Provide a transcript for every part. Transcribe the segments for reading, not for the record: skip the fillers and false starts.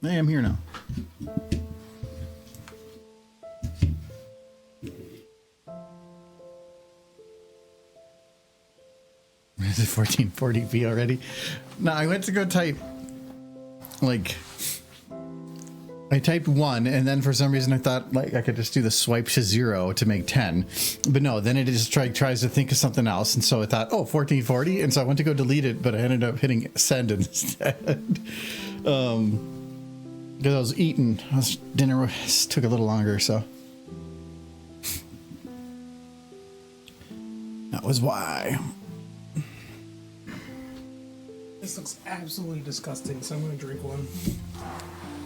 Hey, I'm here now. Is it 1440p already? No, I went to go type, like, I typed 1, and then for some reason I thought, like, I could just do the swipe to 0 to make 10. But no, then it just tries to think of something else, and so I thought, oh, 1440, and so I went to go delete it, but I ended up hitting send instead. Because I was eating. Dinner took a little longer, so. That was why. This looks absolutely disgusting, so I'm going to drink one.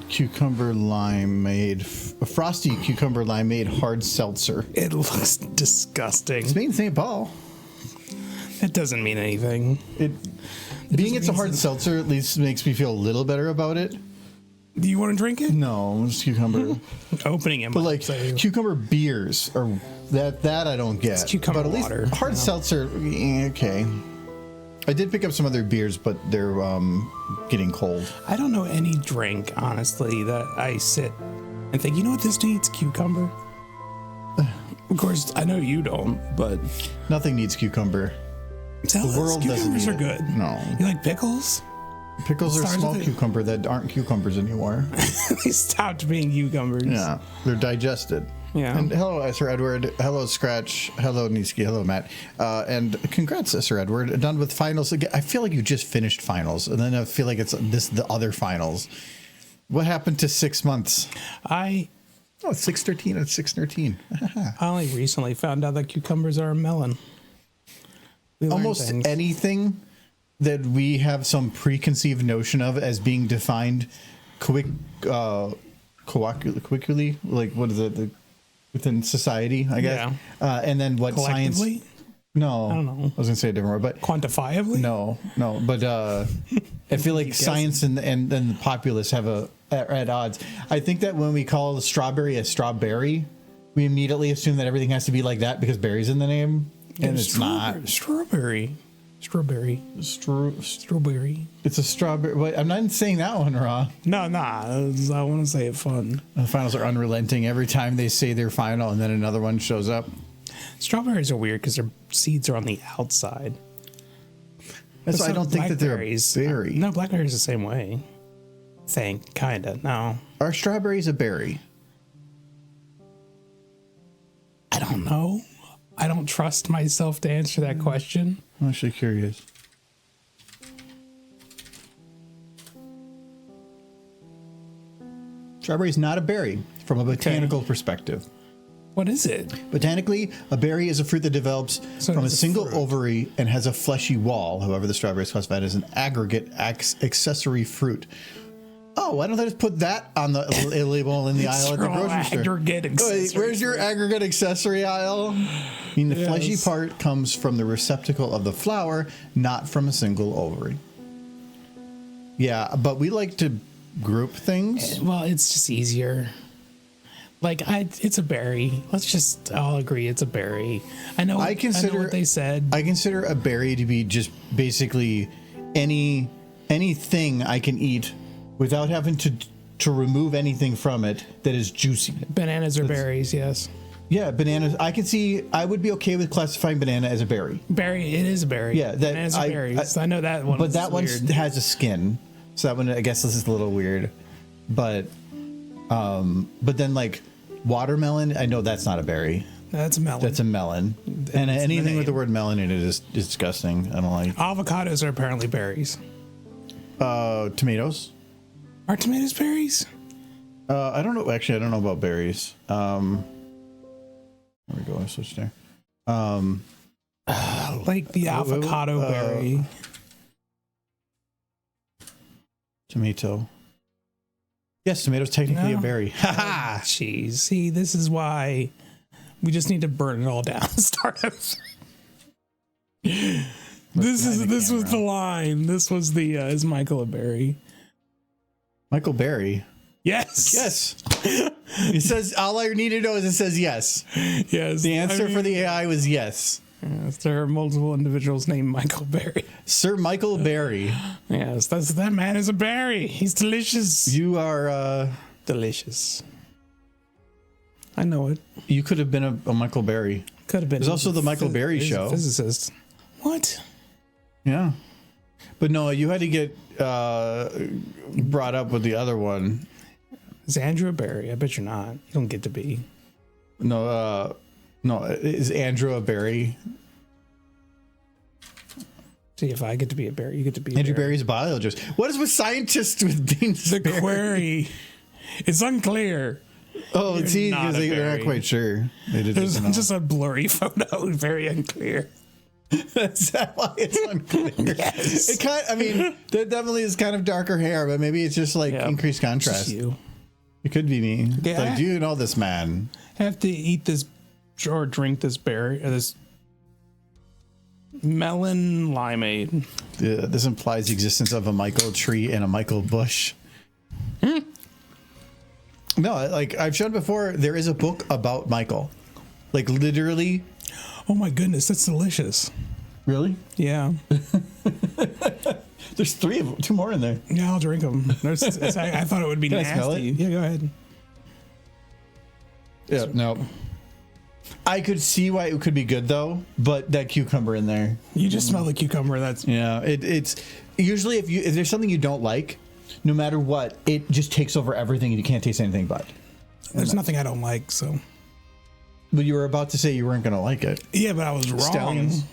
Cucumber limeade, a frosty cucumber limeade hard seltzer. It looks disgusting. It's made in St. Paul. It doesn't mean anything. Being it's a hard seltzer at least makes me feel a little better about it. Do you want to drink it? No, it's cucumber. Opening it, but like cucumber beers or that I don't get. It's cucumber but at least water. Hard seltzer, okay. I did pick up some other beers, but they're getting cold. I don't know any drink, honestly, that I sit and think, you know what this needs? Cucumber. Of course, I know you don't, but nothing needs cucumber. Tell the world doesn't need cucumbers are it. good. No. You like pickles? Pickles are small cucumber that aren't cucumbers anymore. They stopped being cucumbers. Yeah, they're digested. Yeah. And hello, Sir Edward. Hello, Scratch. Hello, Niski. Hello, Matt. And congrats, Sir Edward. Done with finals. I feel like you just finished finals, and then I feel like it's the other finals. What happened to 6 months? Oh, it's 6/13. It's 6/13. I only recently found out that cucumbers are a melon. Almost anything that we have some preconceived notion of as being defined colloquially, like what is it, within society, I guess. Yeah. And then what science? No, I don't know. I was gonna say a different word, but quantifiably. No, but I feel like science and the populace have at odds. I think that when we call a strawberry a strawberry, we immediately assume that everything has to be like that because berry's in the name, and it's not. Strawberry. Strawberry. It's a strawberry. Wait, I'm not saying that one wrong. No, I want to say it fun. The finals are unrelenting every time they say they're final, and then another one shows up. Strawberries are weird because their seeds are on the outside. That's why I don't think that they're a berry. No, blackberries the same way. Kinda. No. Are strawberries a berry? I don't know. I don't trust myself to answer that question. I'm actually curious. Strawberry is not a berry from a botanical perspective. What is it? Botanically, a berry is a fruit that develops from a single ovary and has a fleshy wall. However, the strawberry is classified as an aggregate accessory fruit. Oh, why don't they just put that on the label in the aisle at the grocery store? Aggregate accessory. Where's your aggregate accessory aisle? I mean, the fleshy part comes from the receptacle of the flower, not from a single ovary. Yeah, but we like to group things. Well, it's just easier. Like, it's a berry. Let's just all agree it's a berry. I know what they said. I consider a berry to be just basically anything I can eat without having to remove anything from it that is juicy. Bananas are berries, yes. Yeah, bananas. I would be okay with classifying banana as a berry. Berry, it is a berry. Yeah, bananas are berries. I know that one. But that one has a skin, so that one, I guess, this is a little weird. But then like watermelon, I know that's not a berry. That's a melon. That's a melon. And anything with the word melon in it is disgusting. I don't like. Avocados are apparently berries. Tomatoes. Are tomatoes berries? I don't know. Actually, I don't know about berries. There we go. I switched there. Like the avocado berry. Tomato. Yes, tomato's technically a berry. Ha! Jeez. See, this is why we just need to burn it all down and start over. This was the line. This was the is Michael a berry? Michael Berry. Yes. Yes. It says, all I need to know is it says yes. Yes. The answer for the AI was yes. Yes, there are multiple individuals named Michael Berry. Sir Michael Berry. Yes, that man is a berry. He's delicious. You are, delicious. I know it. you could have been a Michael Berry. Could have been. There's also the Michael Berry He's a show. physicist. What? Yeah. But no, you had to get brought up with the other one. Is Andrew a berry? I bet you're not. You don't get to be. No, is Andrew a berry? See, if I get to be a berry, you get to be Andrew a berry. Berry's a biologist. What is with scientists with being The query. It's unclear. Oh, You're see, not because a they're not berry. quite sure. They did There's just a blurry photo. Very unclear. That's why it's unclear. Yes. It kind. I mean, there definitely is kind of darker hair, but maybe it's just like increased contrast. Just you. It could be me. It's Yeah. like, do you know this man? Have to eat this or drink this berry or this melon limeade. This implies the existence of a Michael tree and a Michael bush. No, like I've shown before, there is a book about Michael. Like literally. Oh my goodness, that's delicious. Really? Yeah. There's 3 of them, 2 more in there. Yeah, I'll drink them. I thought it would be Can I nasty. smell it? Yeah, go ahead. Yeah, no. I could see why it could be good though, but that cucumber in there. You just smell the cucumber. That's Yeah, it's usually if there's something you don't like, no matter what, it just takes over everything and you can't taste anything but. there's nothing I don't like. So But you were about to say you weren't going to like it. yeah, but I was wrong. Stallions.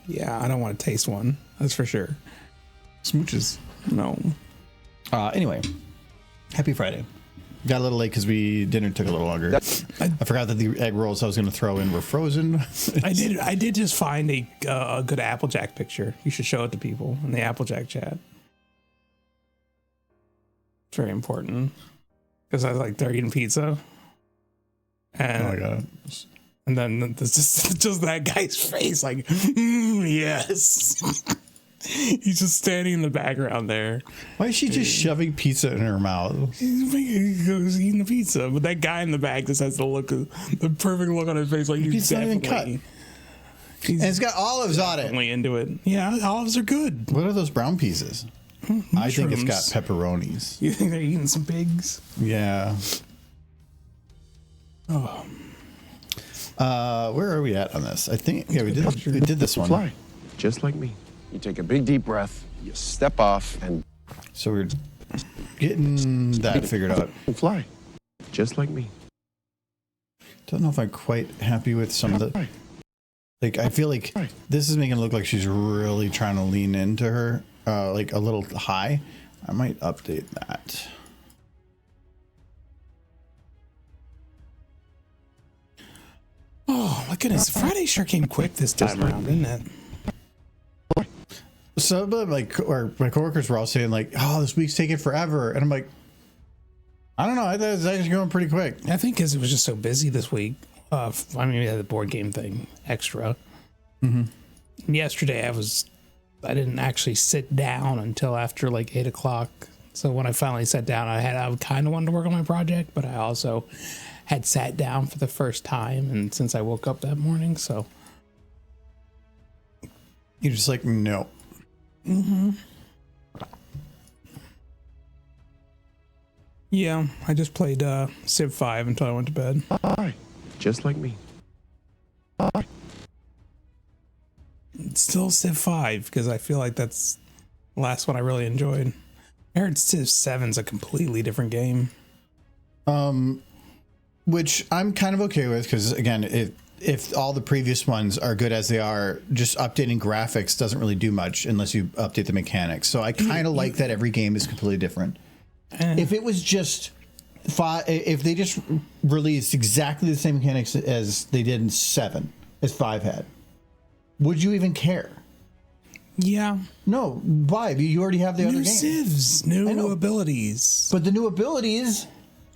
Yeah, I don't want to taste one. That's for sure. Smooches. No. Anyway, happy Friday. Got a little late because dinner took a little longer. I forgot that the egg rolls I was going to throw in were frozen. I did just find a good Applejack picture. You should show it to people in the Applejack chat. It's very important because I was like, they're eating pizza, and Oh my god! and then there's just that guy's face, like, yes. He's just standing in the background there. Why is she just shoving pizza in her mouth? He goes eating the pizza, but that guy in the back just has the perfect look on his face, like he's Pizza's not even definitely, And it's got olives on it. definitely into it. Yeah, olives are good. What are those brown pieces? I think it's got Mushrooms. pepperonis. You think they're eating some pigs? Yeah. Oh, Where are we at on this? I think we did this one. Fly, just like me. You take a big deep breath, you step off, and So we're getting that figured out. fly, just like me. Don't know if I'm quite happy with some of the. Like I feel like this is making it look like she's really trying to lean into her, like a little high. I might update that. oh my goodness! Friday sure came quick this time around, didn't it? So, but my coworkers were all saying like, "Oh, this week's taking forever," and I'm like, I don't know. I thought it was actually going pretty quick. I think because it was just so busy this week. I mean, we had the board game thing extra. Mm-hmm. Yesterday, I didn't actually sit down until after like 8 o'clock. So when I finally sat down, I kind of wanted to work on my project, but I also had sat down for the first time, and since I woke up that morning, so You're just like, no. yeah, I just played Civ 5 until I went to bed. Fly, just like me. Fly. It's still Civ 5 because I feel like that's the last one I really enjoyed. I heard Civ 7's a completely different game. Which I'm kind of okay with because again, if all the previous ones are good as they are, just updating graphics doesn't really do much unless you update the mechanics. So I kind of like that every game is completely different. If it was just if they just released exactly the same mechanics as they did in 7, as 5 had, would you even care? Yeah. No, why? You already have the other New game. civs, I know. new abilities. But the new abilities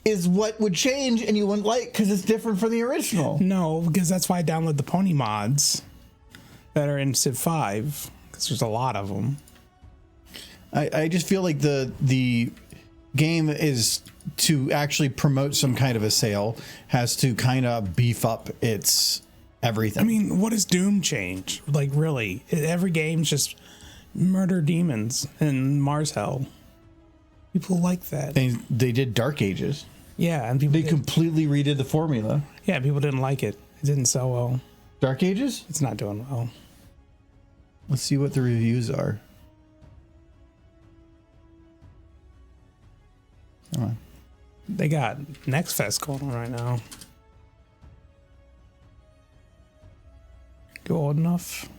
is what would change, and you wouldn't like because it's different from the original. No, because that's why I download the pony mods that are in Civ 5, because there's a lot of them. I just feel like the game is to actually promote some kind of a sale, has to kind of beef up its everything. I mean, what does Doom change? Like, really? Every game's just murder demons in Mars Hell. People like that. They did Dark Ages. Yeah, and people They completely redid the formula. yeah, people didn't like it. It didn't sell well. Dark Ages? It's not doing well. Let's see what the reviews are. Come on. They got Next Fest going on right now. Good enough.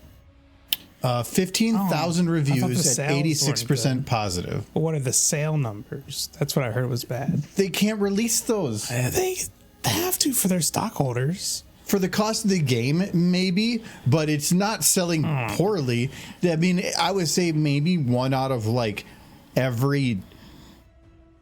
15,000 reviews the at sales 86% positive. But what are the sale numbers? That's what I heard was bad. They can't release those. They have to for their stockholders. For the cost of the game, maybe, but it's not selling poorly. I mean, I would say maybe one out of like every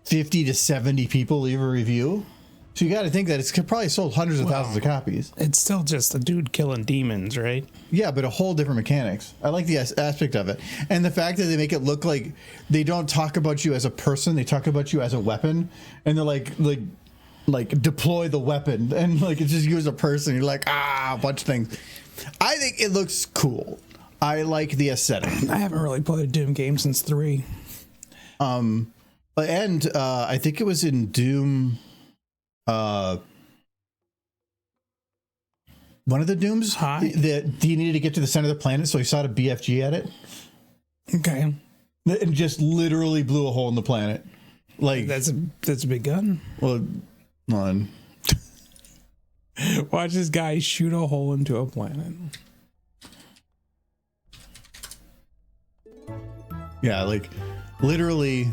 50 to 70 people leave a review. So you got to think that it's probably sold hundreds of thousands of copies. It's still just a dude killing demons, right? Yeah, but a whole different mechanics. I like the aspect of it. And the fact that they make it look like they don't talk about you as a person, they talk about you as a weapon. And they're like deploy the weapon. And like it's just you as a person. You're like, a bunch of things. I think it looks cool. I like the aesthetic. I haven't really played a Doom game since 3. And I think it was in Doom. One of the Dooms that he needed to get to the center of the planet, so he shot a BFG at it. Okay, And just literally blew a hole in the planet. Like that's a big gun. well, on. Watch this guy shoot a hole into a planet. Yeah, like literally.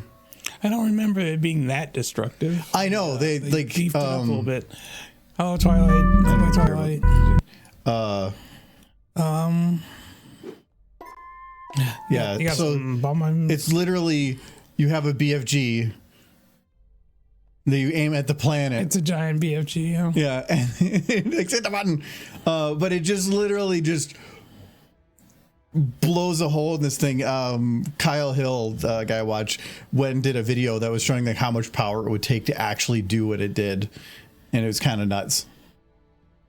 I don't remember it being that destructive. I know they like beefed it up a little bit. Oh, Twilight. Oh, my Twilight. Yeah. You got So some bomb. it's literally you have a BFG that you aim at the planet. It's a giant BFG. Yeah. Yeah, and hit the button. But it just literally just blows a hole in this thing. Kyle Hill, the guy I watched, went and did a video that was showing like how much power it would take to actually do what it did, and it was kind of nuts.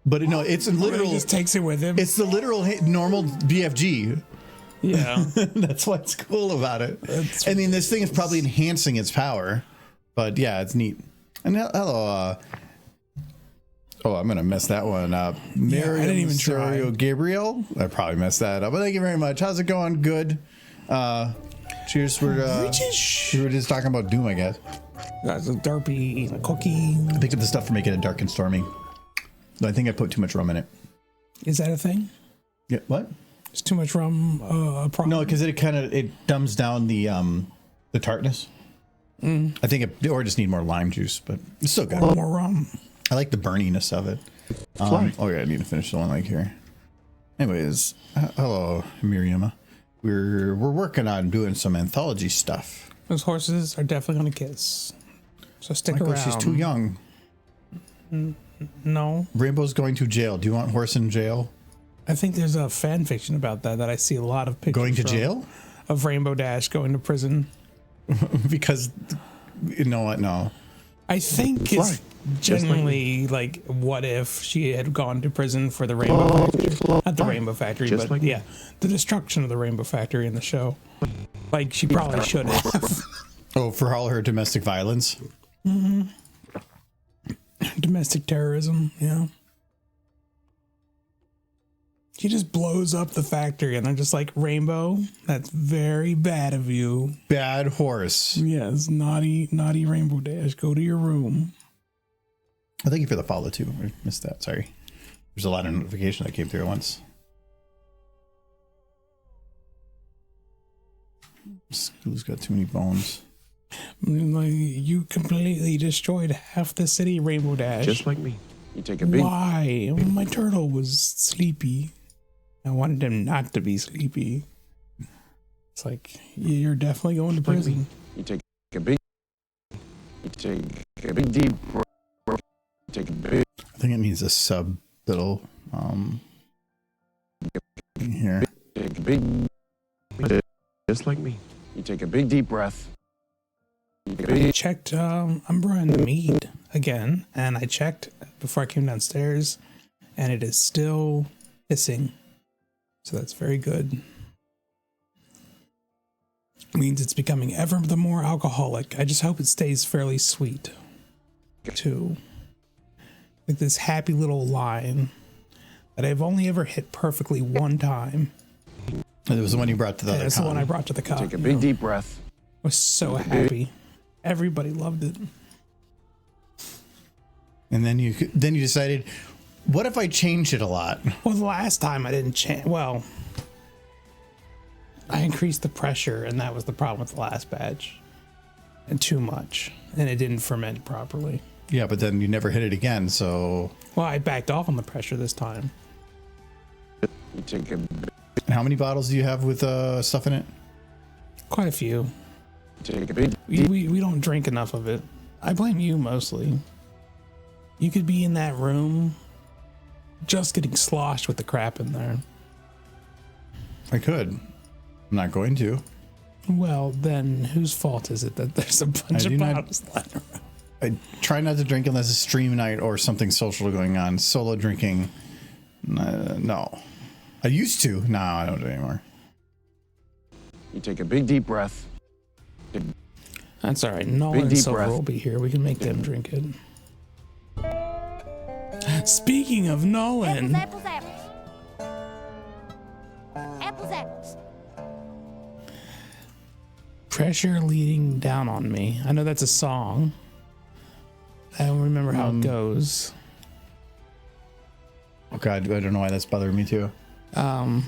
But no, it's a literal. He just takes it with him. It's the literal normal BFG. Yeah. That's what's cool about it. I mean, this thing is probably enhancing its power, but yeah, it's neat. And hello, oh, I'm gonna mess that one up. Miriam I didn't even Sorio try. Gabriel. I probably messed that up, but thank you very much. How's it going? Good. Cheers. We were just talking about Doom, I guess. Got a Derpy, a cookie. I picked up the stuff for making it dark and stormy. I think I put too much rum in it. Is that a thing? Yeah. What? Is too much rum a problem? No, because it dumbs down the tartness. I think it, or just need more lime juice, but it's still good. More rum. I like the burniness of it. Oh yeah, I need to finish the one like here. Anyways, hello Miriam. We're working on doing some anthology stuff. Those horses are definitely gonna kiss. So stick Michael, around. she's too young. No, Rainbow's going to jail. Do you want horse in jail? I think there's a fan fiction about that I see a lot of pictures. Going to from, jail? of Rainbow Dash going to prison. Because you know what? No. I think it's genuinely like, what if she had gone to prison for the Rainbow Factory? Not the Rainbow Factory, Just but like yeah, the destruction of the Rainbow Factory in the show. Like, she probably should have. Oh, for all her domestic violence? Domestic terrorism, yeah. She just blows up the factory and they're just like, Rainbow, that's very bad of you. Bad horse. Yes, naughty Rainbow Dash. Go to your room. Thank you for the follow too. I missed that. Sorry. There's a lot of notification that came through at once. School's got too many bones. Like, you completely destroyed half the city, Rainbow Dash. Just like me. You take a big... Why? My turtle was sleepy. I wanted him not to be sleepy. It's like, you're definitely going to prison. You take a big... You take a big deep breath. You take a big... I think it needs a subtitle here. Take a big... Just like me. You take a big deep breath. You take a I checked Umbra and Mead again, and I checked before I came downstairs, and it is still hissing. So that's very good. Means it's becoming ever the more alcoholic. I just hope it stays fairly sweet, too. Like this happy little line that I've only ever hit perfectly one time. It was the one you brought to the other That's the one I brought to the cup. Take a big deep breath. I was so happy. Everybody loved it. And then you decided, what if I change it a lot? Well, the last time I didn't change. Well, I increased the pressure, and that was the problem with the last batch. And too much. And it didn't ferment properly. Yeah, but then you never hit it again, so... Well, I backed off on the pressure this time. You take a How many bottles do you have with stuff in it? Quite a few. take a big We don't drink enough of it. I blame you mostly. You could be in that room just getting sloshed with the crap in there. I could. I'm not going to. Well, then whose fault is it that there's a bunch of bottles lying around? I try not to drink unless it's stream night or something social going on. Solo drinking, no. I used to. No, I don't do it anymore. You take a big deep breath. That's all right. Nolan and deep Silver breath. will be here. We can make them drink it. Speaking of Nolan, Apples, apples. Apples, apples. pressure leading down on me. I know that's a song. I don't remember how it goes. Oh God, I don't know why that's bothering me too. I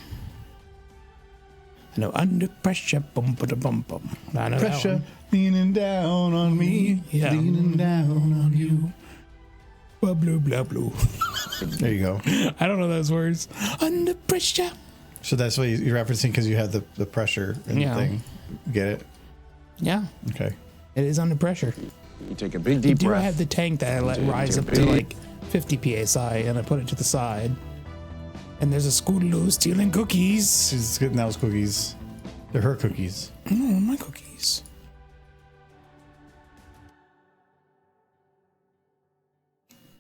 know under pressure, bum bum bum bum. I know Pressure that one. leaning down on me, Yeah. leaning down on you. Blah blah blah blah. There you go. I don't know those words. Under pressure. So that's what you're referencing because you had the pressure and Yeah. the thing. Get it? Yeah, Okay. it is under pressure. You take a big I deep do breath. have the tank that I let Take rise a up to big- like 50 psi, and I put it to the side. And there's a Scootaloo stealing cookies. She's getting those cookies. They're her cookies. No, my cookies.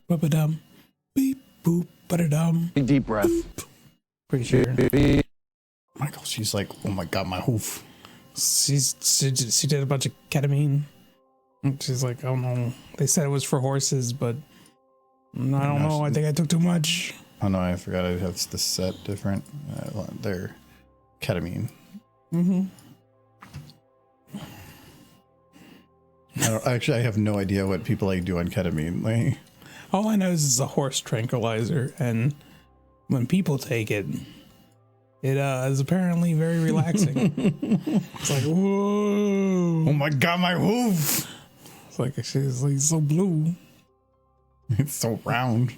Ba-ba-dum. Beep boop ba-da-dum. Big deep breath. Pretty sure. Michael, she's like, oh my God, my hoof. She did a bunch of ketamine. And she's like, oh no. They said it was for horses, but I don't know. I think I took too much. Oh no, I forgot I have the set different. They're ketamine. Mm-hmm. I have no idea what people like do on ketamine. Like, All I know is it's a horse tranquilizer, and when people take it, it is apparently very relaxing. It's like, whoa. oh my God, my hoof! It's like she's like so blue. It's so round.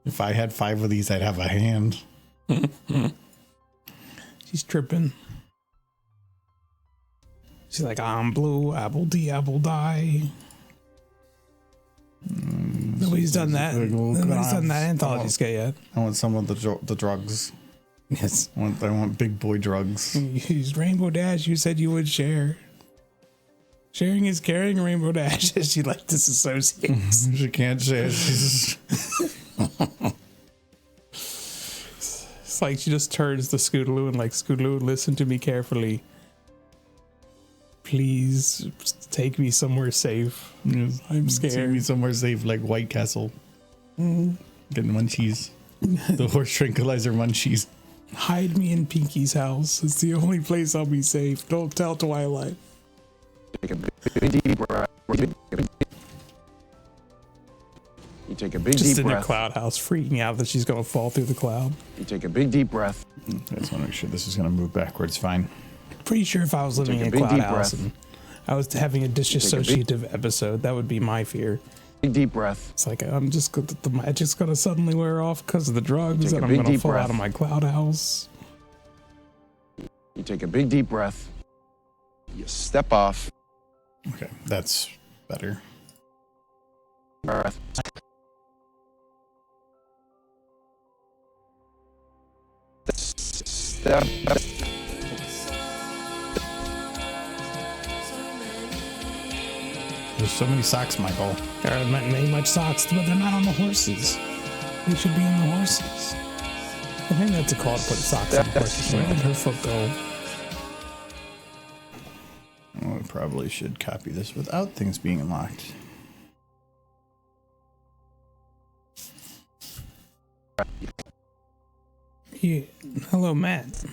If I had 5 of these, I'd have a hand. She's tripping. She's like, I'm blue, apple D, apple die. Nobody's done that. Nobody's done that anthology skate yet. I want some of the drugs. Yes. I want big boy drugs. You used Rainbow Dash. You said you would share. Sharing is caring, Rainbow Dash, as she like disassociates. She can't say it. She's It's like she just turns to Scootaloo and like, Scootaloo, listen to me carefully. Please take me somewhere safe. I'm Take me scared. somewhere safe, like White Castle. Getting munchies. The horse tranquilizer munchies. Hide me in Pinky's house. It's the only place I'll be safe. Don't tell Twilight. Take a big deep breath. You take a big Just deep in a breath. cloud house, freaking out that she's gonna fall through the cloud. You take a big deep breath. I just want to make sure this is going to move backwards fine. Pretty sure if I was living Take in a a big cloud deep house breath. and I was having a dissociative episode, that would be my fear. Big deep breath. It's like the magic's gonna suddenly wear off because of the drugs, Take a and I'm big gonna deep fall breath. out of my cloud house. You take a big deep breath. You step off. Okay, that's better. Breath. Step. There's so many socks, Michael. There are many much socks, but they're not on the horses. They should be on the horses. I think that's a call to put socks on the horses. Where did her foot go? Oh, I probably should copy this without things being unlocked. Hello, Matt.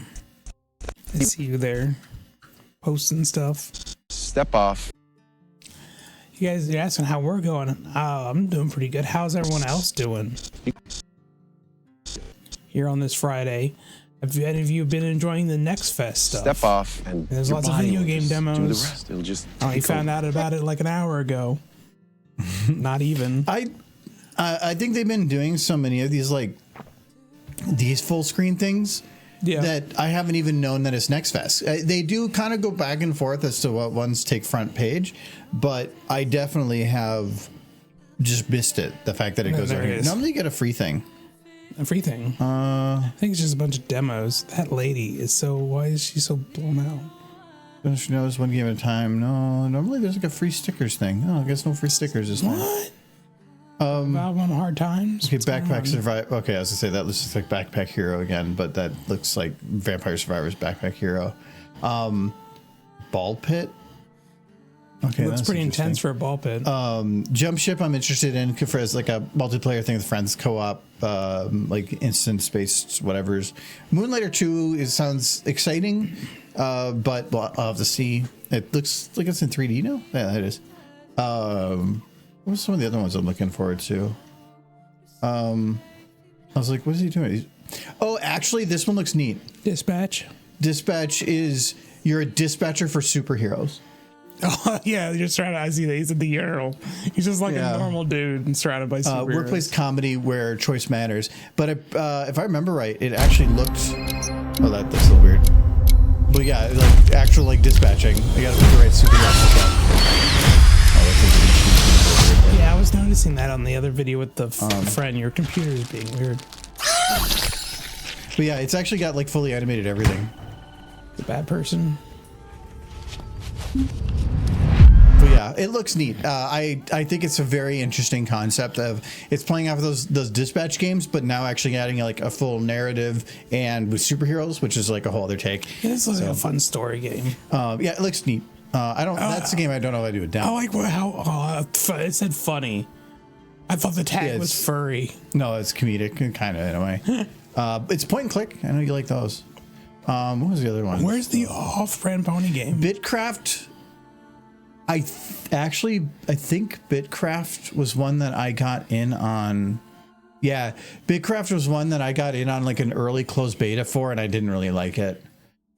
I see you there, posting stuff. Step off. You guys are asking how we're going. I'm doing pretty good. How's everyone else doing? Here on this Friday, have any of you been enjoying the Next Fest stuff? Step off, and There's your lots of body video will game just demos. Do the rest. It'll just. I only take found over. out about it like an hour ago. Not even. I think they've been doing so many of these like these full screen things that I haven't even known that it's Next Fest. They do kind of go back and forth as to what ones take front page, but I definitely have just missed it. The fact that it goes there over. it is. Normally you get a free thing. A free thing. I think it's just a bunch of demos. That lady is so. Why is she so blown out? Finish knows one game at a time. No, normally there's like a free stickers thing. Oh, I guess no free stickers this time. What? About one hard times. Okay, What's going Backpack on? Survive. Okay, I was gonna say that looks like Backpack Hero again, but that looks like Vampire Survivors Backpack Hero. Ball Pit. Okay, Looks that's pretty intense interesting. for a ball pit. Jump Ship. I'm interested in for as like a multiplayer thing with friends, co-op, like instance-based whatever's. Moonlighter 2 sounds exciting, but I'll have to see. It looks like it's in 3D now. Yeah, it is. What's some of the other ones I'm looking forward to? I was like, what is he doing? Oh, actually, this one looks neat. Dispatch. Dispatch is you're a dispatcher for superheroes. Oh yeah, you're surrounded. I see that he's in the urinal. He's just like Yeah. a normal dude and surrounded by superheroes. Workplace comedy where choice matters. But if I remember right, it actually looked. Oh, that's so weird. But yeah, like actual like dispatching. You got to pick the right superhero. Yeah, I was noticing that on the other video with the friend. Your computer is being weird. But yeah, it's actually got like fully animated everything. The bad person. But yeah, it looks neat. I think it's a very interesting concept of it's playing off of those dispatch games, but now actually adding like a full narrative and with superheroes, which is like a whole other take. Yeah, it's like a fun story game. Yeah, it looks neat. I don't. That's the game I don't know how to do it down. I like how it said funny. I thought the tag was furry. No, it's comedic, kind of in a way. It's point and click. I know you like those. What was the other one? Where's the off-brand pony game? Bitcraft. I think Bitcraft was one that I got in on. Yeah, Bitcraft was one that I got in on like an early closed beta for, and I didn't really like it.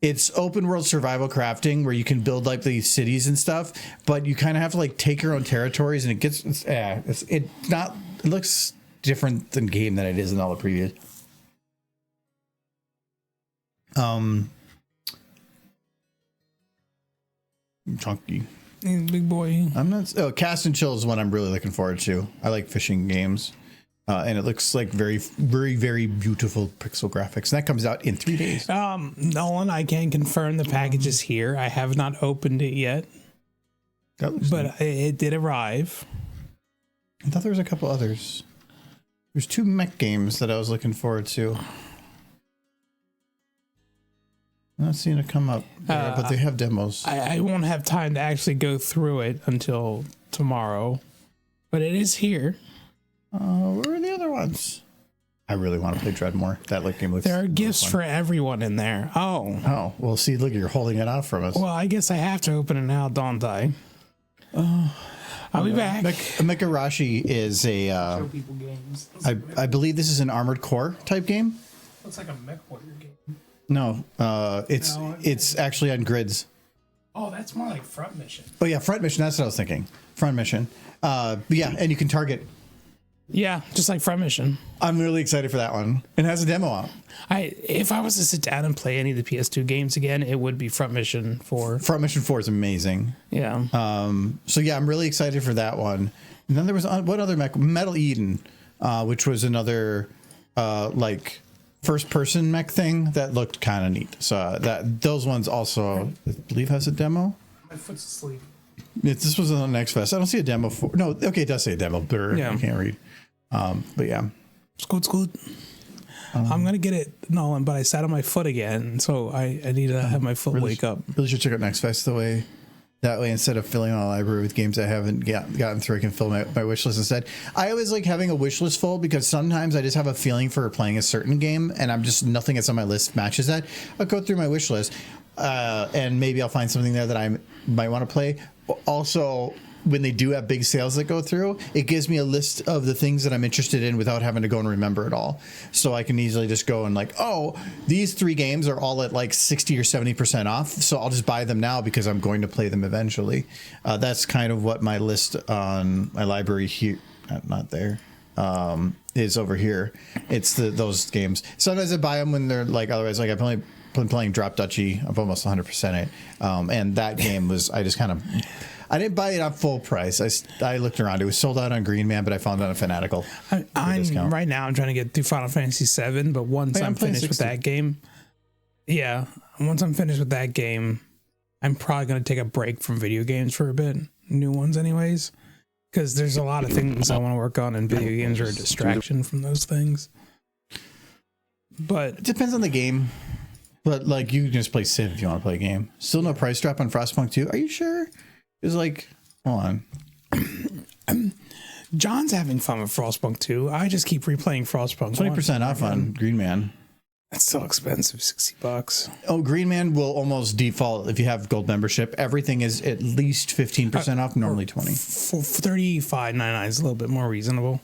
It's open world survival crafting where you can build like these cities and stuff, but you kind of have to like take your own territories, and it looks different than game than it is in all the previous. Chunky. Big boy. I'm not. Oh, Cast and Chill is one I'm really looking forward to. I like fishing games, and it looks like very, very, very beautiful pixel graphics. And that comes out in 3 days. Nolan, I can confirm the package is here. I have not opened it yet, That looks neat. but it did arrive. I thought there was a couple others. There's 2 mech games that I was looking forward to. I'm not seeing it come up there, but they have demos. I won't have time to actually go through it until tomorrow, but it is here. Where are the other ones? I really want to play Dreadmore. That like game looks. There are gifts fun. for everyone in there. Oh, well, see, look, you're holding it out from us. Well, I guess I have to open it now, don't I? I'll be back. Mikarashi is a. People games. I believe this is an Armored Core type game. Looks like a mech warrior game. No, it's actually on grids. Oh, that's more like Front Mission. Oh yeah, Front Mission. That's what I was thinking. Front Mission. Yeah, and you can target. Yeah, just like Front Mission. I'm really excited for that one. It has a demo out. If I was to sit down and play any of the PS2 games again, it would be Front Mission 4. Front Mission 4 is amazing. Yeah. So yeah, I'm really excited for that one. And then there was what other mech? Metal Eden, which was another like first person mech thing that looked kind of neat. So those ones also I believe has a demo. My foot's asleep. This was on Next Fest. I don't see a demo for. No, okay, it does say a demo. But Yeah. I can't read. But yeah. It's good. I'm gonna get it, Nolan, but I sat on my foot again, so I need to have my foot wake up. Really should check out Next Fest that way instead of filling out a library with games I haven't gotten through, I can fill my wish list instead. I always like having a wish list full because sometimes I just have a feeling for playing a certain game and I'm just nothing that's on my list matches that. I'll go through my wish list and maybe I'll find something there that I might want to play. Also, when they do have big sales that go through, it gives me a list of the things that I'm interested in without having to go and remember it all. So I can easily just go and like, oh, these 3 games are all at like 60 or 70% off. So I'll just buy them now because I'm going to play them eventually. That's kind of what my list on my library here, not there, is over here. It's those games. Sometimes I buy them when they're like, otherwise, like I've only been playing Drop Duchy. I've almost 100% it. And that game was, I didn't buy it at full price. I looked around. It was sold out on Green Man, but I found it on Fanatical. I'm right now. I'm trying to get through Final Fantasy VII, but once I'm finished with that game, once I'm finished with that game, I'm probably going to take a break from video games for a bit. New ones, anyways, because there's a lot of things I want to work on, and video games are a distraction from those things. But it depends on the game. But like, you can just play Civ if you want to play a game. Still no price drop on Frostpunk 2. Are you sure? It's like, hold on. John's having fun with Frostpunk 2. I just keep replaying Frostpunk 20% off on Green Man. That's so expensive, $60. Oh, Green Man will almost default if you have gold membership. Everything is at least 15% off, normally 20. For $35.99 is a little bit more reasonable.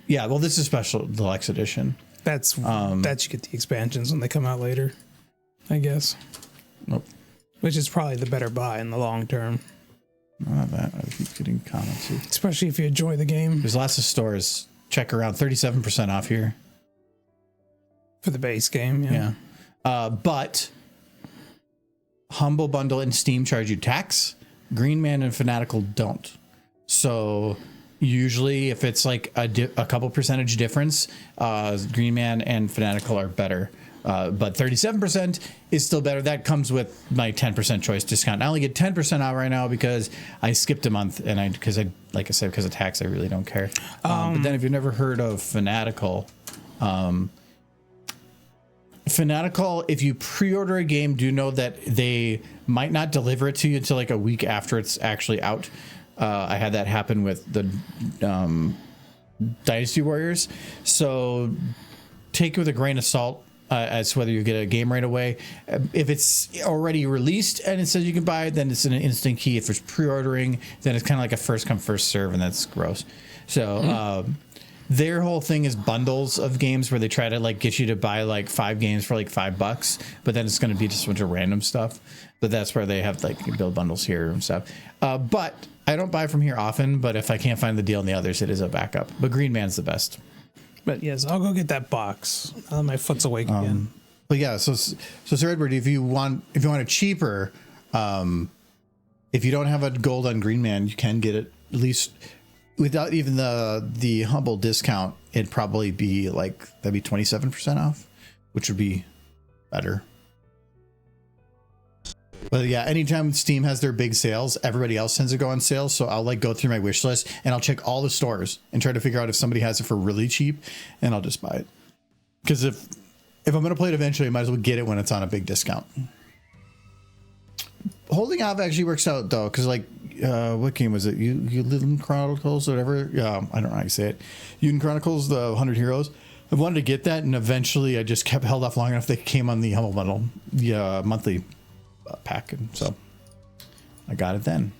Yeah, well, this is special deluxe edition. That's you get the expansions when they come out later, I guess. Nope. Which is probably the better buy in the long term. Not that. I keep getting comments here. Especially if you enjoy the game. There's lots of stores. Check around. 37% off here. For the base game, yeah. But Humble Bundle and Steam charge you tax. Green Man and Fanatical don't. So usually if it's like a couple percentage difference, Green Man and Fanatical are better. But 37% is still better. That comes with my 10% choice discount. I only get 10% out right now because I skipped a month, and because of tax, I really don't care. But then if you've never heard of Fanatical, if you pre-order a game, do know that they might not deliver it to you until like a week after it's actually out. I had that happen with the Dynasty Warriors. So take it with a grain of salt. As to whether you get a game right away. If it's already released and it says you can buy it, then it's an instant key. If it's pre-ordering, then it's kind of like a first come first serve, and that's gross. So their whole thing is bundles of games where they try to like get you to buy like 5 games for like $5, but then it's going to be just a bunch of random stuff. But that's where they have like build bundles here and stuff. But I don't buy from here often. But if I can't find the deal in the others, it is a backup. But Green Man's the best. But yes, I'll go get that box. My foot's awake again. But yeah, so Sir Edward, if you want it cheaper, if you don't have a gold on Green Man, you can get it at least without even the humble discount. It'd probably be that'd be 27% off, which would be better. But yeah, anytime Steam has their big sales, everybody else tends to go on sale. So I'll go through my wish list and I'll check all the stores and try to figure out if somebody has it for really cheap, and I'll just buy it. Because if I'm going to play it eventually, I might as well get it when it's on a big discount. Holding off actually works out though, because what game was it? Yulin Chronicles or whatever. Yeah, I don't know how you say it. Yulin Chronicles, the 100 Heroes. I wanted to get that, and eventually I just kept held off long enough that it came on the Humble Bundle, the monthly pack, and so I got it then.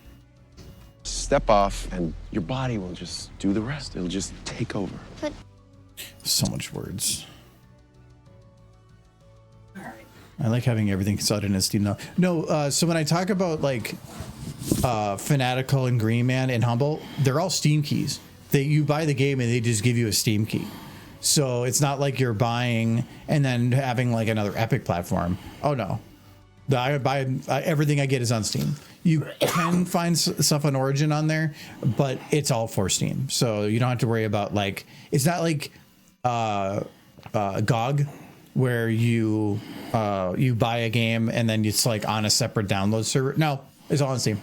Step off and your body will just do the rest. It'll just take over. So much words. I like having everything consolidated in Steam now. No, so when I talk about Fanatical and Green Man and Humble, they're all Steam keys. You buy the game and they just give you a Steam key. So it's not like you're buying and then having another Epic platform. Oh no. I buy everything I get is on Steam. You can find stuff on Origin on there, but it's all for Steam. So you don't have to worry about it's not like GOG where you buy a game and then it's on a separate download server. No, it's all on Steam.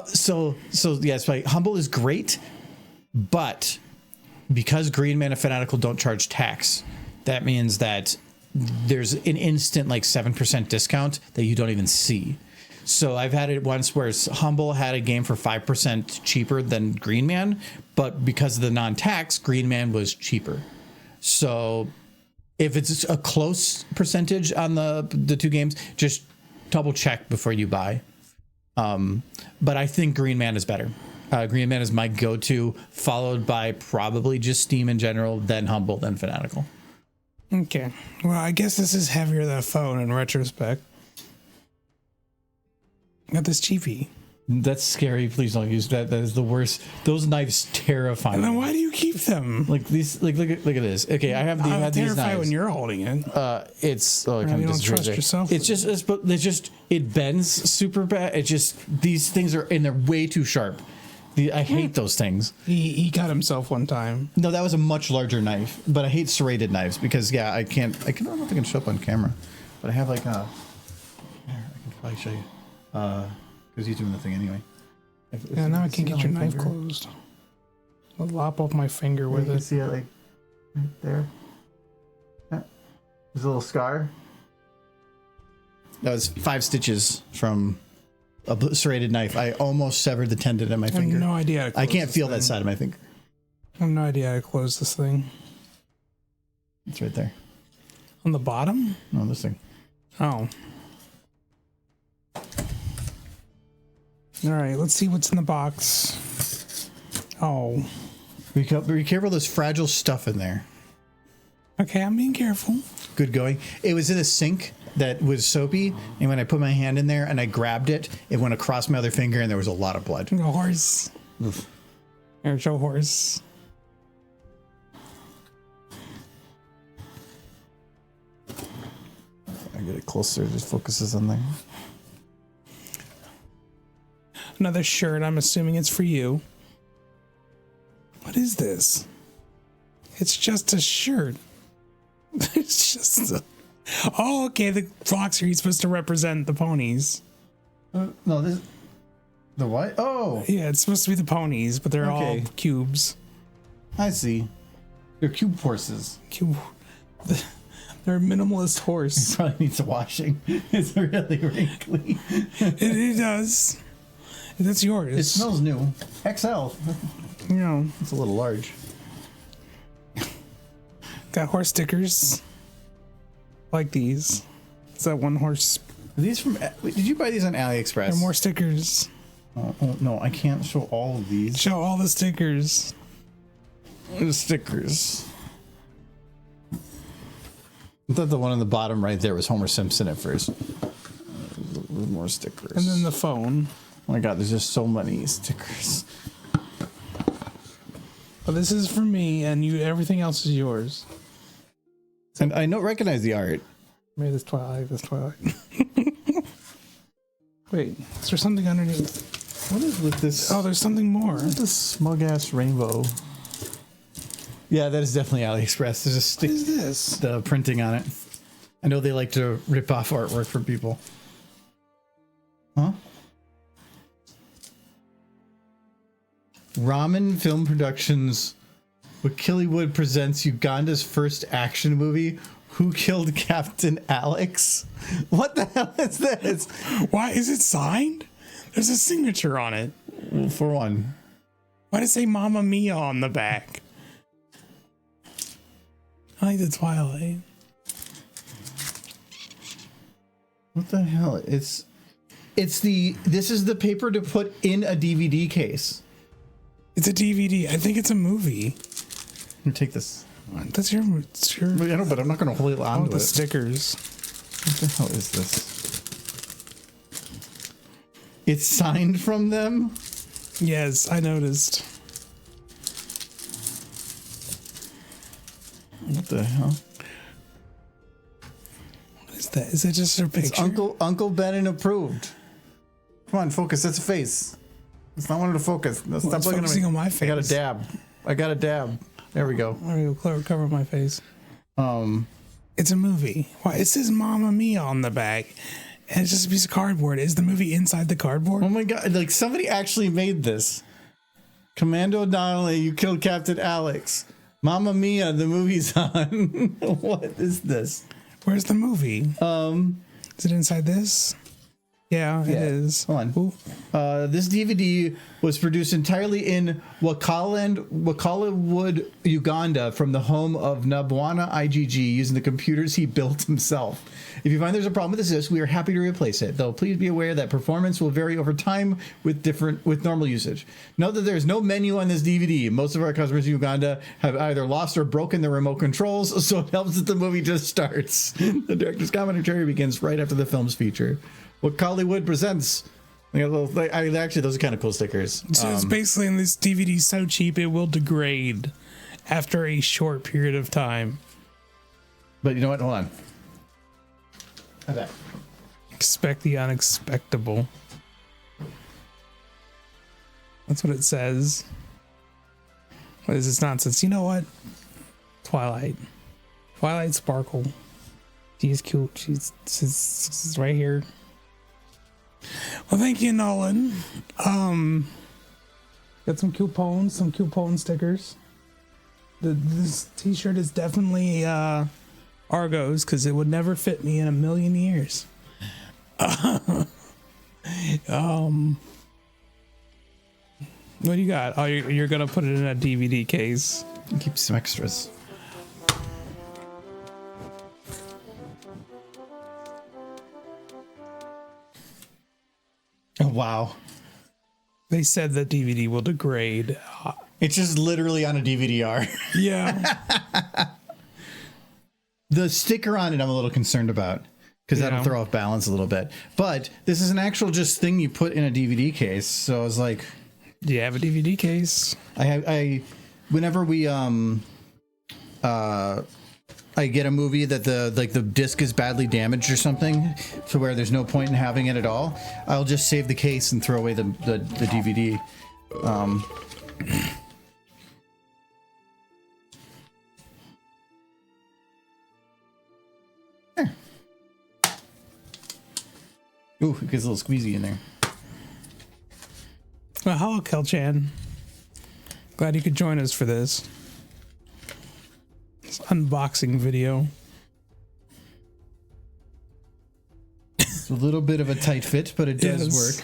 So yes, like Humble is great, but because Green Man and Fanatical don't charge tax, that means that there's an instant like 7% discount that you don't even see. So I've had it once where Humble had a game for 5% cheaper than Green Man, but because of the non-tax, Green Man was cheaper. So if it's a close percentage on the two games, just double check before you buy. But I think Green Man is better. Green Man is my go-to, followed by probably just Steam in general, then Humble, then Fanatical. Okay. Well, I guess this is heavier than a phone in retrospect. Got this cheapy. That's scary. Please don't use that. That is the worst. Those knives terrify And then me. why do you keep them? Like these. Like look at this. Okay, I have I'm had these terrified knives. when you're holding it. It's you don't trust yourself. It's just it bends super bad. It just these things are and they're way too sharp. I hate those things. He cut himself one time. No, that was a much larger knife. But I hate serrated knives because I don't know if I can show up on camera, but I have like here, I can probably show you because he's doing the thing anyway. Yeah, now I can't get your knife closed. I'll lop off my finger with You it. can see it like right there. Yeah. There's a little scar. That was 5 stitches from a serrated knife. I almost severed the tendon in my I have finger. no idea how to close I can't this feel thing. that side of my finger. I have no idea how to close this thing. It's right there. On the bottom? No, this thing. Oh. All right, let's see what's in the box. Oh. Be careful. There's fragile stuff in there. Okay, I'm being careful. Good going. It was in a sink that was soapy, and when I put my hand in there and I grabbed it, it went across my other finger, and there was a lot of blood. Go horse. Oof. Here, show horse. I get it closer. It just focuses on there. Another shirt. I'm assuming it's for you. What is this? It's just a shirt. It's just a... Oh, okay. The flocks are supposed to represent the ponies. No, this. The what? Oh, Yeah, it's supposed to be the ponies, but they're all Okay. cubes. I see. They're cube horses. Cube. They're a minimalist horse. Probably needs a washing. It's really wrinkly. It does. That's yours. It smells new. XL. You know, It's a little large. got horse stickers. Like these. It's that one horse. Are these from? Wait, did you buy these on AliExpress? There are more stickers. Oh, no, I can't show all of these. Show all the stickers. The stickers. I thought the one on the bottom right there was Homer Simpson at first. With more stickers. And then the phone. Oh my god, there's just so many stickers. But this is for me, and you. Everything else is yours. And I don't recognize the art. Maybe this Twilight. This Twilight. Wait, is there something underneath? What is with this? Oh, there's something more. What is this smug ass rainbow? Yeah, that is definitely AliExpress. There's a stick. What is this? The printing on it. I know they like to rip off artwork from people. Huh? Ramen Film Productions with Killywood presents Uganda's first action movie, Who Killed Captain Alex? What the hell is this? Why is it signed? There's a signature on it. Well, for one. Why does it say Mamma Mia on the back? I like the Twilight. What the hell? This is the paper to put in a DVD case. It's a DVD. I think it's a movie. Let me take this. That's your. It's your. I know, but I'm not going to hold it Oh, onto the it. stickers. What the hell is this? It's signed from them? Yes, I noticed. What the hell? What is that? Is it just her picture? It's Uncle Benin approved. Come on, focus. That's a face. It's not wanting to focus. No, stop it's looking at focusing me. on my I got a face. dab. There we go. There we go. Cover my face. It's a movie. Why? It says Mamma Mia on the back. And it's just a piece of cardboard. Is the movie inside the cardboard? Oh my god! Like somebody actually made this. Commando Donnelly, you killed Captain Alex. Mamma Mia, the movie's on. What is this? Where's the movie? Is it inside this? Yeah, it is. Hold on. This DVD was produced entirely in Wakala-Wood, Uganda, from the home of Nabwana IGG, using the computers he built himself. If you find there's a problem with this disc, we are happy to replace it, though please be aware that performance will vary over time with normal usage. Note that there's no menu on this DVD. Most of our customers in Uganda have either lost or broken their remote controls, so it helps that the movie just starts. The director's commentary begins right after the film's feature. What Collywood presents. Actually, those are kind of cool stickers. So it's basically in this DVD so cheap it will degrade after a short period of time. But you know what? Hold on. Okay. Expect the unexpectable. That's what it says. What is this nonsense? You know what? Twilight Sparkle. She's cute. She's right here. Well, thank you, Nolan. Got some coupon stickers. This t-shirt is definitely Argos, because it would never fit me in a million years. What do you got? Oh, you're gonna put it in a DVD case. Keep some extras. Oh, wow. They said the DVD will degrade. It's just literally on a DVD-R. Yeah. The sticker on it I'm a little concerned about, because that'll throw off balance a little bit. But this is an actual just thing you put in a DVD case. So I was like, do you have a DVD case? Whenever we I get a movie that the disc is badly damaged or something, to where there's no point in having it at all, I'll just save the case and throw away the DVD. There. Ooh, it gets a little squeezy in there. Well, hello, Kelchan. Glad you could join us for this unboxing video. It's a little bit of a tight fit, but it does work.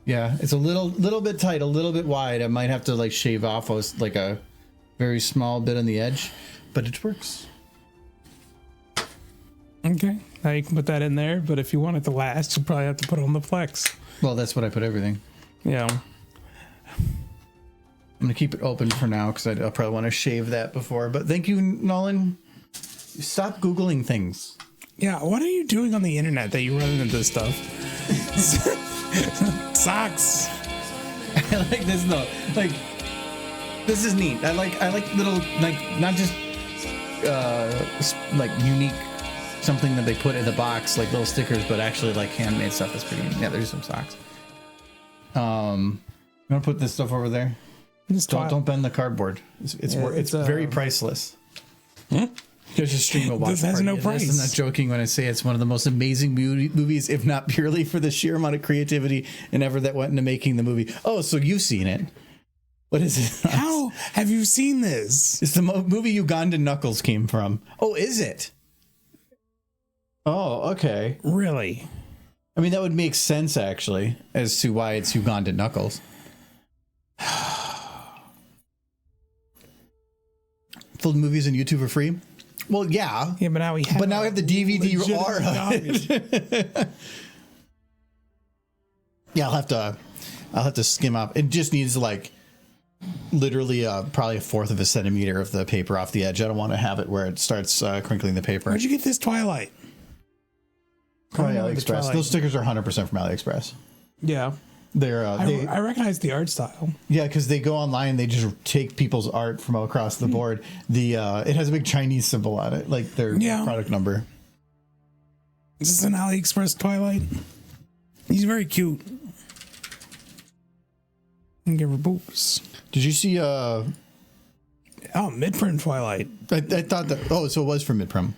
Yeah, it's a little bit tight, a little bit wide. I might have to like shave off like a very small bit on the edge, but it works. Okay, now you can put that in there, but if you want it to last, you probably have to put it on the Plex. Well, that's what I put everything. Yeah. I'm going to keep it open for now because I'll probably want to shave that before. But thank you, Nolan. Stop Googling things. Yeah, what are you doing on the internet that you run into this stuff? Socks. I like this though. Like, this is neat. I like little, like, not just like unique something that they put in the box, like little stickers, but actually like handmade stuff. That's pretty neat. Yeah, there's some socks. I'm gonna put this stuff over there. Don't bend the cardboard. It's very priceless. There's a stream of watch. This has no price. I'm not joking when I say it's one of the most amazing movies, if not purely for the sheer amount of creativity and effort that went into making the movie. Oh, so you've seen it? What is it? How have you seen this? It's the movie Ugandan Knuckles came from. Oh, is it? Oh, okay. Really? I mean, that would make sense actually as to why it's Ugandan Knuckles. Full movies on YouTube for free. Well, yeah. Yeah, but now we have. But now we have the DVD-R of it. Yeah, I'll have to skim up. It just needs like literally probably a fourth of a centimeter of the paper off the edge. I don't want to have it where it starts crinkling the paper. Where'd you get this Twilight? Probably AliExpress. Those stickers are 100% from AliExpress. Yeah. I recognize the art style. Yeah, because they go online, they just take people's art from across the board. It has a big Chinese symbol on it, like their product number. Is this an AliExpress Twilight? He's very cute. And give her boobs. Did you see mid-print Twilight? I thought that so it was from mid-print.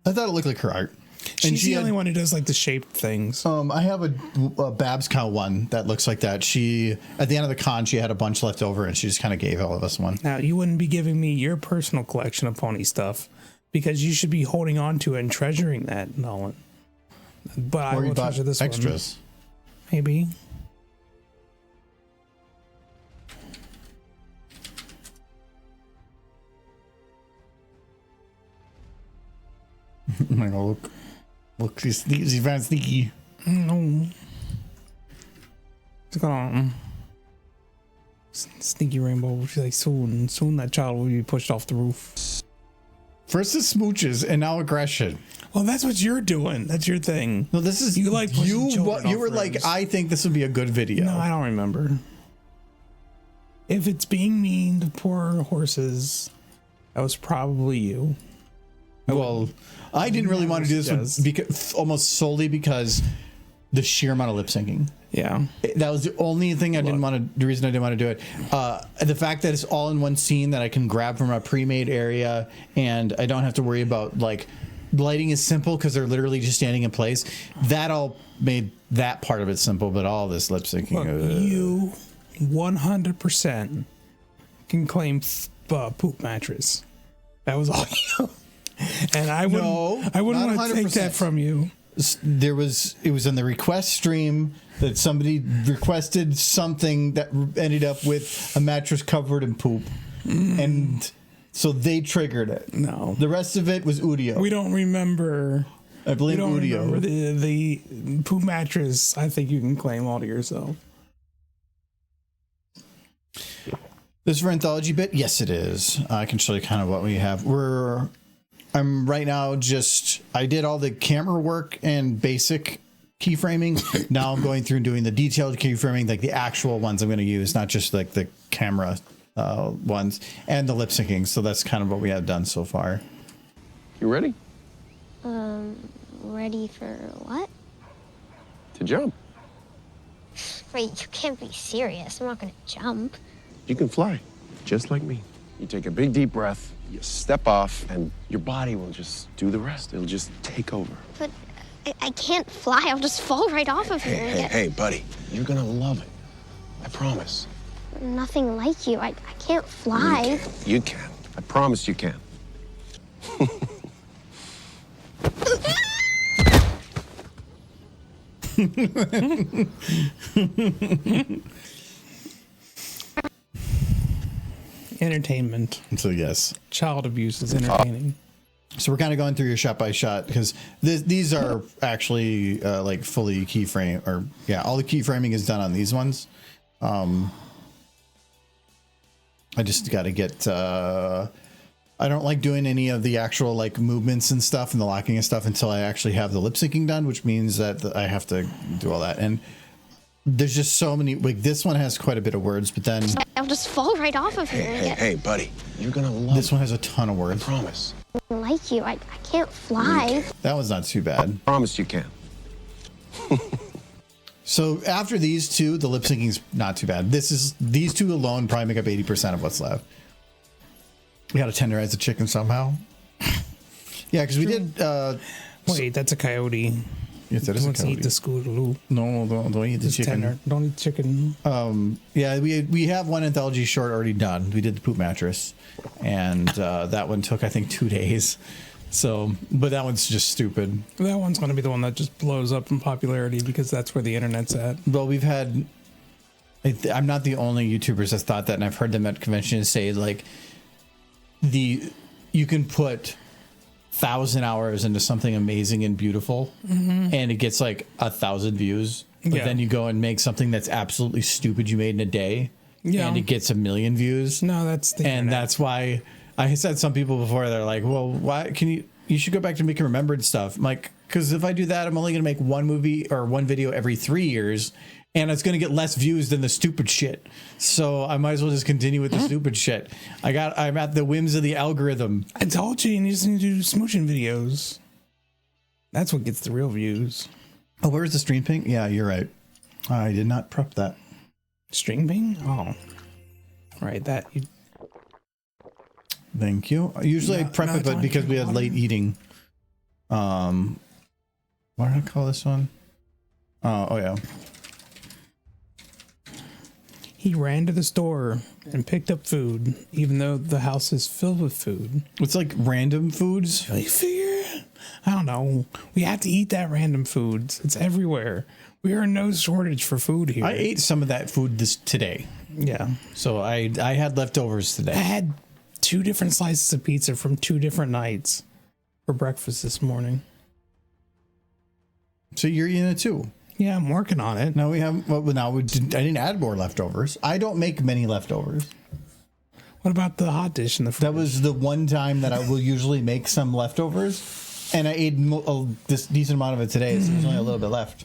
I thought it looked like her art. And She's she the only one who does like the shaped things. I have a Babs Cow one that looks like that. She, at the end of the con, she had a bunch left over and she just kind of gave all of us one. Now, you wouldn't be giving me your personal collection of pony stuff because you should be holding on to and treasuring that, Nolan. But I will treasure this extras. One. Maybe. Oh my God, look, she's very sneaky. No. What's going on? Sneaky Rainbow. She's like, soon that child will be pushed off the roof. First the smooches and now aggression. Well, that's what you're doing. That's your thing. No, this is you like you were like, I think this would be a good video. No, I don't remember. If it's being mean to poor horses, that was probably you. Well, I didn't really want to do this one because almost solely because the sheer amount of lip syncing. Yeah, that was the only thing I didn't want to. The reason I didn't want to do it, the fact that it's all in one scene that I can grab from a pre-made area, and I don't have to worry about like lighting is simple because they're literally just standing in place. That all made that part of it simple, but all this lip syncing. You 100% can claim poop mattress. That was all you. And I wouldn't want to take that from you. It was in the request stream that somebody requested something that ended up with a mattress covered in poop, and so they triggered it. No, the rest of it was Udio. We don't remember. I blame Udio. The poop mattress. I think you can claim all to yourself. This is for anthology bit. Yes, it is. I can show you kind of what we have. I'm right now I did all the camera work and basic keyframing. Now I'm going through and doing the detailed keyframing, like the actual ones I'm going to use, not just like the camera ones, and the lip syncing. So that's kind of what we have done so far. You ready? Ready for what? To jump. Wait, you can't be serious. I'm not gonna jump. You can fly, just like me. You take a big deep breath, you step off, and your body will just do the rest. It'll just take over. But I can't fly. I'll just fall right off of here. Hey, buddy. You're gonna love it. I promise. Nothing like you. I can't fly. You can. I promise you can. Entertainment. So yes, child abuse is entertaining. So we're kind of going through your shot by shot because these are actually like fully keyframe, or yeah, all the keyframing is done on these ones. I just got to get. I don't like doing any of the actual like movements and stuff and the locking and stuff until I actually have the lip syncing done, which means that I have to do all that. And there's just so many. Like this one has quite a bit of words, but then I'll just fall right off of here. Hey, buddy, you're gonna love this one has a ton of words. I promise. Like you, I can't fly. That one's not too bad. Promise you can. So after these two, the lip syncing's not too bad. These two alone probably make up 80% of what's left. We got to tenderize the chicken somehow. Yeah, because we did. Wait, that's a coyote. Yes, that is a coyote. Eat the scootaloo. No, don't eat the chicken. Tender. Don't eat chicken. Yeah, we have one anthology short already done. We did the poop mattress, and that one took I think 2 days. So, but that one's just stupid. That one's going to be the one that just blows up in popularity because that's where the internet's at. Well, we've had. I'm not the only YouTubers that's thought that, and I've heard them at conventions say like, you can put 1,000 hours into something amazing and beautiful, and it gets like 1,000 views. But then you go and make something that's absolutely stupid you made in a day, and it gets 1 million views. No, that's the and internet. That's why I said some people before they're like, well, why can you should go back to making remembered stuff. I'm like, because if I do that, I'm only going to make one movie or one video every 3 years, and it's going to get less views than the stupid shit. So I might as well just continue with the stupid shit. I'm at the whims of the algorithm. I told you just need to do smooching videos. That's what gets the real views. Oh, where's the stream ping? Yeah, you're right. I did not prep that. String ping? Oh. Right, that. Thank you. Usually I prep it, but because we had late eating. What did I call this one? Oh yeah. He ran to the store and picked up food, even though the house is filled with food. It's like random foods. I figure, I don't know. We have to eat that random foods. It's everywhere. We are in no shortage for food here. I ate some of that food today. Yeah. So I had leftovers I today. had 2 different slices of pizza from 2 different nights for breakfast this morning. So you're eating it too. Yeah, I'm working on it. No, we have. Well, now I didn't add more leftovers. I don't make many leftovers. What about the hot dish in the fridge? That was the one time that I will usually make some leftovers, and I ate this decent amount of it today. So there's only a little bit left.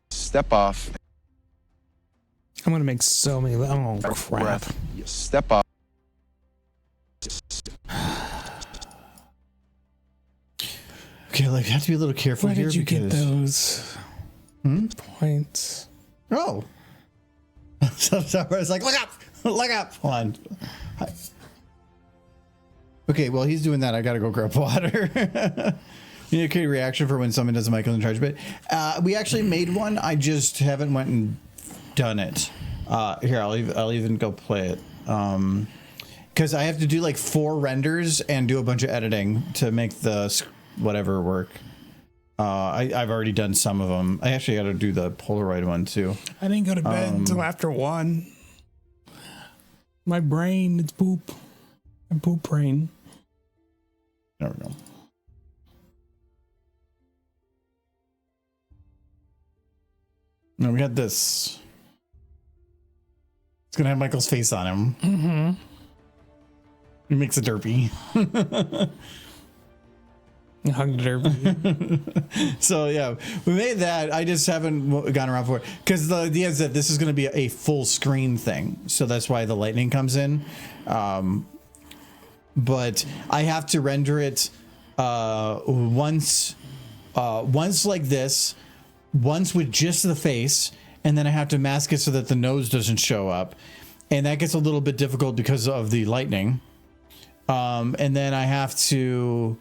Step off. I'm gonna make so many. Oh crap! Breath. You step off. Okay, like you have to be a little careful Where here. did you get because- those points? Oh. So I was like, look up. Hold on. Hi. Okay, well, he's doing that. I gotta go grab water. You need to create a reaction for when someone does a Michael in charge bit. We actually made one. I just haven't went and done it. Here, I'll even go play it. Because I have to do like 4 renders and do a bunch of editing to make the whatever work. I've already done some of them. I actually got to do the Polaroid one too. I didn't go to bed until after 1. My brain, it's poop. My poop brain. There we go. No, we got this. It's gonna have Michael's face on him. Mm-hmm. He makes a derpy. Hung derby. So yeah, we made that. I just haven't gone around for it because the idea is that this is going to be a full screen thing, so that's why the lightning comes in. But I have to render it once like this, once with just the face, and then I have to mask it so that the nose doesn't show up, and that gets a little bit difficult because of the lightning. And then I have to.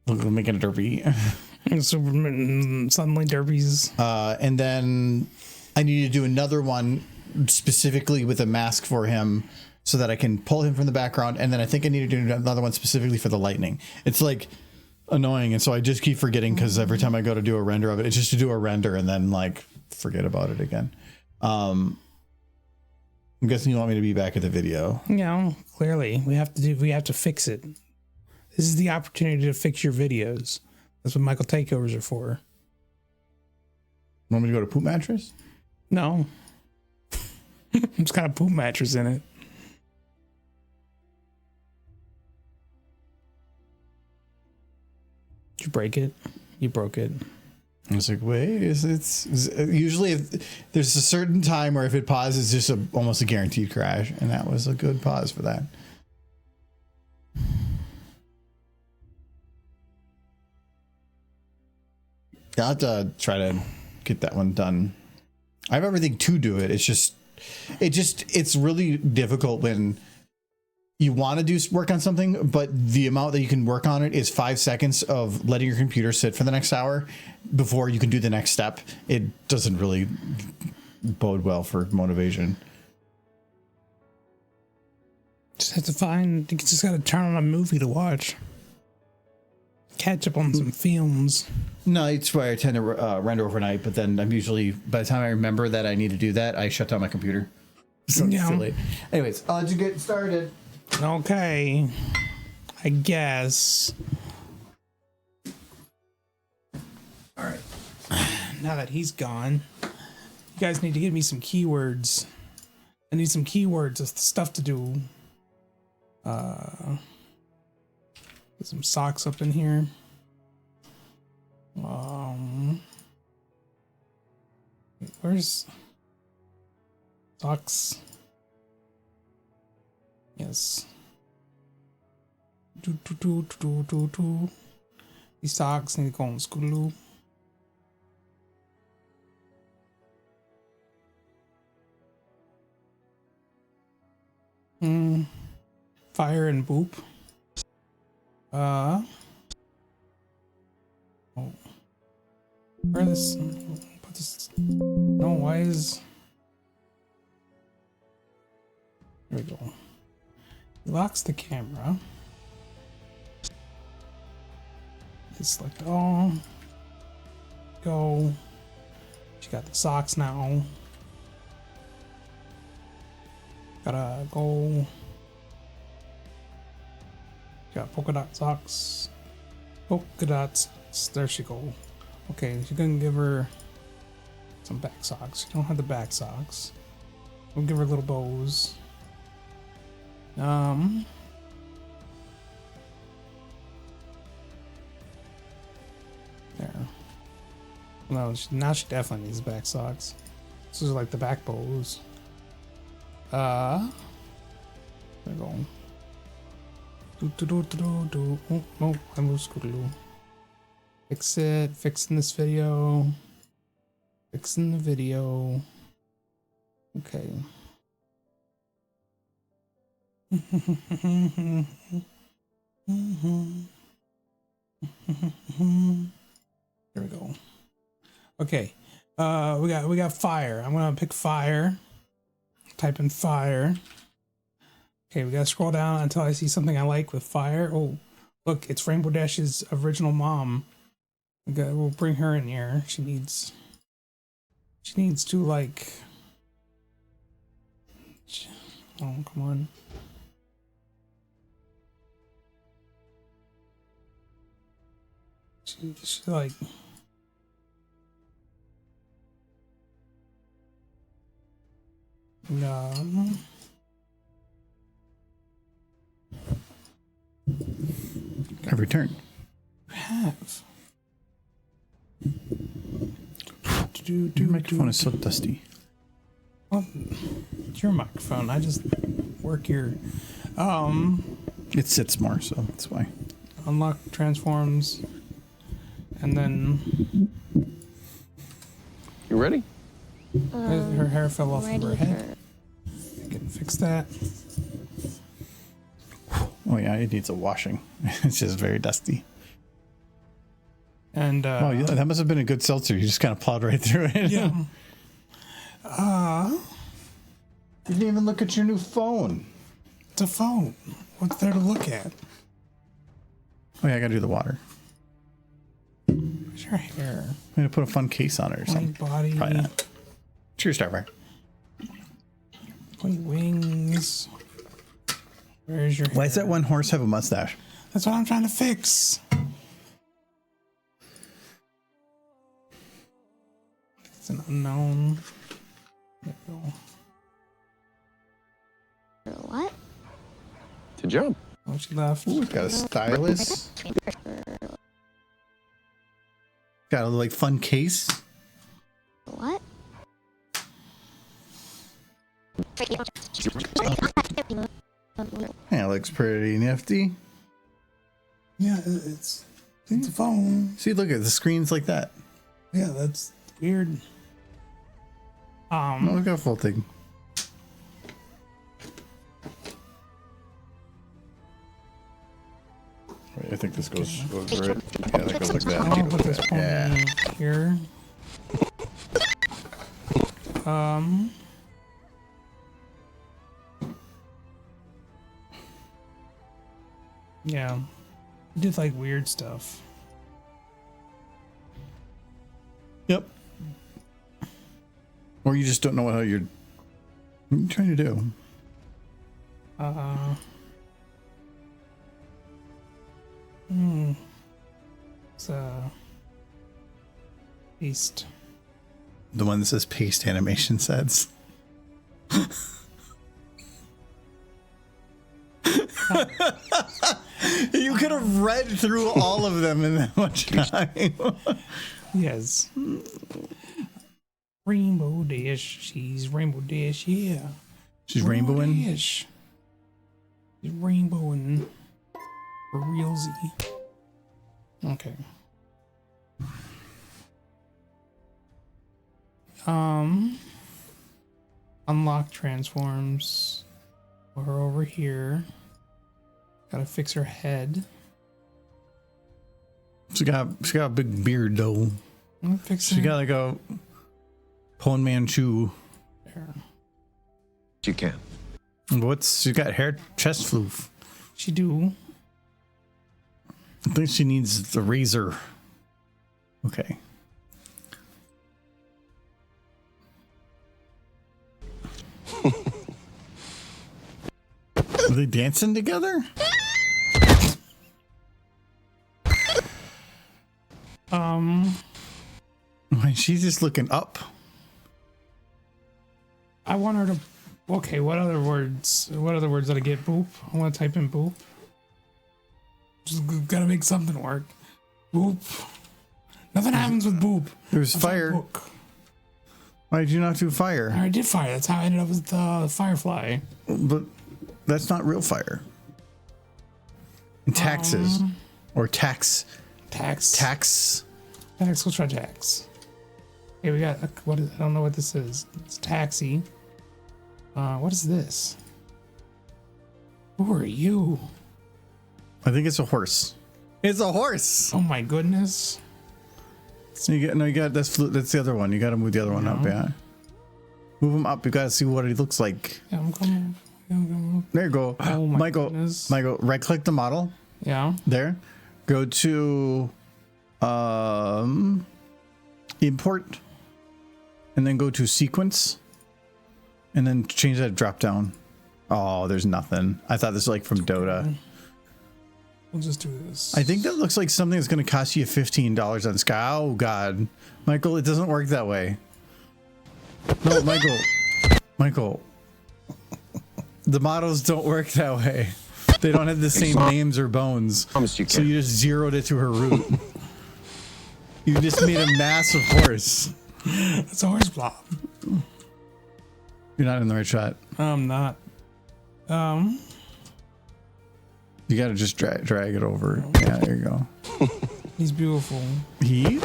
Making a derpy. Superman suddenly derbies. And then I need to do another one specifically with a mask for him so that I can pull him from the background. And then I think I need to do another one specifically for the lightning. It's like annoying. And so I just keep forgetting because every time I go to do a render of it, it's just to do a render and then like forget about it again. I'm guessing you want me to be back at the video. No, clearly we have to fix it. This is the opportunity to fix your videos. That's what Michael takeovers are for. Want me to go to Poop Mattress? No. It's got a poop mattress in it. Did you break it? You broke it. I was like, wait, it's usually if there's a certain time where if it pauses, it's just almost a guaranteed crash. And that was a good pause for that. I'll have to try to get that one done. I have everything to do it. It's really difficult when you want to do work on something, but the amount that you can work on it is 5 seconds of letting your computer sit for the next hour before you can do the next step. It doesn't really bode well for motivation. Just have to you just got to turn on a movie to watch. Catch up on some films. No, it's why I tend to render overnight, but then I'm usually, by the time I remember that I need to do that, I shut down my computer. So it's too late. Anyways, I'll let you get started. Okay. I guess. All right. Now that he's gone, you guys need to give me some keywords. I need some keywords of stuff to do. Get some socks up in here. Where's socks? Yes. These socks need to go on school. Fire and boop. Oh. Where this? Put this. No, why is? There we go. He locks the camera. Just select all. Go. She got the socks now. Gotta go. Got polka dot socks. Polka dots. There she go. Okay, she's gonna give her some back socks. She don't have the back socks. We'll give her little bows. There. No, now she definitely needs back socks. This is like the back bows. There we go. Oh, no, I moved Scootaloo. Fix it. Fixing this video. Fixing the video. Okay. There we go. Okay. We got fire. I'm gonna pick fire. Type in fire. Okay, we gotta scroll down until I see something I like with fire. Oh, look, it's Rainbow Dash's original mom. We'll bring her in here. She needs to like. Oh, come on. She like. No. I've returned. Have. Your microphone is so dusty. Well, it's your microphone. I just work here. It sits more, so that's why. Unlock transforms, and then You ready? her hair fell off of her Ready head. Can fix that. Oh yeah, it needs a washing. It's just very dusty. And Oh, yeah, that must have been a good seltzer. You just kind of plowed right through it. yeah. You didn't even look at your new phone. It's a phone. What's there to look at? Oh yeah, I gotta do the water. Where's your hair? I'm gonna put a fun case on it or Pointy something. body. Probably not. Cheers, Starfire. Pointy wings. Where's your hair? Why does that one horse have a mustache? That's what I'm trying to fix. It's an unknown. There we go. What? To jump. Oh, she left. Ooh, it's got a stylus. Got a like fun case. What? Yeah, it looks pretty nifty. Yeah, it's a phone. See, look at the screens like that. Yeah, that's weird. Oh, look at a full thing. Wait, I think this goes right. Yeah, that goes like that. I'll put this pony Yeah. here. Yeah. You did like weird stuff. Yep. Or you just don't know how you're. What are you trying to do? It's paste. The one that says paste animation sets. You could have read through all of them in that much time. Yes. Rainbow Dash. She's Rainbow Dash, yeah. She's rainbowing. Dash. She's rainbowing. For realsy. Okay. Unlock transforms. Put her over here. Gotta fix her head. She got a big beard though. I'm fixing She got like a Pon Manchu. You can. She got hair chest floof. She do. I think she needs the razor. Okay. Are they dancing together? Why, she's just looking up. I want her to. Okay, what other words? What other words did I get? Boop. I want to type in boop. Just gotta make something work. Boop. Nothing happens with boop. There's That's fire. my book. Why did you not do I fire? already did fire. That's how I ended up with Firefly. But that's not real fire. And taxes. Or tax. Tax. Tax. Tax. Let's try tax. Okay, we got what is? I don't know what this is. It's taxi. What is this? Who are you? I think it's a horse. It's a horse. Oh my goodness. You got that's the other one. You got to move the other one up. Yeah. Move him up. You got to see what he looks like. Yeah, I'm coming. There you go. Oh my Michael. goodness. Michael, right click the model. Yeah. There. Go to import, and then go to sequence, and then change that drop down. Oh, there's nothing. I thought this was like from Dota. We'll just do this. I think that looks like something that's going to cost you $15 on Sky. Oh God, Michael, it doesn't work that way. No, Michael, the models don't work that way. They don't have the same names or bones. Promise you can. So you just zeroed it to her root. You just made a massive horse. It's a horse blob. You're not in the right shot. I'm not. You got to just drag it over. Yeah, there you go. He's beautiful. He?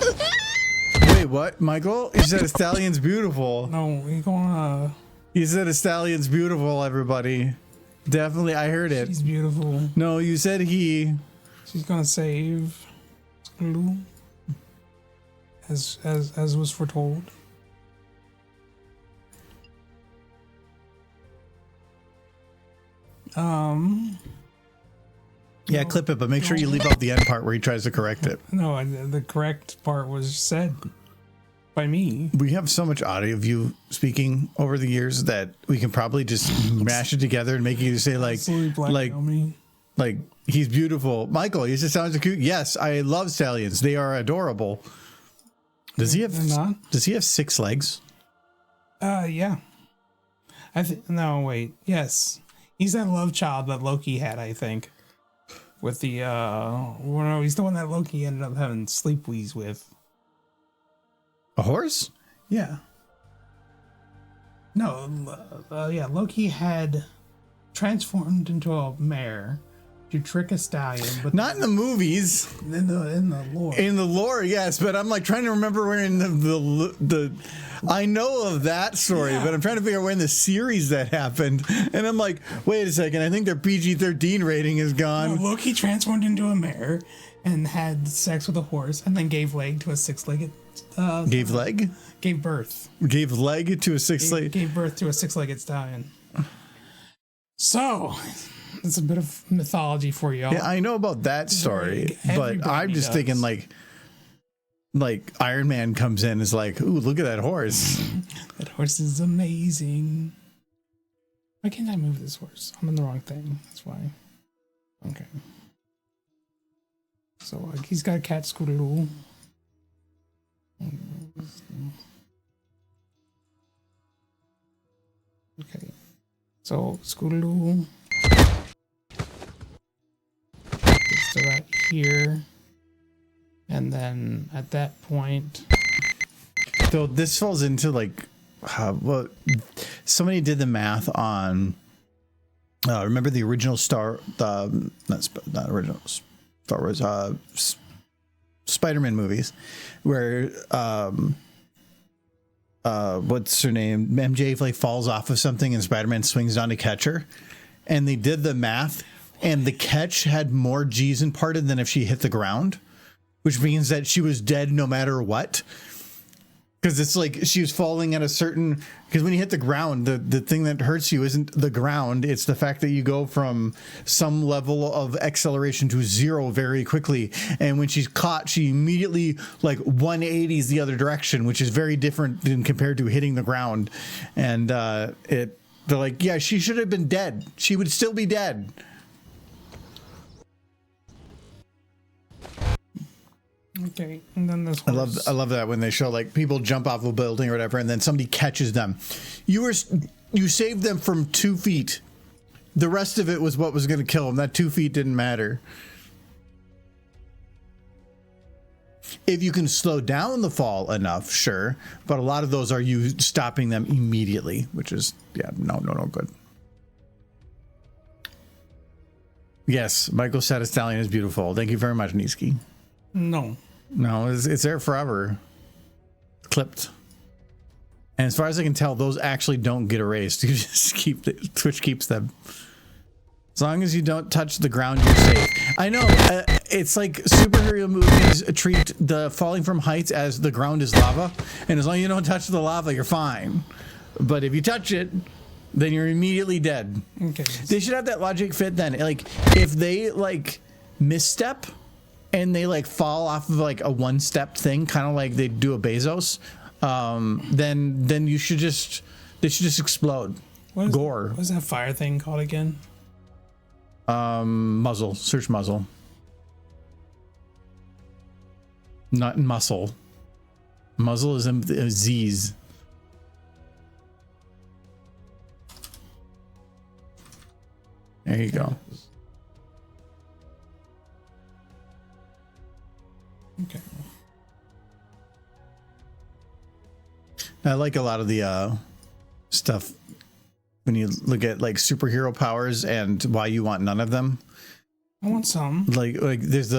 Wait, what? Michael? You said a stallion's beautiful. No, he's gonna. You said a stallion's beautiful, everybody. Definitely, I heard it. She's beautiful. No, you said he. She's gonna save Lou, as was foretold. Yeah, clip it, but make sure you leave out the end part where he tries to correct it. No, the correct part was said by me. We have so much audio of you speaking over the years that we can probably just mash it together and make you say like Me. like he's beautiful. Michael, he just sounds so cute. Yes, I love stallions. They are adorable. Does he have They're not? Does he have 6 legs? Yeah. No, wait. Yes, he's that love child that Loki had, I think. With the well, no, he's the one that Loki ended up having sleep-wees with. A horse? Yeah. No, yeah, Loki had transformed into a mare to trick a stallion, but Not in the movies. in the lore. In the lore, yes, but I'm like trying to remember where in the I know of that story, Yeah. but I'm trying to figure out where in the series that happened. And I'm like, wait a second, I think their PG-13 rating is gone. Loki transformed into a mare and had sex with a horse, and then gave leg to a 6-legged. Gave leg? Gave birth. Gave leg to a 6-legged. Gave birth to a 6-legged stallion. So, it's a bit of mythology for y'all. Yeah, I know about that story, but Everybody I'm just does. thinking like Iron Man comes in and is like, ooh, look at that horse. That horse is amazing. Why can't I move this horse? I'm in the wrong thing. That's why. Okay. So he's got a cat Scootaloo. Okay. So Scootaloo gets to right here. And then at that point, So this falls into like, well, somebody did the math on. Remember the original not original Star Wars, Spider-Man movies, where what's her name? MJ like falls off of something and Spider-Man swings down to catch her, and they did the math, and the catch had more G's imparted than if she hit the ground. which means that she was dead no matter what. Because it's like she was falling at a certain, because when you hit the ground, the thing that hurts you isn't the ground, it's the fact that you go from some level of acceleration to 0 very quickly. And when she's caught, she immediately like 180s the other direction, which is very different than compared to hitting the ground. And they're like, yeah, she should have been dead. She would still be dead. Okay, and then this. I love that when they show like people jump off a building or whatever, and then somebody catches them. You saved them from 2 feet. The rest of it was what was going to kill them. That 2 feet didn't matter. If you can slow down the fall enough, sure, but a lot of those are you stopping them immediately, which is no good. Yes, Michael Satis Stallion is beautiful. Thank you very much, Niski. No, it's there forever. Clipped. And as far as I can tell, those actually don't get erased. You just Twitch keeps them. As long as you don't touch the ground, you're safe. I know, it's like superhero movies treat the falling from heights as the ground is lava. And as long as you don't touch the lava, you're fine. But if you touch it, then you're immediately dead. Okay. They should have that logic fit then. Like, if they, like, misstep and they like fall off of like a one-step thing, kind of like they do a Bezos, then they should just explode. Gore. What's that fire thing called again? Muzzle. Search muzzle. Not muscle. Muzzle is Z's. There you go. Okay. I like a lot of the stuff when you look at like superhero powers and why you want none of them. I want some. Like there's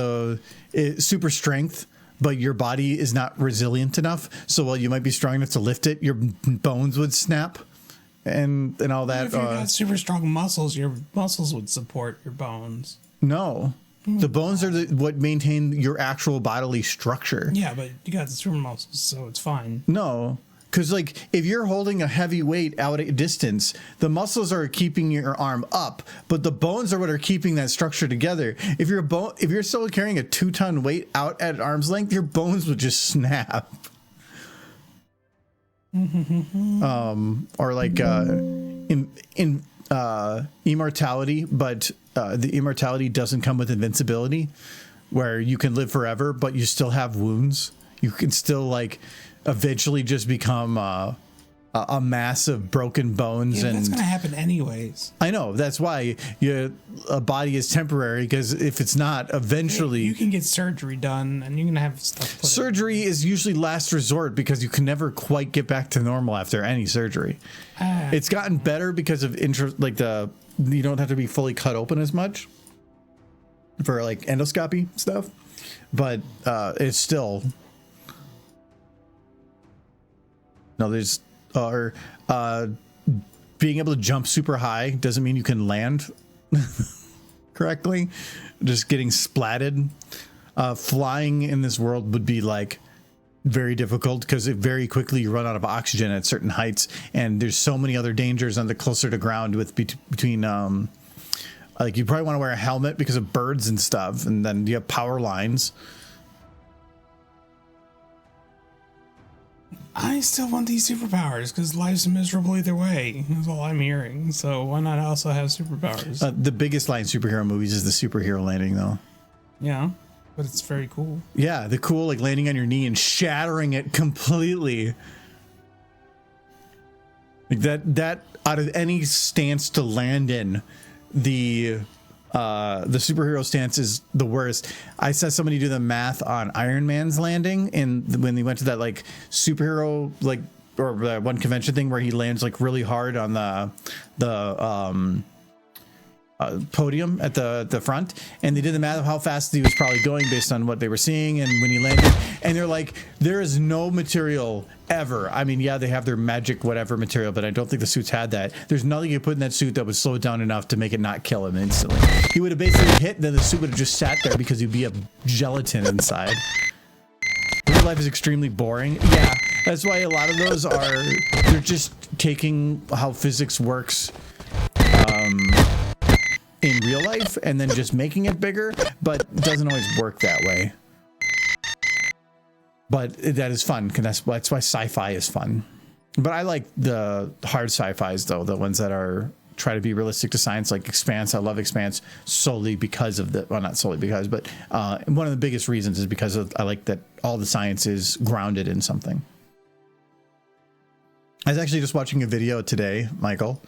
super strength, but your body is not resilient enough. So while you might be strong enough to lift it, your bones would snap and all that. If you got super strong muscles, your muscles would support your bones. No. The bones are what maintain your actual bodily structure. Yeah, but you got the super muscles, so it's fine. No, because like if you're holding a heavy weight out at a distance, the muscles are keeping your arm up, but the bones are what are keeping that structure together. If you're still carrying a 2-ton weight out at arm's length, your bones would just snap. Or like immortality, but the immortality doesn't come with invincibility, where you can live forever, but you still have wounds. You can still like eventually just become a mass of broken bones. Yeah, and that's gonna happen anyways. I know, that's why a body is temporary, because if it's not, eventually you can get surgery done and you can have stuff put surgery is usually last resort, because you can never quite get back to normal after any surgery. It's gotten better because of you don't have to be fully cut open as much for like endoscopy stuff, but it's still there's being able to jump super high doesn't mean you can land correctly. Just getting splatted. Flying in this world would be like very difficult, because very quickly you run out of oxygen at certain heights, and there's so many other dangers on the closer to ground between like you probably want to wear a helmet because of birds and stuff, and then you have power lines. I still want these superpowers because life's miserable either way. That's all I'm hearing. So why not also have superpowers? The biggest line in superhero movies is the superhero landing, though. Yeah, but it's very cool. Yeah, the cool like landing on your knee and shattering it completely. Like that out of any stance to land in, the superhero stance is the worst. I saw somebody do the math on Iron Man's landing, and when they went to that like superhero like or one convention thing where he lands like really hard on the podium at the front, and they did the math of how fast he was probably going based on what they were seeing and when he landed, and they're like, there is no material ever. I mean, yeah, they have their magic whatever material, but I don't think the suits had that. There's nothing you put in that suit that would slow it down enough to make it not kill him instantly. He would have basically hit, then the suit would have just sat there because he'd be a gelatin inside. Real life is extremely boring. Yeah, that's why a lot of those are, they're just taking how physics works in real life and then just making it bigger, but it doesn't always work that way. But that is fun, because that's why sci-fi is fun. But I like the hard sci-fis though, the ones that are try to be realistic to science, like Expanse. I love Expanse solely because of the, well, not solely because, but one of the biggest reasons is because of, I like that all the science is grounded in something. I was actually just watching a video today, Michael.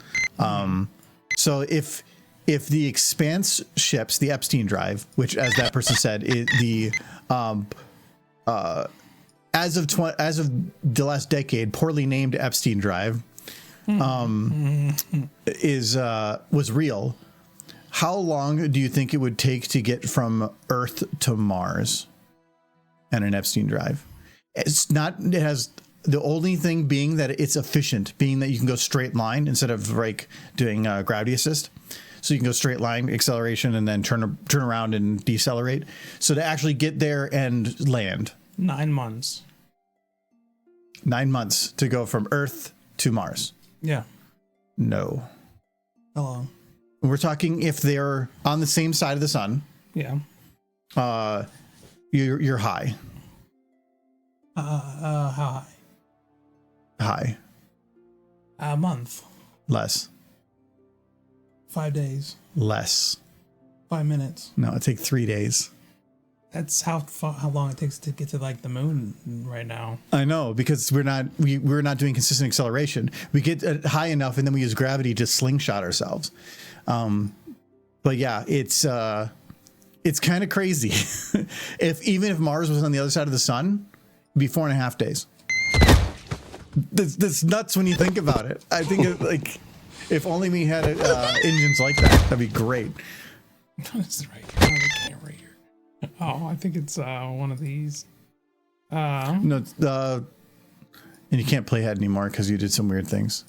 So if the Expanse ships, the Epstein drive, which, as that person said, is the as of the last decade, poorly named Epstein drive, was real. How long do you think it would take to get from Earth to Mars and an Epstein drive? It's not. It has the only thing being that it's efficient, being that you can go straight line instead of like doing gravity assist. So you can go straight line acceleration and then turn around and decelerate. So to actually get there and land. 9 months. 9 months to go from Earth to Mars. Yeah. No. How long? We're talking if they're on the same side of the sun. Yeah. You're high. How high? High. A month. Less. 5 days. Less. 5 minutes. No, it takes 3 days. That's how long it takes to get to like the moon right now. I know, because we're not doing consistent acceleration. We get high enough and then we use gravity to slingshot ourselves. But yeah, it's kind of crazy. Even if Mars was on the other side of the sun, it'd be 4.5 days. That's nuts when you think about it. I think like if only we had engines like that, that'd be great. That's right. The camera here. Oh, I think it's one of these. No, and you can't play head anymore because you did some weird things.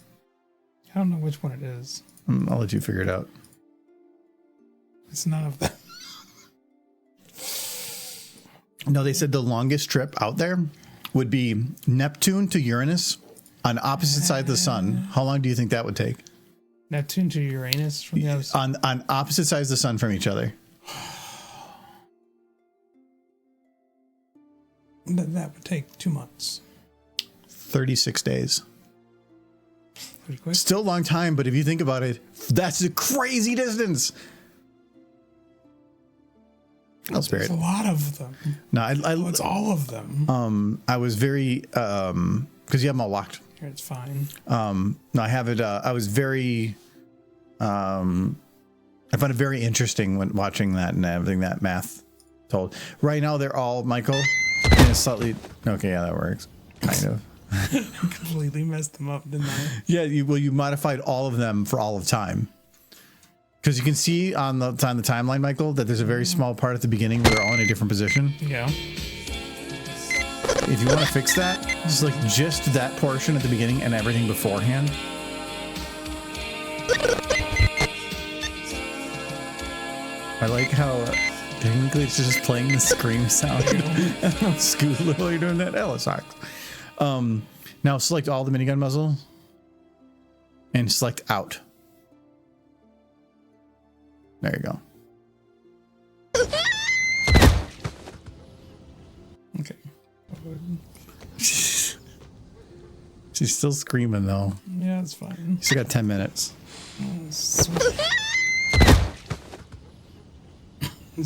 I don't know which one it is. I'll let you figure it out. It's none of them. No, they said the longest trip out there would be Neptune to Uranus on opposite side of the sun. How long do you think that would take? Neptune to Uranus from the other side? On opposite sides of the sun from each other. That would take 2 months. 36 days. Pretty quick. Still a long time, but if you think about it, that's a crazy distance. I'll spare There's it. a lot of them. No, It's all of them. I was very because you have them all locked. Here, it's fine. No, I have it. I was very. I found it very interesting when watching that and having that math told. Right now, they're all Michael. In a slightly okay. Yeah, that works. Kind of. Completely messed them up, didn't I? Yeah. You modified all of them for all of time. Because you can see on the timeline, Michael, that there's a very small part at the beginning where they're all in a different position. Yeah. If you want to fix that, just that portion at the beginning and everything beforehand. I like how technically it's just playing the scream sound. Scootaloo while you're doing that. Ella sucks. Now select all the minigun muzzle and select out. There you go. Okay. She's still screaming though. Yeah, it's fine. You still got 10 minutes. It's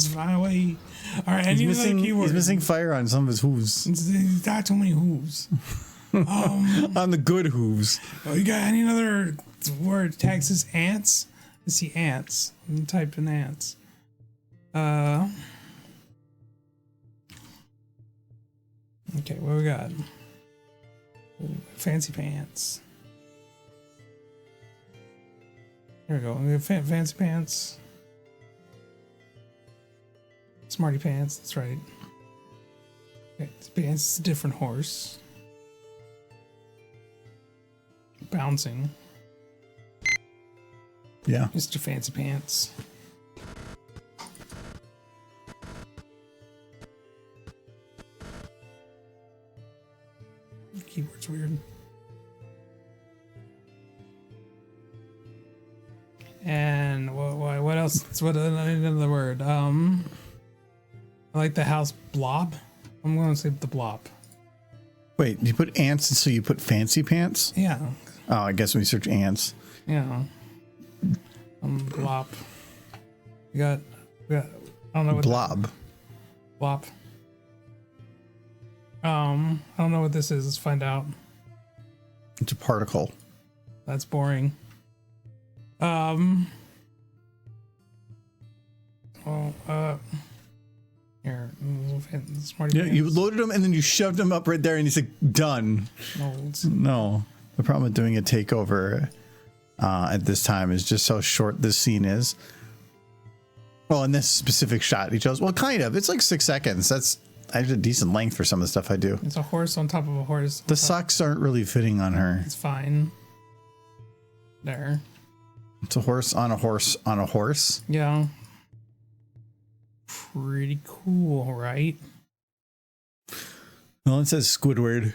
fine away. All right, I need another keyword. He's missing fire on some of his hooves. He's got too many hooves. On the good hooves. Oh, you got any other word? Texas ants? I see ants. I'm typing ants. Okay, what we got? Ooh, fancy pants. Here we go. We have fancy pants. Smarty Pants, that's right. Okay, Pants is a different horse. Bouncing. Yeah. Mr. Fancy Pants. The keyword's weird. And what else? What another word? I like the house Blob. I'm going to say the Blob. Wait, you put ants and so you put fancy pants? Yeah. Oh, I guess when you search ants. Yeah. Blob. We got. I don't know what. Blob. Blob. I don't know what this is. Let's find out. It's a particle. That's boring. Here, Smarty Yeah, Pants. you loaded them and then you shoved them up right there and you said, done. No. The problem with doing a takeover at this time is just how short this scene is. Well, in this specific shot, he chose, well, kind of. It's like 6 seconds. That's actually a decent length for some of the stuff I do. It's a horse on top of a horse. The socks aren't really fitting on her. It's fine. There. It's a horse on a horse on a horse. Yeah. Pretty cool, right? Well, it says Squidward.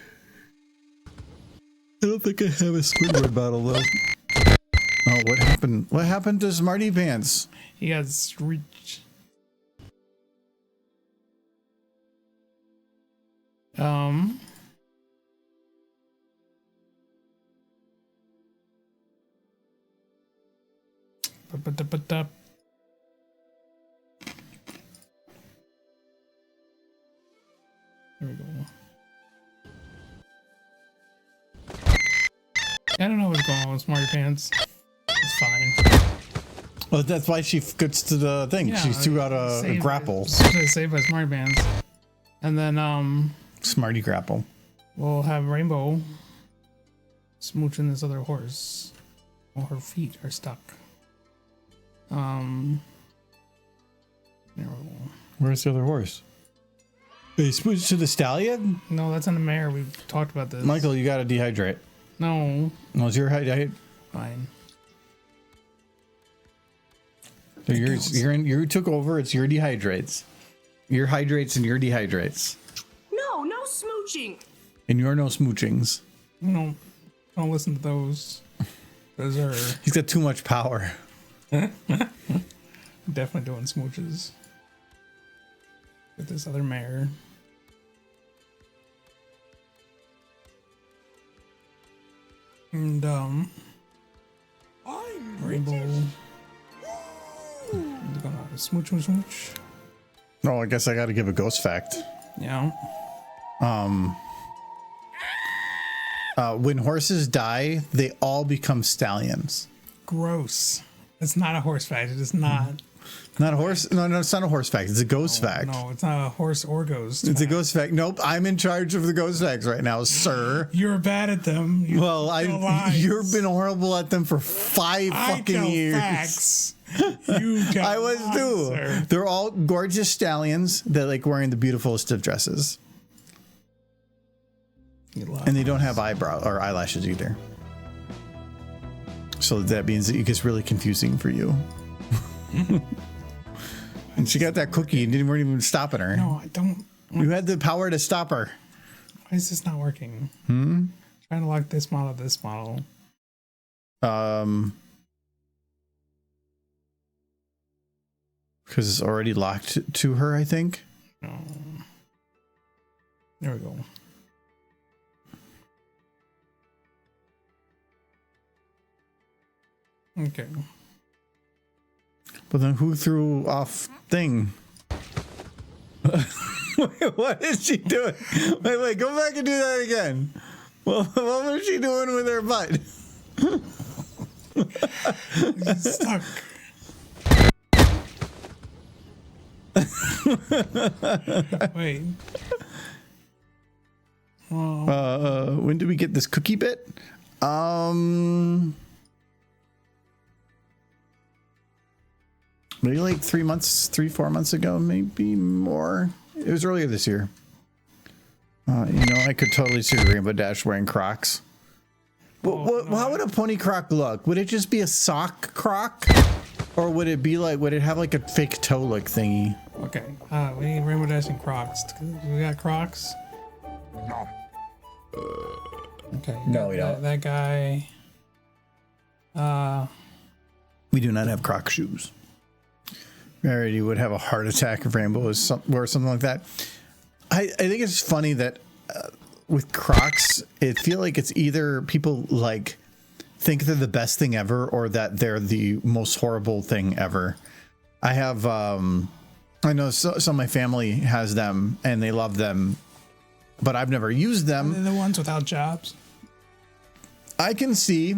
I don't think I have a Squidward bottle though. Oh, what happened? What happened to Smarty Pants? He has reach. But there we go. I don't know what's going on with Smarty Pants. It's fine. Well, that's why she gets to the thing. Yeah, She threw out a grapple. Saved by Smarty Pants. And then Smarty grapple. we'll have Rainbow smooching this other horse. Well, her feet are stuck. There we go. Where's the other horse? They smooch to the stallion? No, that's on the mare. We've talked about this. Michael, you gotta dehydrate. No. No, it's your hydrate. Fine. So you took over. It's your dehydrates. Your hydrates and your dehydrates. No smooching. And your no smoochings. No. Don't listen to those. Those are He's got too much power. definitely doing smooches. With this other mare. And Rainbow. They're gonna have a smooch. Oh, I guess I gotta give a ghost fact. Yeah. When horses die, they all become stallions. Gross. It's not a horse fact. It is not. Not a horse? No, it's not a horse fact. It's a ghost fact. No, it's not a horse or ghost. It's a ghost fact. Nope, I'm in charge of the ghost facts right now, sir. You're bad at them. You Well, tell lies. you've been horrible at them for 5 I fucking tell years. facts. You tell I was lies, too. sir. They're all gorgeous stallions that like wearing the beautifulest of dresses, You lie. and they don't have eyebrow or eyelashes either. So that means that it gets really confusing for you. And she got that cookie and weren't even stopping her. No, I don't. You had the power to stop her. Why is this not working? Trying to lock this model to this model. Because it's already locked to her, I think. No. There we go. Okay. But then who threw off thing? Wait, what is she doing? Wait, go back and do that again. What was she doing with her butt? It's stuck. Wait. When did we get this cookie bit? maybe like 4 months ago, maybe more. It was earlier this year. I could totally see Rainbow Dash wearing Crocs. How would a pony croc look? Would it just be a sock croc? Or would it have like a fake toe look thingy? Okay, we need Rainbow Dash and Crocs. We got Crocs? No. Okay. No, we don't. That guy. We do not have Croc shoes. Rarity would have a heart attack if Rainbow wore something like that. I think it's funny that with Crocs, it feel like it's either people like think they're the best thing ever or that they're the most horrible thing ever. I have, I know some of my family has them and they love them, but I've never used them. They're the ones without jobs. I can see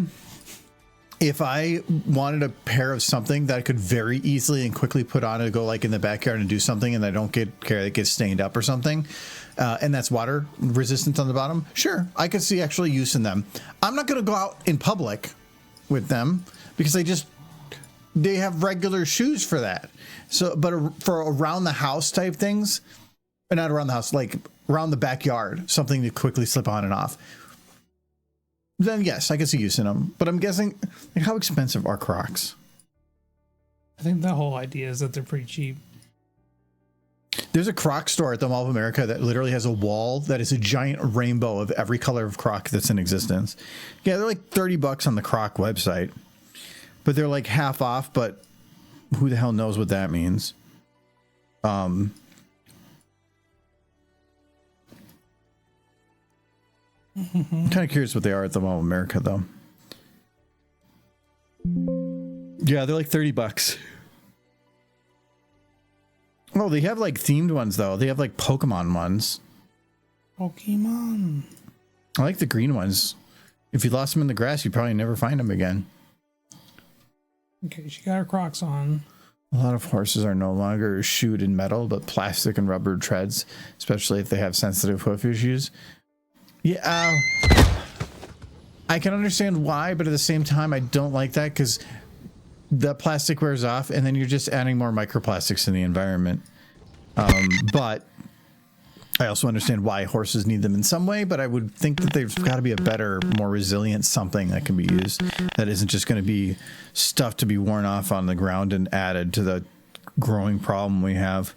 if I wanted a pair of something that I could very easily and quickly put on to go like in the backyard and do something and I don't get care that gets stained up or something, and that's water resistant on the bottom, sure, I could see actually using them. I'm not going to go out in public with them because they have regular shoes for that. So, but for around the house type things, or not around the house, like around the backyard, something to quickly slip on and off, then yes, I can see using them. But I'm guessing, like, how expensive are Crocs? I think the whole idea is that they're pretty cheap. There's a Croc store at the Mall of America that literally has a wall that is a giant rainbow of every color of Croc that's in existence. Yeah, they're like $30 on the Croc website, but they're like half off. But who the hell knows what that means? I'm kind of curious what they are at the Mall of America, though. Yeah, they're like $30. Oh, they have like themed ones though. They have like Pokemon ones. Pokemon. I like the green ones. If you lost them in the grass, you'd probably never find them again. Okay, she got her Crocs on. A lot of horses are no longer shoed in metal, but plastic and rubber treads, especially if they have sensitive hoof issues. Yeah, I can understand why, but at the same time, I don't like that because the plastic wears off and then you're just adding more microplastics in the environment. But I also understand why horses need them in some way, but I would think that there's got to be a better, more resilient something that can be used that isn't just going to be stuff to be worn off on the ground and added to the growing problem we have.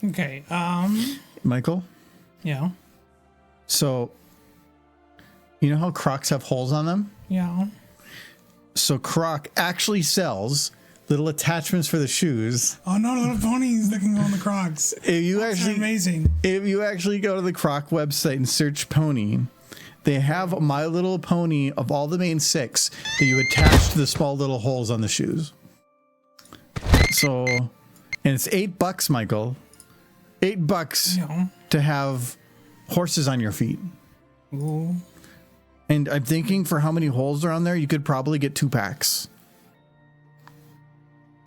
Okay, Michael? yeah. So, you know how Crocs have holes on them? Yeah. So Croc actually sells little attachments for the shoes. Oh no, little ponies that can go on the Crocs. If you That's actually amazing. If you actually go to the Croc website and search pony, they have My Little Pony of all the main 6 that you attach to the small little holes on the shoes. So, and it's $8, Michael. $8 Yeah. to have horses on your feet. Ooh. And I'm thinking for how many holes are on there, you could probably get 2 packs.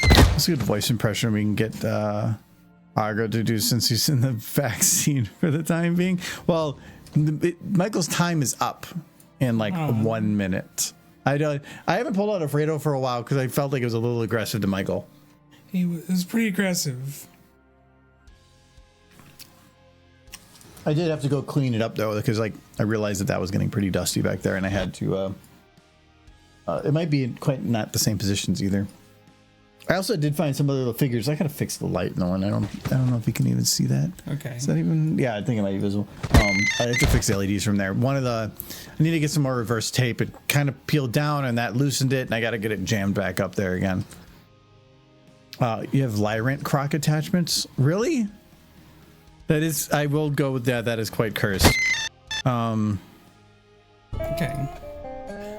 That's a good voice impression we can get Agro to do since he's in the vaccine for the time being. Well, Michael's time is up in like 1 minute. I haven't pulled out a Fredo for a while because I felt like it was a little aggressive to Michael. He was pretty aggressive. I did have to go clean it up though because like I realized that was getting pretty dusty back there and I had to it might be quite not the same positions either. I also did find some other little figures. I gotta fix the light in the one. I don't know if you can even see that. Okay. Is that even? Yeah, I think it might be visible. I have to fix the LEDs from there. I need to get some more reverse tape. It kind of peeled down and that loosened it and I gotta get it jammed back up there again. You have Lyrant Croc attachments? Really? That is, I will go with that. That is quite cursed. Okay.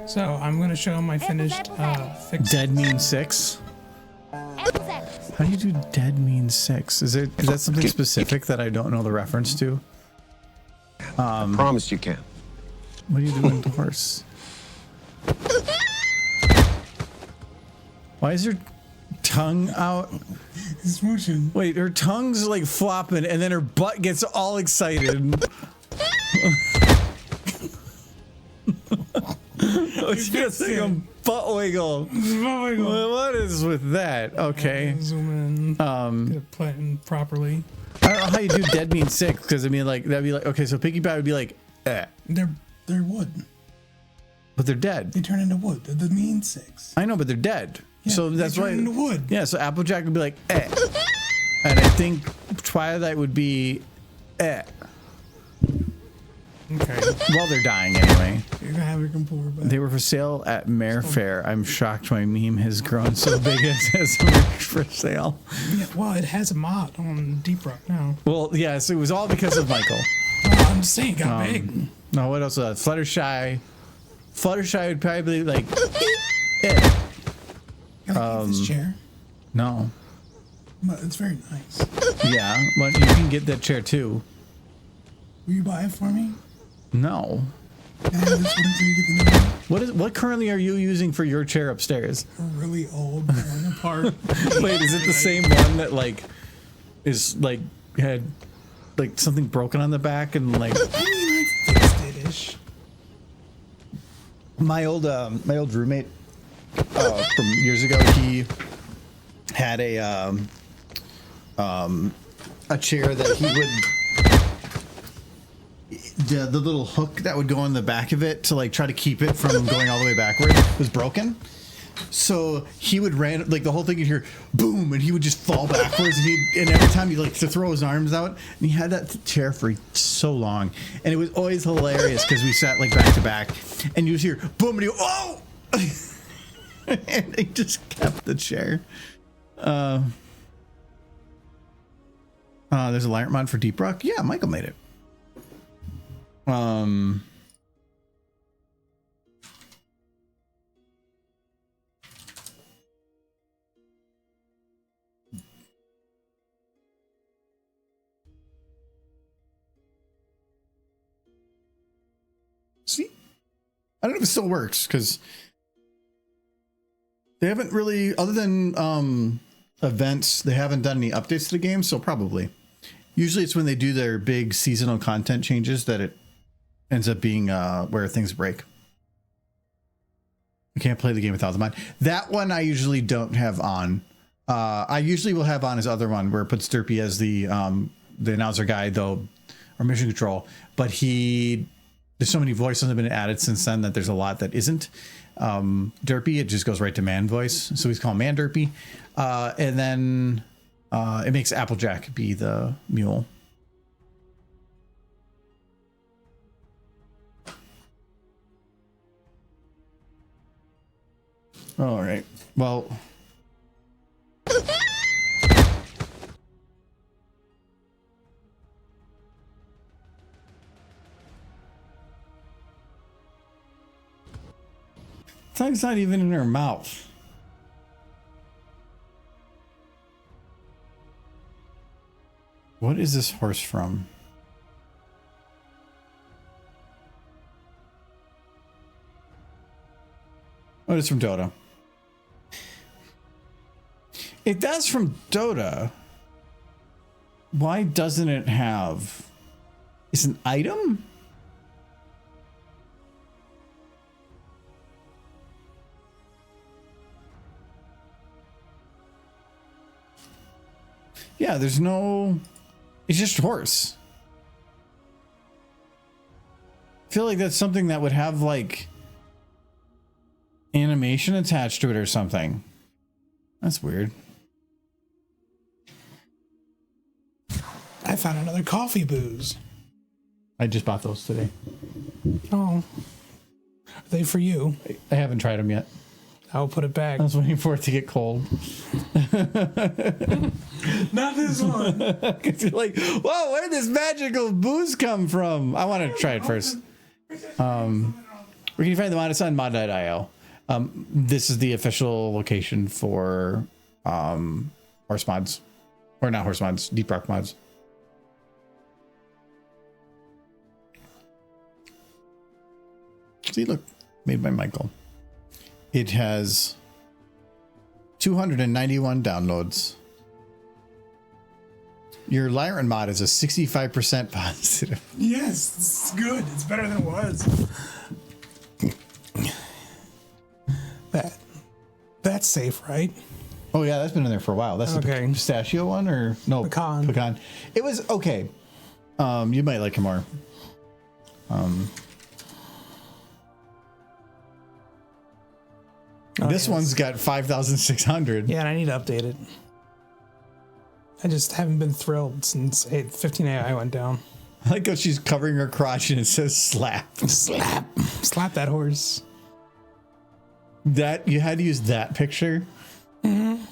So I'm gonna show my finished fix. Dead means 6? How do you do dead means 6? Is that something specific that I don't know the reference to? I promise you can. What are you doing to horse? Why is there tongue out. Smooching. Wait, her tongue's like flopping, and then her butt gets all excited. She gets like a butt wiggle. What is with that? Okay. Zoom in. Get it playing properly. I don't know how you do dead means sick, because I mean, like, that'd be like, okay, so Piggy Pie would be like, eh. They're wood. But they're dead. They turn into wood. That means 6. I know, but they're dead. Yeah, so that's they why. turn into wood. Yeah, so Applejack would be like, eh. And I think Twilight would be, eh. Okay. Well, they're dying anyway. You're gonna have your computer back. They were for sale at Mare Fair. I'm shocked my meme has grown so big it says merch for sale. Yeah, well, it has a mod on Deep Rock now. Well, yes, it was all because of Michael. I'm just saying, it got big. No, what else? Fluttershy. Fluttershy would probably be like, eh. Can I keep this chair? No. But it's very nice. Yeah, but you can get that chair too. Will you buy it for me? No. Can I have this one until you get the new one? What currently are you using for your chair upstairs? A really old, falling apart. Wait, is it the same one that like is like had like something broken on the back and like I mean, I fixed it-ish. my old roommate from years ago, he had a chair that he would the little hook that would go on the back of it to like try to keep it from going all the way backward was broken. So he would like the whole thing, you'd hear boom, and he would just fall backwards, and every time he'd like to throw his arms out, and he had that chair for so long, and it was always hilarious because we sat like back to back, and you just hear boom, and he oh, and he just kept the chair. There's a Lyrant mod for Deep Rock. Yeah, Michael made it. See, I don't know if it still works because they haven't really, other than events, they haven't done any updates to the game. So probably, usually it's when they do their big seasonal content changes that it ends up being where things break. I can't play the game without the mod. That one I usually don't have on. I usually will have on his other one where it puts Derpy as the announcer guy though, or mission control. But there's so many voices that have been added since then that there's a lot that isn't. Derpy, it just goes right to man voice. So he's called Man Derpy. And then it makes Applejack be the mule. All right. Well, tongue's not even in her mouth. What is this horse from? Oh, it's from Dota. If that's from Dota, why doesn't it have... It's an item? Yeah, there's no... It's just horse. I feel like that's something that would have, like, animation attached to it or something. That's weird. I found another coffee booze. I just bought those today. Oh. Are they for you? I haven't tried them yet. I'll put it back. I was waiting for it to get cold. Not this one. Because you're like, whoa, where did this magical booze come from? I want to try it first. We can find the mod. It's on mod.io. This is the official location for horse mods. Or not horse mods, Deep Rock mods. See, look, made by Michael. It has 291 downloads. Your Lyran mod is a 65% positive. Yes, it's good. It's better than it was. That's safe, right? Oh yeah, that's been in there for a while. That's Okay. the pistachio one, or no? Pecan. It was okay. You might like it more. This one's got 5,600. Yeah, and I need to update it. I just haven't been thrilled since 15 AI went down. I like how she's covering her crotch and it says slap. Slap that horse. That you had to use that picture. Mm-hmm.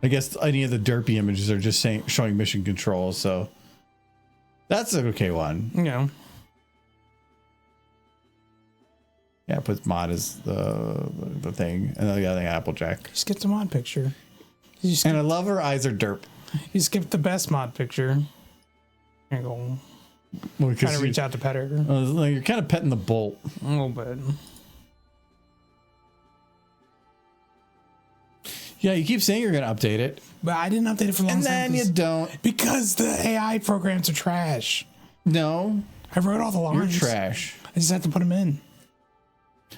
I guess any of the derpy images are just showing mission control, so that's an okay one. Yeah. Yeah, put mod as the thing, and then the other thing, Applejack. Just get the mod picture. And I love her eyes are derp. You skipped the best mod picture. There you go. Well, Trying to reach out to pet her. You're kind of petting the bolt. A little bit. Yeah, you keep saying you're going to update it. But I didn't update it for a long And time. then you don't. Because the AI programs are trash. No. I wrote all the lines. You're trash. I just have to put them in.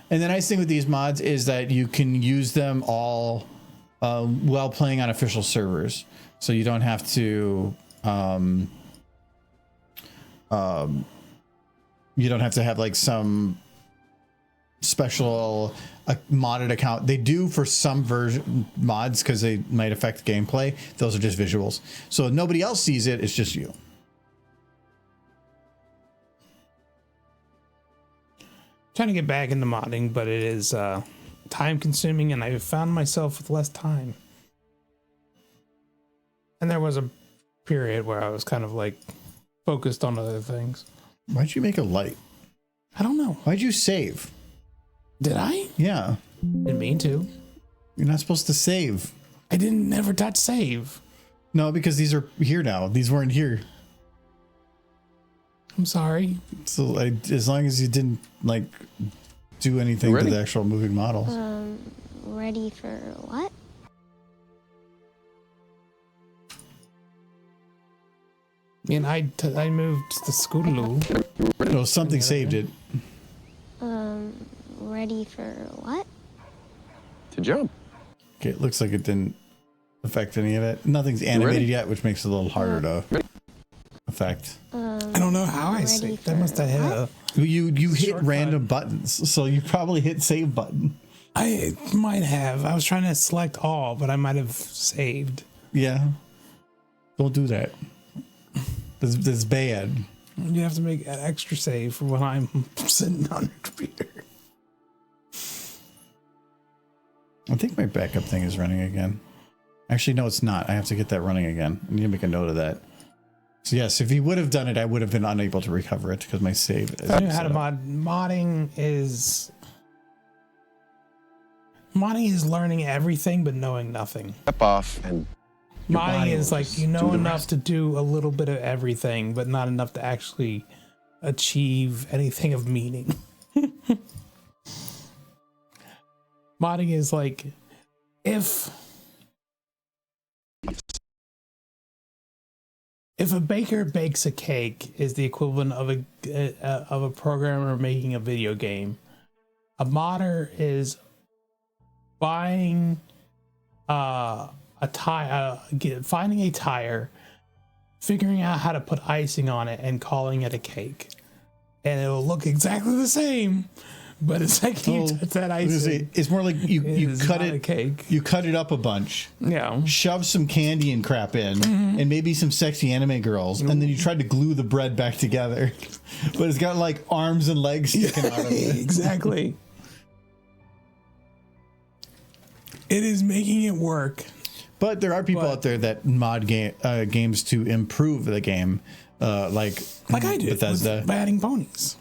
And the nice thing with these mods is that you can use them all while playing on official servers. So you don't have to... you don't have to have like some special modded account. They do for some version mods because they might affect gameplay. Those are just visuals. So nobody else sees it. It's just you. Trying to get back into modding, but it is time consuming and I've found myself with less time. And there was a period where I was kind of like focused on other things. Why'd you make a light? I don't know. Why'd you save? Did I? Yeah. Didn't mean to. You're not supposed to save. I didn't never touch save. No, because these are here now. These weren't here. I'm sorry. So as long as you didn't like do anything to the actual moving models. Ready for what? I mean, I moved the Scootaloo. No, something saved it. Ready for what? To jump. Okay, it looks like it didn't affect any of it. Nothing's animated yet, which makes it a little harder to affect. I don't know how I saved. That must have hit a... You hit Shortcut. random buttons, so you probably hit save button. I might have. I was trying to select all, but I might have saved. Yeah. Don't do that. That's bad. You have to make an extra save for when I'm sitting on the computer. I think my backup thing is running again. Actually, no, it's not. I have to get that running again. I need to make a note of that. So yes, if he would have done it, I would have been unable to recover it because my save is I knew how to mod. Modding is learning everything but knowing nothing. Step off and Modding is like you know the enough rest. to do a little bit of everything, but not enough to actually achieve anything of meaning. Modding is like if a baker bakes a cake is the equivalent of a programmer making a video game. A modder is buying finding a tire, figuring out how to put icing on it, and calling it a cake. And it'll look exactly the same, but it's like you touch that icing. It's more like you cut not it. a cake. You cut it up a bunch. Yeah. Shove some candy and crap in, and maybe some sexy anime girls, and then you tried to glue the bread back together, but it's got like arms and legs sticking out of it. Exactly. It is making it work. But there are people out there that mod games to improve the game, like I did Bethesda. by adding ponies.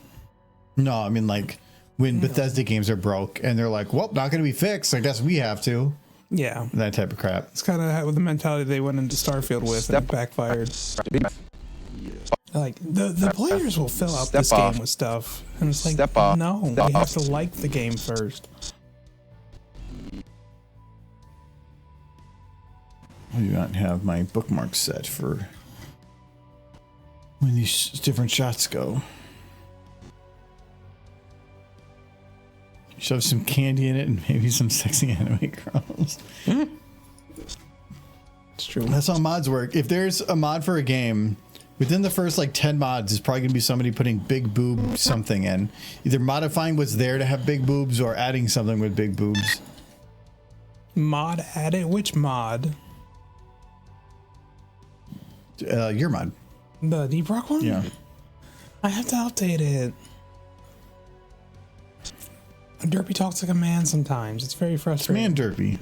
No, I mean like when Bethesda games are broke and they're like, well, not going to be fixed. I guess we have to. Yeah. That type of crap. It's kind of the mentality they went into Starfield with and it backfired. Like the players will fill out this game with stuff, and it's like, no, you have to like the game first. I do not have my bookmarks set for when these different shots go. Shove some candy in it and maybe some sexy anime girls. It's true. That's how mods work. If there's a mod for a game, within the first like 10 mods, is probably going to be somebody putting big boob something in. Either modifying what's there to have big boobs or adding something with big boobs. Mod added? Which mod? Your mod. The Deep Rock one? Yeah. I have to update it. Derpy talks like a man sometimes. It's very frustrating. Man Derpy.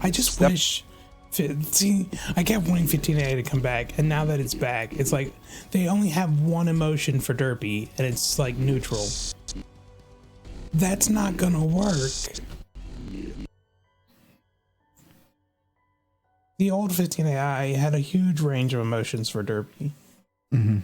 I just wish. See, I kept wanting 15A to come back, and now that it's back, it's like they only have one emotion for Derpy, and it's like neutral. That's not gonna work. The old 15AI had a huge range of emotions for Derpy. Mm-hmm.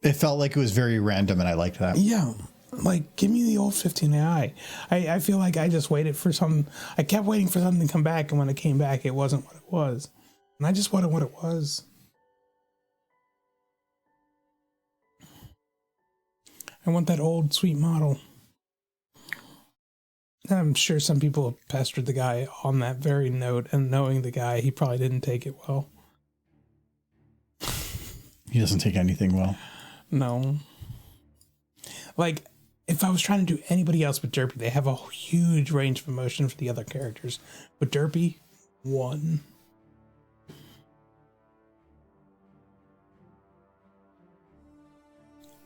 It felt like it was very random, and I liked that. Yeah. Like, give me the old 15AI. I feel like I just waited for something. I kept waiting for something to come back, and when it came back, it wasn't what it was. And I just wanted what it was. I want that old sweet model. And I'm sure some people have pestered the guy on that very note, and knowing the guy, he probably didn't take it well. He doesn't take anything well. No. Like, if I was trying to do anybody else but Derpy, they have a huge range of emotion for the other characters. But Derpy, one.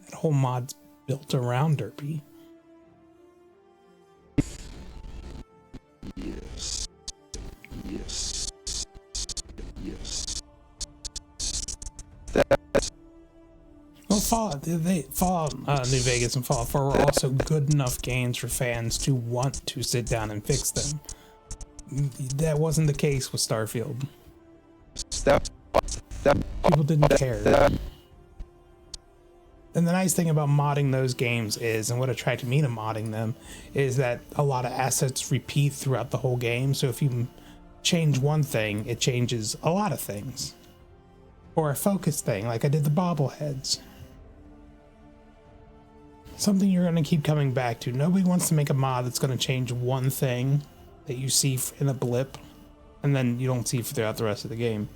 That whole mod's built around Derpy. Yes. Yes. Yes. Well, Fallout New Vegas and Fallout 4 were also good enough games for fans to want to sit down and fix them. That wasn't the case with Starfield. People didn't care. And the nice thing about modding those games is, and what attracted me to modding them, is that a lot of assets repeat throughout the whole game. So if you change one thing, it changes a lot of things. Or a focus thing, like I did the bobbleheads. Something you're going to keep coming back to. Nobody wants to make a mod that's going to change one thing that you see in a blip, and then you don't see throughout the rest of the game.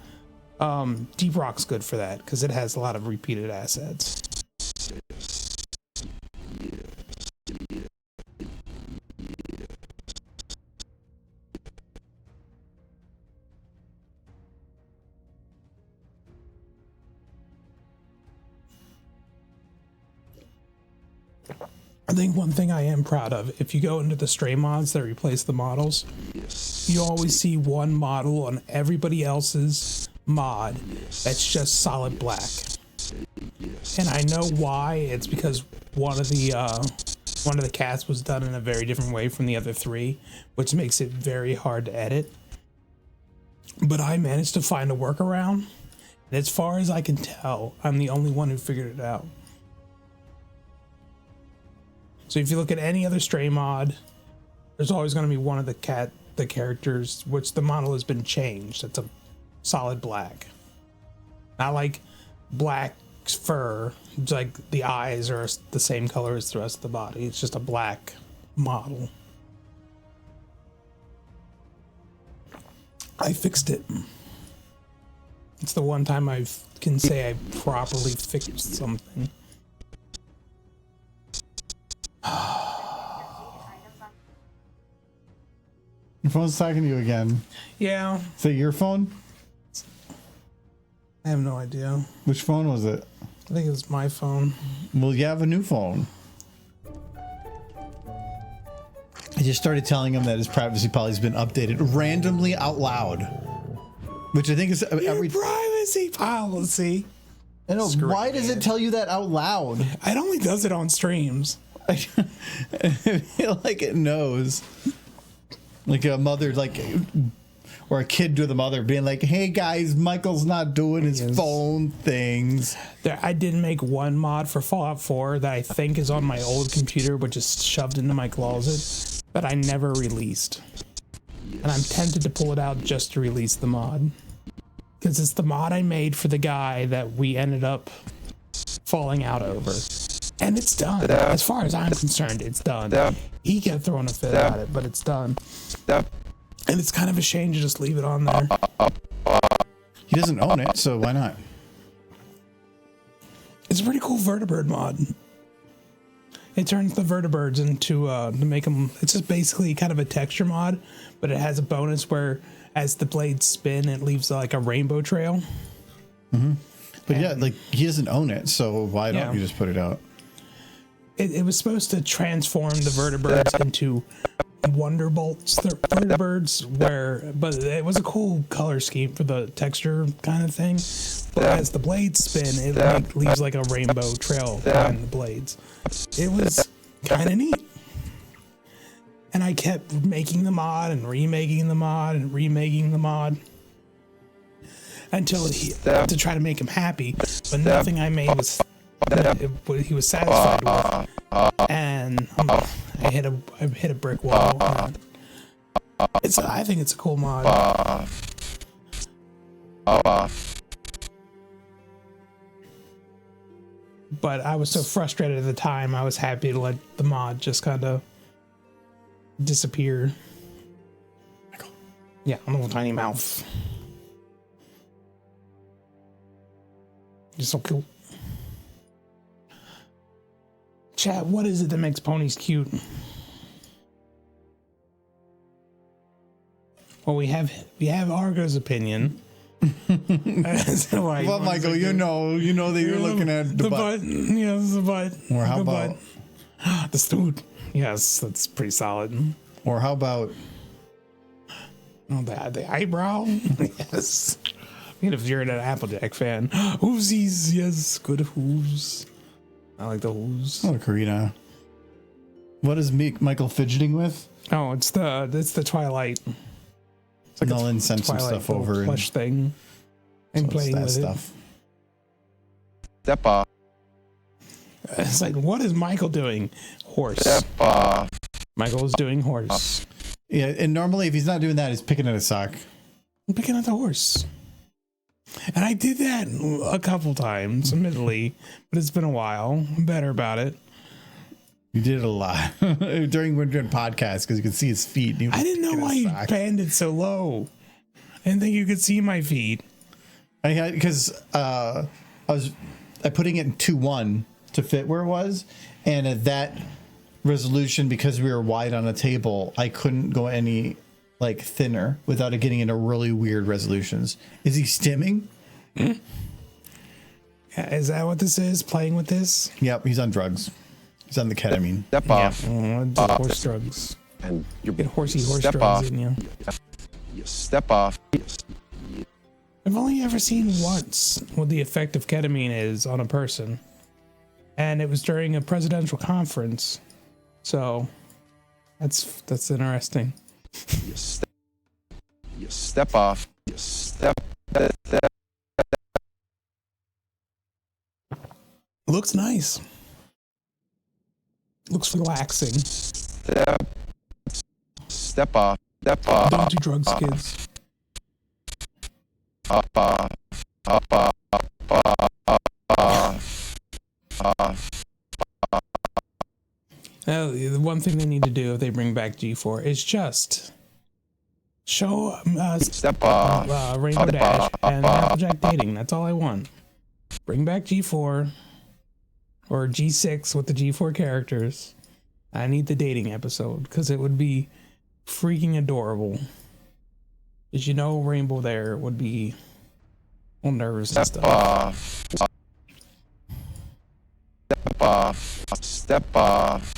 Deep Rock's good for that, because it has a lot of repeated assets. I think one thing I am proud of, if you go into the stray mods that replace the models, you always see one model on everybody else's mod that's just solid black. And I know why. It's because one of the cats was done in a very different way from the other three, which makes it very hard to edit. But I managed to find a workaround, and as far as I can tell, I'm the only one who figured it out. So if you look at any other stray mod, there's always going to be one of the characters, which the model has been changed. It's a solid black. Not like black fur, it's like the eyes are the same color as the rest of the body. It's just a black model. I fixed it. It's the one time I can say I properly fixed something. Your phone's talking to you again. Yeah. Is that your phone? I have no idea. Which phone was it? I think it was my phone. Well, you have a new phone. I just started telling him that his privacy policy's been updated randomly out loud, which I think is every privacy policy. I know. Why does it tell you that out loud? It only does it on streams. I feel like it knows. Like a mother, or a kid to the mother being like, hey guys, Michael's not doing his phone things. I did make one mod for Fallout 4 that I think is on my old computer, but just shoved into my closet, but I never released. and I'm tempted to pull it out just to release the mod. Because it's the mod I made for the guy that we ended up falling out over. And it's done. As far as I'm concerned, it's done. He kept throwing a fit at it, but it's done. And it's kind of a shame to just leave it on there. He doesn't own it, so why not? It's a pretty cool vertibird mod. It turns the vertibirds into to make them. It's just basically kind of a texture mod, but it has a bonus where as the blades spin, it leaves like a rainbow trail. Mm-hmm. But yeah, like he doesn't own it, so why don't Yeah. you just put it out? It was supposed to transform the vertibirds into Wonderbolts, the vertibirds, but it was a cool color scheme for the texture kind of thing. But as the blades spin, it leaves like a rainbow trail behind the blades. It was kind of neat. And I kept making the mod and remaking the mod and remaking the mod until to try to make him happy. But nothing I made was he was satisfied with. And I hit a brick wall. I think it's a cool mod. But I was so frustrated at the time, I was happy to let the mod just kind of disappear. Yeah, a little tiny mouth. You're so cool. Chat, what is it that makes ponies cute? Well, we have Argo's opinion. Well, Michael, you know that you're looking at the butt. Yes, the butt. Or how the about butt. The snoot? Yes, that's pretty solid. Or how about the eyebrow? Yes. I mean, if you're an Applejack fan, hoosies, yes, good hooves. I like the hooves. Oh, Karina. What is Michael fidgeting with? Oh, it's the Twilight. It's like Null incense some Twilight stuff over plush thing. And so playing that with stuff. Step off. it. It's like, what is Michael doing? Horse. Step off. Michael is doing horse. Yeah, and normally if he's not doing that, he's picking at a sock. I'm picking at the horse. And I did that a couple times, admittedly, but it's been a while. I'm better about it. You did it a lot during when doing podcasts because you could see his feet. And I didn't know why you panned it so low. I didn't think you could see my feet. I had because I putting it in 2:1 to fit where it was, and at that resolution, because we were wide on a table, I couldn't go any like thinner without it getting into really weird resolutions. Is he stimming? Yeah, is that what this is? Playing with this? Yep, he's on drugs. He's on the ketamine. Step off. Horse drugs. And you Get horsey horse step drugs off. in you. You step off. I've only ever seen once what the effect of ketamine is on a person. And it was during a presidential conference. So that's interesting. You step off. You step. Looks nice. Looks relaxing. Step off. Step off. Don't do drugs, kids. The one thing they need to do if they bring back G4 is just show Step off. Rainbow Dash and Applejack dating. That's all I want. Bring back G4 or G6 with the G4 characters. I need the dating episode because it would be freaking adorable. Did you know Rainbow there would be all nervous and Step stuff. off. Step off. Step off.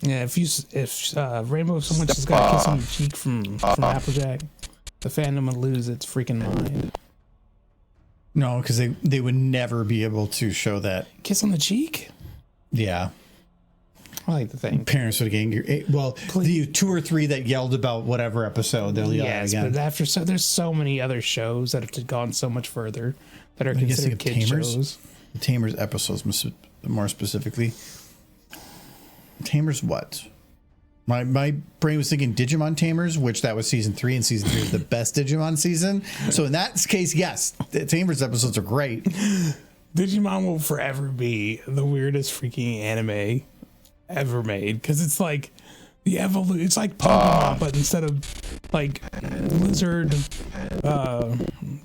Yeah, if Rainbow so much has got a kiss on the cheek from Applejack, the fandom would lose its freaking mind. No, because they would never be able to show that. Kiss on the cheek? Yeah. I like to think. Parents would get angry. Well, the 2 or 3 that yelled about whatever episode, they'll yell Yes, again. but there's so many other shows that have gone so much further that are I guess considered think of kid Tamers. shows. The Tamers episodes, more specifically. Tamers what? My brain was thinking Digimon Tamers, which that was season 3, and season 3 is the best Digimon season. So in that case, yes, the Tamers episodes are great. Digimon will forever be the weirdest freaking anime ever made, because it's like the evolution. It's like Pokemon, but instead of like lizard,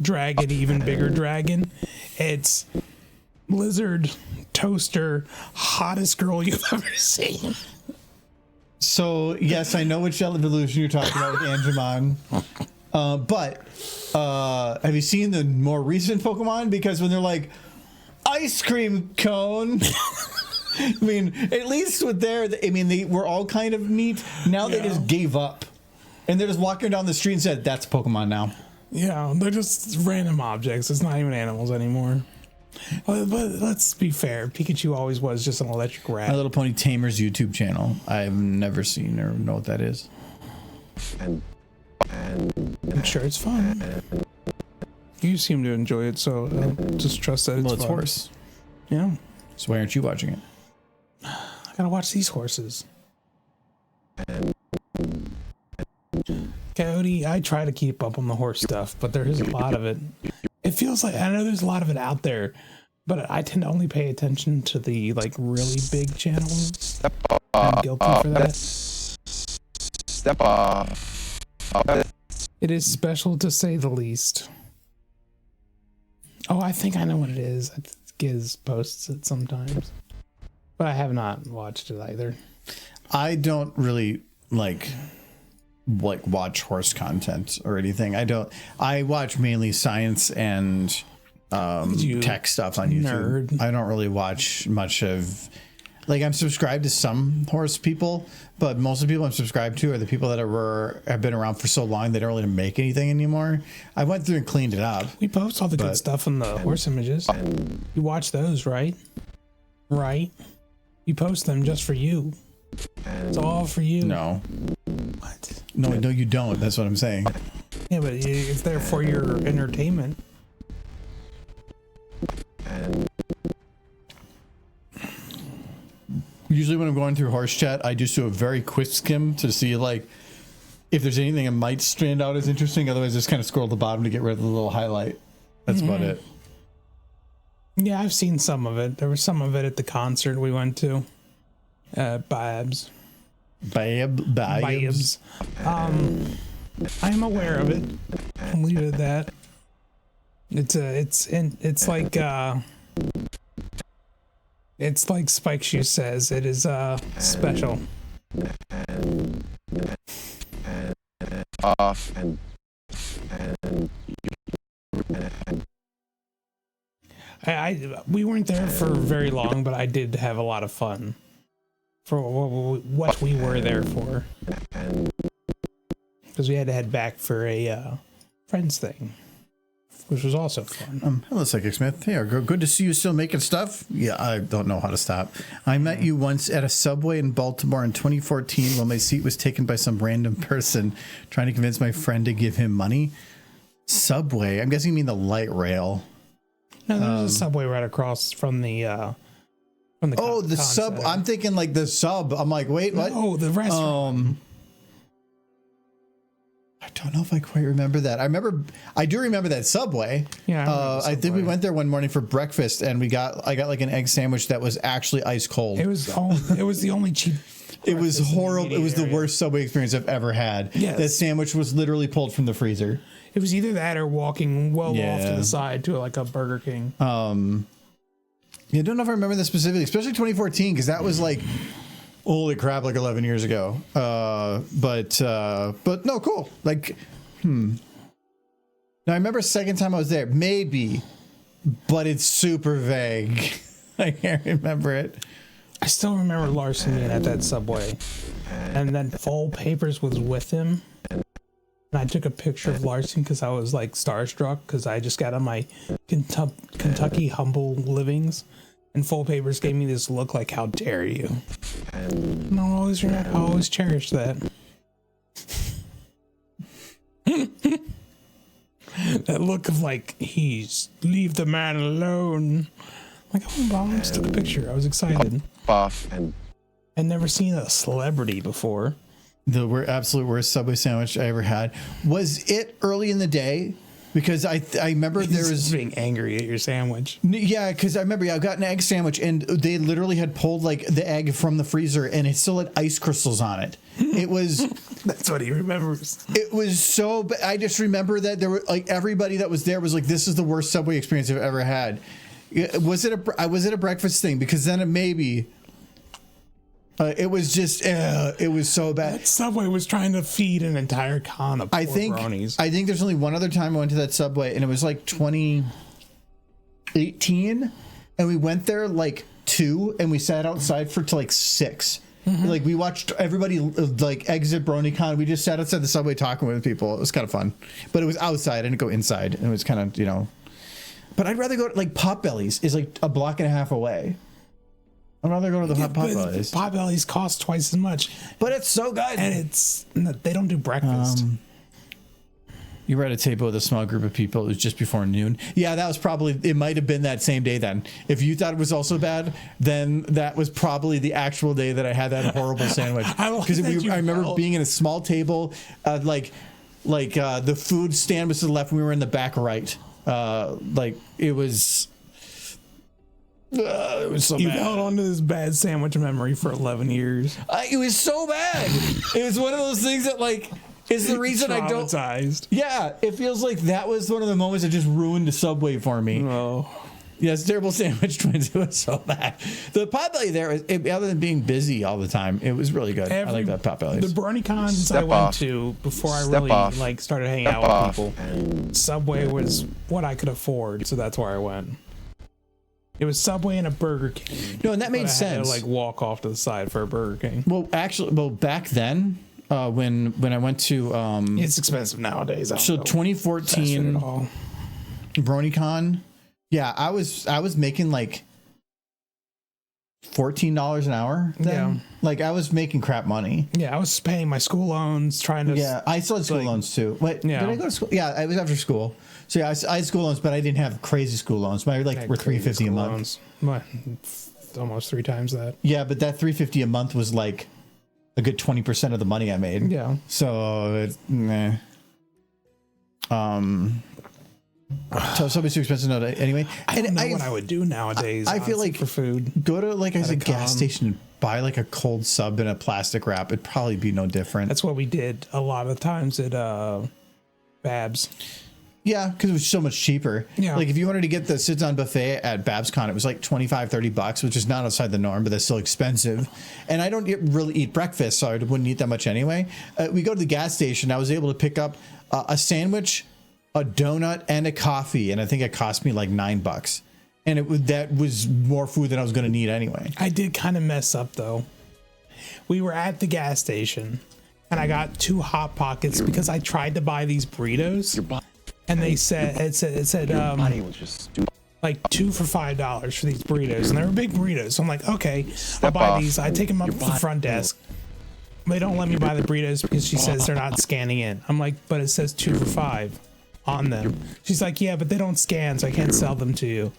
dragon, even bigger dragon, it's lizard, toaster, hottest girl you've ever seen. So yes, I know which evolution you're talking about with Angemon. But have you seen the more recent Pokemon? Because when they're like, ice cream cone. I mean, at least with they were all kind of neat. Now they just gave up. And they're just walking down the street and said, that's Pokemon now. Yeah, they're just random objects. It's not even animals anymore. But let's be fair. Pikachu always was just an electric rat. My Little Pony Tamers YouTube channel. I've never seen or know what that is. And I'm sure it's fun. You seem to enjoy it, so just trust that it's it's fun. horse. Yeah. So why aren't you watching it? I gotta watch these horses. Coyote, I try to keep up on the horse stuff, but there is a lot of it. It feels like, I know there's a lot of it out there, but I tend to only pay attention to the like really big channels. I'm guilty for that. step off. It is special to say the least. Oh, I think I know what it is. Giz posts it sometimes, but I have not watched it either. I don't really like watch horse content or anything. I watch mainly science and tech stuff on YouTube. Nerd. I don't really watch much of, like, I'm subscribed to some horse people, but most of the people I'm subscribed to are the people that have been around for so long they don't really make anything anymore. I went through and cleaned it up. We post all the good stuff on the horse images. You watch those, right? Right? You post them just for you. It's all for you. No. What? No, you don't. That's what I'm saying. Yeah, but it's there for your entertainment. Usually when I'm going through horse chat, I just do a very quick skim to see like if there's anything that might stand out as interesting. Otherwise, just kind of scroll to the bottom to get rid of the little highlight. That's about it. Yeah, I've seen some of it. There was some of it at the concert we went to. Babs. Babs. I'm aware of it. I'll leave it at that. It's like Spike Shoe says. It is special. Off and we weren't there for very long, but I did have a lot of fun for what we were there for, because we had to head back for a friends thing, which was also fun. Hello, Psychic Smith. Hey, good to see you still making stuff. Yeah, I don't know how to stop. I met you once at a Subway in Baltimore in 2014 while my seat was taken by some random person trying to convince my friend to give him money. Subway? I'm guessing you mean the light rail. No, there's a Subway right across from the oh, the sub. I'm thinking like the sub. I'm like, wait, what? Oh, the restaurant. I don't know if I quite remember that. I do remember that Subway. Yeah, I think we went there one morning for breakfast, and I got like an egg sandwich that was actually ice cold. It was the only cheap. It was horrible. It was the worst Subway experience I've ever had. Yes. That sandwich was literally pulled from the freezer. It was either that or walking off to the side to like a Burger King. Yeah, I don't know if I remember that specifically, especially 2014, because that was like, holy crap, like 11 years ago. But no, cool. Like, Now I remember second time I was there, maybe, but it's super vague. I can't remember it. I still remember Larson being at that Subway, and then Full Papers was with him. And I took a picture of Larson because I was like starstruck because I just got on my Kentucky humble livings, and Full Papers gave me this look like, how dare you? And I'll always cherish that. That look of like, leave the man alone. Like, oh, well, I just took a picture. I was excited. off and I'd never seen a celebrity before. The absolute worst Subway sandwich I ever had. Was it early in the day? Because I remember there was being angry at your sandwich. Yeah, because I remember I got an egg sandwich and they literally had pulled like the egg from the freezer and it still had ice crystals on it. It was That's what he remembers. it was so. I just remember that there were like everybody that was there was like, this is the worst Subway experience I've ever had. Was it a breakfast thing? Because then it maybe. It was just, it was so bad. That Subway was trying to feed an entire con of poor bronies. I think there's only one other time I went to that Subway, and it was like 2018, and we went there like 2, and we sat outside for till like 6. Mm-hmm. Like we watched everybody like exit BronyCon. We just sat outside the Subway talking with people. It was kind of fun, but it was outside. I didn't go inside, and it was kind of But I'd rather go to like Potbelly's is like a block and a half away. I'd rather go to the Potbelly's. Potbelly's cost twice as much, but it's so good. And they don't do breakfast. You were at a table with a small group of people. It was just before noon. Yeah, that was probably. It might have been that same day then. If you thought it was also bad, then that was probably the actual day that I had that horrible sandwich. Because I remember being in a small table, like the food stand was to the left, and we were in the back right. Like it was. It was so You've bad. held on to this bad sandwich memory for 11 years. It was so bad. It was one of those things that like is the reason I don't. Yeah, it feels like that was one of the moments that just ruined the Subway for me. Oh. Yes, terrible sandwich twins. It was so bad. The Potbelly there, other than being busy all the time, it was really good. I like that Potbelly. The BronyCons I went to before I really like started hanging out with people, Subway was what I could afford, so that's where I went. It was Subway and a Burger King. No, and that made I sense. had to like walk off to the side for a Burger King. Well, actually, back then, when I went to, it's expensive nowadays. So 2014, BronyCon. Yeah, I was making like $14 an hour then. Yeah. Like I was making crap money. Yeah, I was paying my school loans, trying to. Yeah, I still had school loans too. Wait, did I go to school? Yeah, I was after school. So yeah, I had school loans, but I didn't have crazy school loans. Mine were $350 a month. Almost 3 times that. Yeah, but that $350 a month was like a good 20% of the money I made. Yeah. So, meh. So somebody's too expensive to know anyway. I don't know what I would do nowadays. I feel like for food. Go to like a gas station and buy like a cold sub in a plastic wrap. It'd probably be no different. That's what we did a lot of times at Babs. Yeah, because it was so much cheaper. Yeah. Like if you wanted to get the sit-down buffet at BabsCon, it was like $25-$30, which is not outside the norm, but that's still expensive. And I don't really eat breakfast, so I wouldn't eat that much anyway. We go to the gas station. I was able to pick up a sandwich, a donut, and a coffee, and I think it cost me like $9. And that was more food than I was going to need anyway. I did kind of mess up though. We were at the gas station, and I got 2 Hot Pockets because I tried to buy these burritos. And they said it said like 2 for $5 for these burritos, and they were big burritos. So I'm like, okay, I'll buy these. I take them up to the front desk. They don't let me buy the burritos because she says they're not scanning in. I'm like, but it says 2 for $5 on them. She's like, yeah, but they don't scan, so I can't sell them to you.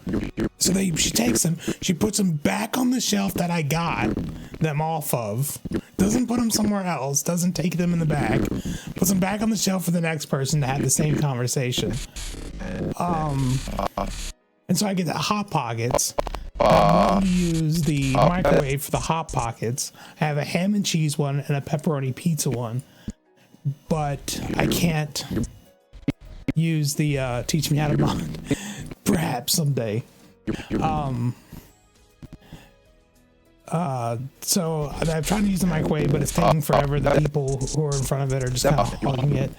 So she takes them, she puts them back on the shelf that I got them off of, doesn't put them somewhere else, doesn't take them in the bag, puts them back on the shelf for the next person to have the same conversation. And so I get the Hot Pockets. I'm going to use the microwave for the Hot Pockets. I have a ham and cheese one and a pepperoni pizza one, but I can't use the teach me how to mod perhaps someday. So I'm trying to use the microwave, but it's taking forever. The people who are in front of it are just kind of hogging it.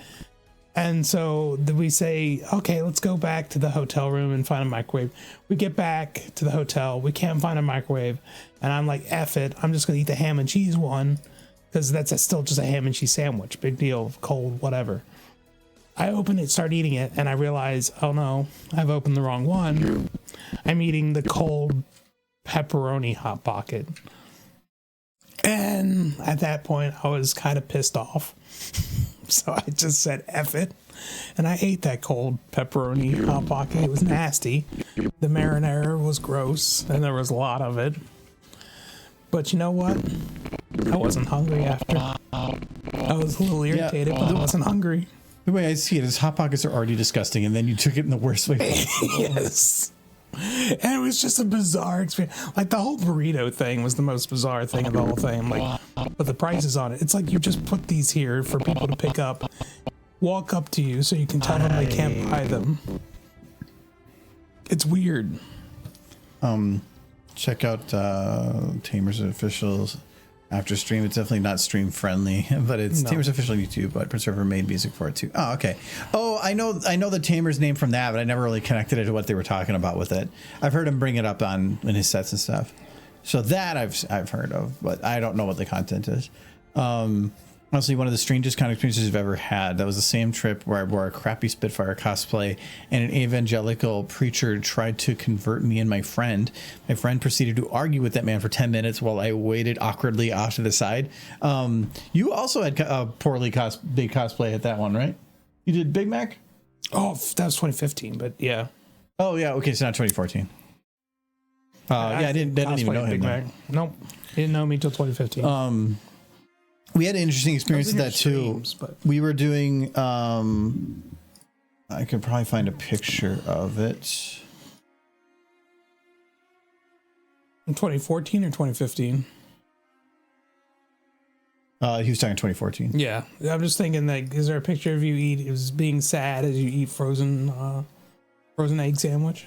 And so we say, okay, let's go back to the hotel room and find a microwave. We get back to the hotel. We can't find a microwave. And I'm like, F it. I'm just going to eat the ham and cheese one because that's still just a ham and cheese sandwich. Big deal. Cold, whatever. I open it, start eating it, and I realize, oh no, I've opened the wrong one. I'm eating the cold pepperoni Hot Pocket. And at that point, I was kind of pissed off. So I just said, F it. And I ate that cold pepperoni Hot Pocket. It was nasty. The marinara was gross, and there was a lot of it. But you know what? I wasn't hungry after. I was a little irritated, but I wasn't hungry. The way I see it is Hot Pockets are already disgusting, and then you took it in the worst way possible. Yes. And it was just a bizarre experience. Like the whole burrito thing was the most bizarre thing of the whole thing. Like, but the prices on it, it's like you just put these here for people to pick up, walk up to you so you can tell them they can't buy them. It's weird. Check out Tamer's Officials after stream. It's definitely not stream friendly, but it's Tamer's Official on YouTube, but Prince River made music for it too. Oh, okay. Oh, I know the Tamer's name from that, but I never really connected it to what they were talking about with it. I've heard him bring it up in his sets and stuff. So that I've heard of, but I don't know what the content is. Honestly, one of the strangest kind of experiences I've ever had. That was the same trip where I wore a crappy Spitfire cosplay, and an evangelical preacher tried to convert me and my friend. My friend proceeded to argue with that man for 10 minutes while I waited awkwardly off to the side. You also had a poorly big cosplay at that one, right? You did Big Mac? Oh, that was 2015, but yeah. Oh, yeah. Okay, so not 2014. I didn't even know him. Big Mac. Nope. He didn't know me till 2015. We had an interesting experience with that streams, too. But We were doing. I could probably find a picture of it. in 2014 or 2015? He was talking 2014. Yeah, I'm just thinking that. Is there a picture of you being sad as you eat frozen egg sandwich?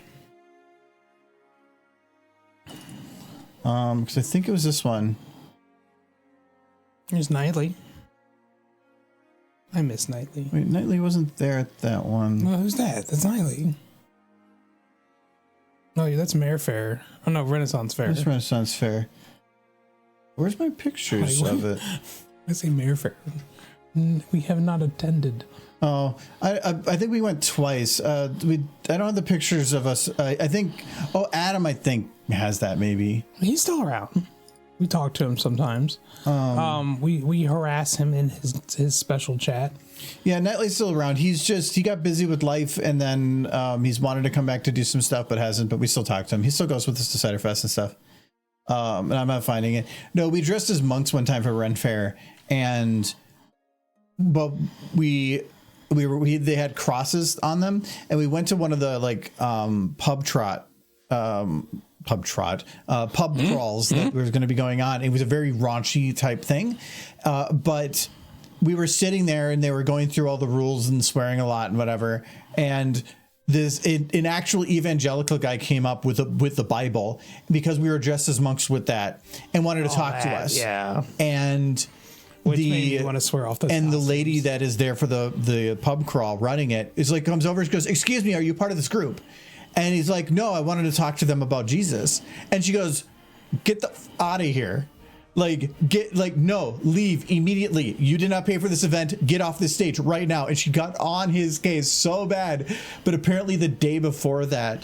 Because I think it was this one. There's Knightley. I miss Knightley. Wait, Knightley wasn't there at that one. Well, who's that? That's Knightley. No, that's Mayfair. Oh no, Renaissance Fair. This Renaissance Fair. Where's my pictures of it? I say Mayfair. We have not attended. Oh, I think we went twice. I don't have the pictures of us. I think. Oh, Adam, I think has that maybe. He's still around. We talk to him sometimes. We harass him in his special chat. Yeah, Knightley's still around. He got busy with life, and then he's wanted to come back to do some stuff, but hasn't. But we still talk to him. He still goes with us to Ciderfest and stuff. And I'm not finding it. No, we dressed as monks one time for Ren Fair, but they had crosses on them, and we went to one of the pub crawls that was going to be going on. It was a very raunchy type thing, but we were sitting there and they were going through all the rules and swearing a lot and whatever. And an actual evangelical guy came up with the Bible because we were dressed as monks with that and wanted to talk to us. Yeah, and which made me want to swear off. And the lady that is there for the pub crawl running it is like, comes over and goes, "Excuse me, are you part of this group?" And he's like, "No, I wanted to talk to them about Jesus." And she goes, "Get the out of here. No, leave immediately. You did not pay for this event. Get off this stage right now." And she got on his case so bad. But apparently the day before that,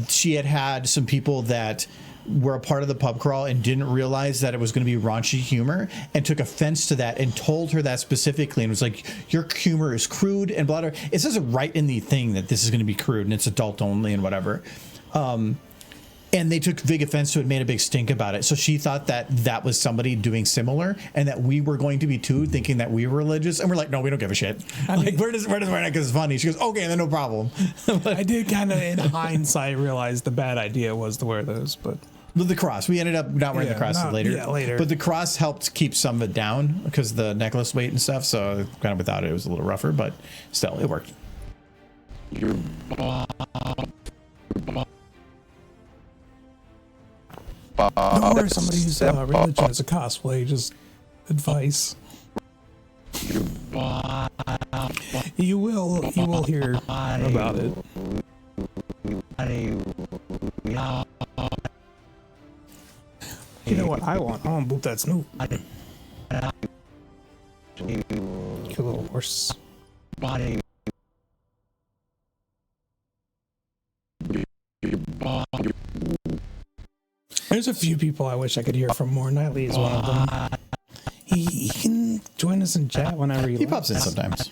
she had some people that were a part of the pub crawl and didn't realize that it was going to be raunchy humor and took offense to that and told her that specifically and was like, "Your humor is crude and blah, blah." It says it right in the thing that this is going to be crude and it's adult only and whatever. And they took big offense to it, made a big stink about it. So she thought that was somebody doing similar and that we were going to be too, thinking that we were religious. And we're like, "No, we don't give a shit." Where does because it's funny. She goes, "Okay, then no problem." I did kind of in hindsight realize the bad idea was to wear those, but the cross, we ended up not wearing the cross later. Yeah, later. But the cross helped keep some of it down because the necklace weight and stuff. So kind of without it was a little rougher, but still it worked. Don't wear somebody's religion as a cosplay. Just advice. You will hear about it. You know what I want? I want to boot that Snoop. Cute little horse. There's a few people I wish I could hear from more. Knightley is one of them. He can join us in chat whenever he pops in sometimes.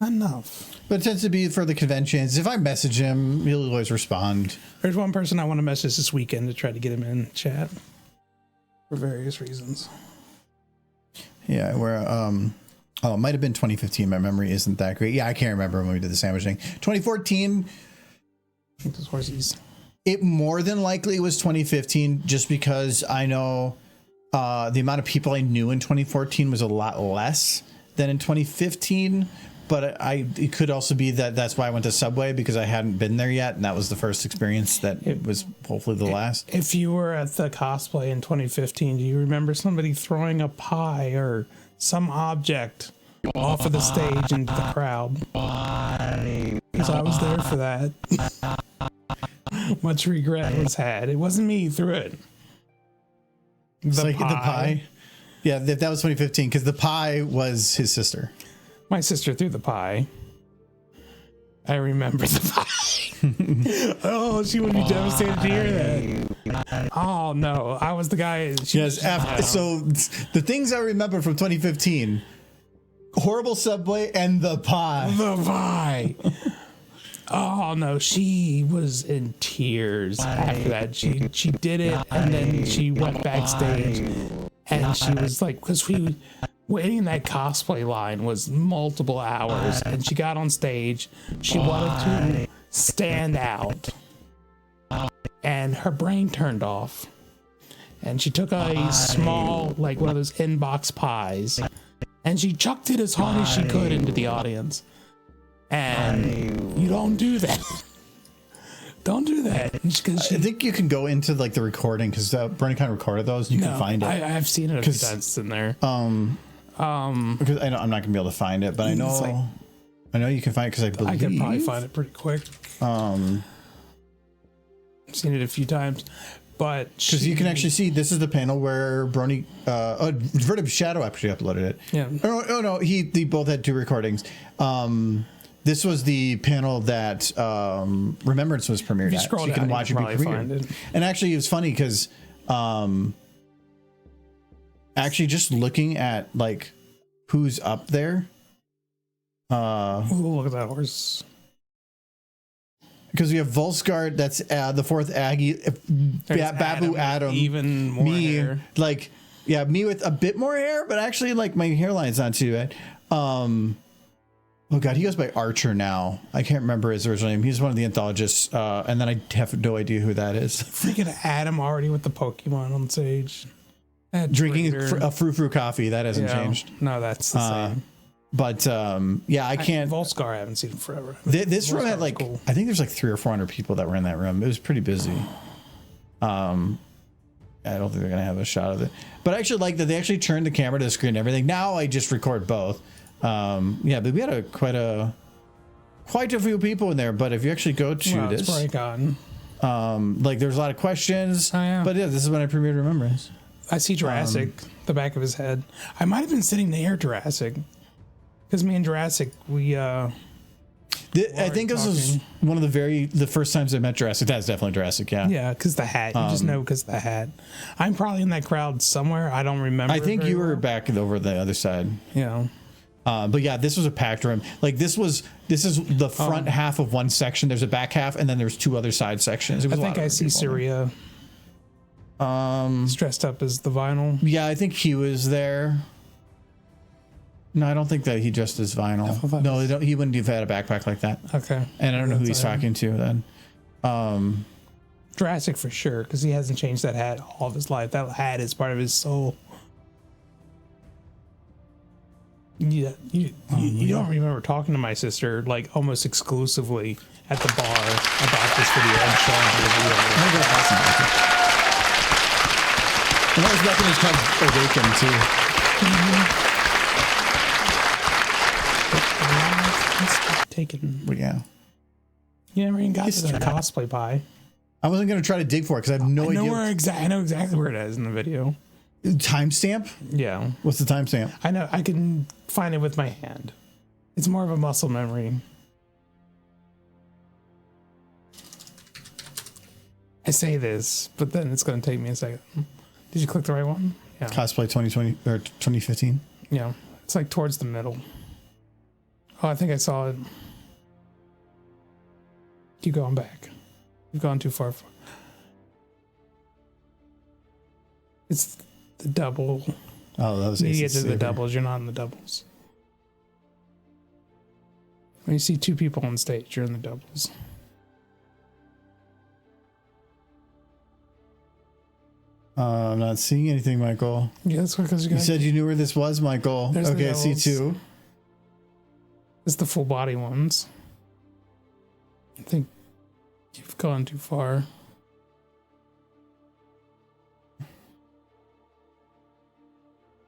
Enough. But it tends to be for the conventions. If I message him, he'll always respond. There's one person I want to message this weekend to try to get him in chat for various reasons. Yeah, where Oh, it might have been 2015. My memory isn't that great. Yeah, I can't remember when we did the sandwich thing. 2014. I think those horses. It more than likely was 2015, just because I know the amount of people I knew in 2014 was a lot less than in 2015. But it could also be that's why I went to Subway, because I hadn't been there yet, and that was the first experience that it was hopefully the last. If you were at the cosplay in 2015, do you remember somebody throwing a pie or some object off of the stage into the crowd? Because I was there for that. Much regret was had. It wasn't me who threw it. The pie. Yeah, that was 2015, because the pie was his sister. My sister threw the pie. I remember the pie. Oh, she would be devastated to hear that. Oh, no. I was the guy. Yes, so the things I remember from 2015, horrible Subway and the pie. The pie. Oh, no. She was in tears after that. She did it, and then she went backstage, and she was like, because waiting in that cosplay line was multiple hours, and she got on stage. She wanted to stand out, and her brain turned off, and she took a small, like one of those inbox pies, and she chucked it as hard as she could into the audience. And you don't do that. Don't do that. I think you can go into like the recording, because Bernie kind of recorded those, and you can find it. I've seen it a few times. It's in there. Because I know I'm not gonna be able to find it, but I know you can find it, because I believe I could probably find it pretty quick. I've seen it a few times, but because you can actually see this is the panel where Brony, Vertib Shadow actually uploaded it. Yeah. Oh no, they both had two recordings. This was the panel that Remembrance was premiered at. So you can watch it be premiered. And actually, it was funny because actually just looking at like who's up there. Ooh, look at that horse. Because we have Volsgard, that's the fourth Aggie, Babu Adam, even more hair. Like, yeah, me with a bit more hair, but actually, like, my hairline's not too bad. Oh god, he goes by Archer now. I can't remember his original name. He's one of the anthologists, and then I have no idea who that is. Freaking Adam already with the Pokemon on stage. Drinking a frou-frou coffee, that hasn't changed. No, that's the same. But yeah, I can't. Volscar, I haven't seen him forever. This room had like, cool. I think there's like 300 or 400 people that were in that room. It was pretty busy. I don't think they're gonna have a shot of it, but I actually like that they actually turned the camera to the screen and everything. Now I just record both. Yeah, but we had quite a few people in there. But if you actually go to this, it's probably gone. like there's a lot of questions. Oh, yeah. But yeah, this is when I premiered Remembrance. I see Jurassic, the back of his head. I might have been sitting near Jurassic, because me and Jurassic, I think this was one of the first times I met Jurassic. That's definitely Jurassic, yeah. Yeah, because the hat. You just know because of the hat. I'm probably in that crowd somewhere. I don't remember. I think you were back over the other side. Yeah. But yeah, this was a packed room. Like this is the front half of one section. There's a back half, and then there's two other side sections. I think I see Syria. He's dressed up as the Vinyl. Yeah, I think he was there. No, I don't think that he dressed as Vinyl. No, he wouldn't have had a backpack like that. Okay. And I don't know who he's talking to then. Jurassic for sure, because he hasn't changed that hat all of his life. That hat is part of his soul. Yeah, you don't remember talking to my sister like almost exclusively at the bar about this video and showing her the video. And that was back when it was called Awaken too. But yeah. You never even got to the cosplay pie. I wasn't going to try to dig for it because I have no idea. I know exactly where it is in the video. Timestamp? Yeah. What's the timestamp? I know. I can find it with my hand. It's more of a muscle memory. I say this, but then it's going to take me a second. Did you click the right one? Yeah. Cosplay 2020 or 2015? Yeah. It's like towards the middle. Oh, I think I saw it. Keep going back. You've gone too far. It's the double. Oh, that was you get to the doubles. You're not in the doubles. When you see 2 people on stage, you're in the doubles. I'm not seeing anything, Michael. Yeah, that's because You said you knew where this was, Michael. There's the Okay, I see doubles. 2. It's the full body ones. I think you've gone too far.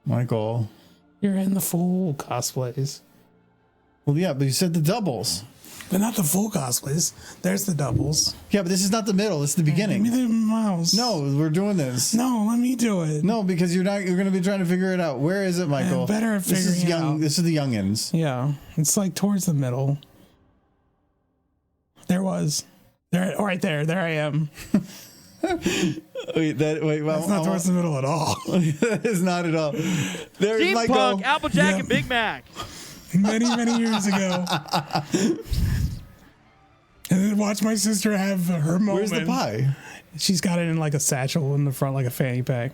Michael. You're in the full cosplays. Well, yeah, but you said the doubles. But not the full cosplays. There's the doubles. Yeah, but this is not the middle. This is the Give me beginning. the mouse. No, we're doing this. No, let me do it. No, because you're going to be trying to figure it out. Where is it, Michael? I'm better at This is figuring it young. out. This is the youngins. Yeah, it's like towards the middle. There was. There, right there. There I am. Wait, well, It's not towards the middle at all. that is not at all. There's Steampunk, Michael. Applejack, Yeah. and Big Mac. Many years ago. And then watch my sister have her moment. Where's the pie? She's got it in like a satchel in the front, like a fanny pack.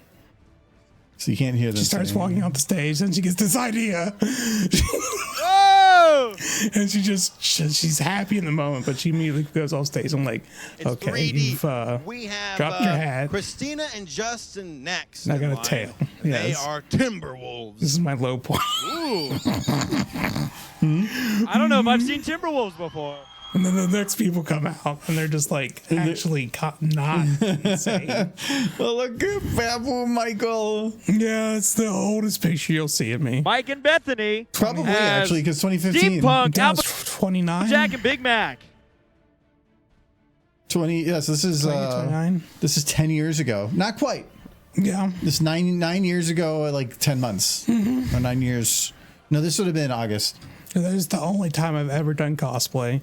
So you can't hear them. She starts saying- walking off the stage, and she gets this idea, Oh! and she's happy in the moment, but she immediately goes off stage. I'm like, It's okay, 3D. you've We have dropped your hat. Christina and Justin next. I in got a line. tail. They Yes. are Timberwolves. This is my low point. Ooh. I don't know if I've seen Timberwolves before. And then the next people come out, and they're just like actually not insane. Well, look at Babu, Michael. Yeah, it's the oldest picture you'll see of me. Mike and Bethany. Probably as actually because 2015. Steampunk, That was Applejack, 29. and Big Mac. 20. Yes, this is 29. this is 10 years ago. Not quite. Yeah. This 9 years ago, like 10 months or 9 years. No, this would have been August. That is the only time I've ever done cosplay.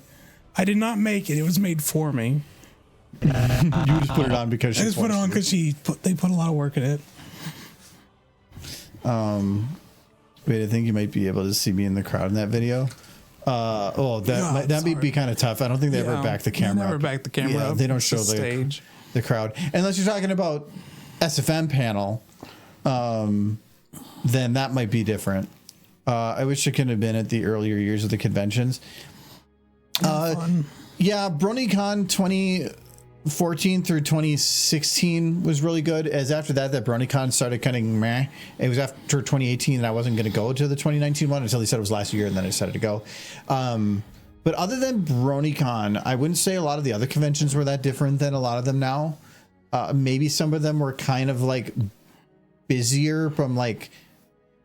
I did not make it. It was made for me. You just put it on because I she just put it on because they put a lot of work in it. Wait, I think you might be able to see me in the crowd in that video. That Yeah, that may be sorry. kind of tough. I don't think they ever Yeah, back the they camera. never up. back the camera Yeah, up. they don't It's show the stage. the crowd unless you're talking about SFM panel. Then that might be different. I wish it could have been at the earlier years of the conventions. Fun. Yeah, BronyCon 2014 through 2016 was really good. As after that BronyCon started kind of meh. It was after 2018 that I wasn't going to go to the 2019 one until they said it was last year, and then I decided to go. But other than BronyCon, I wouldn't say a lot of the other conventions were that different than a lot of them now. Maybe some of them were kind of like busier from like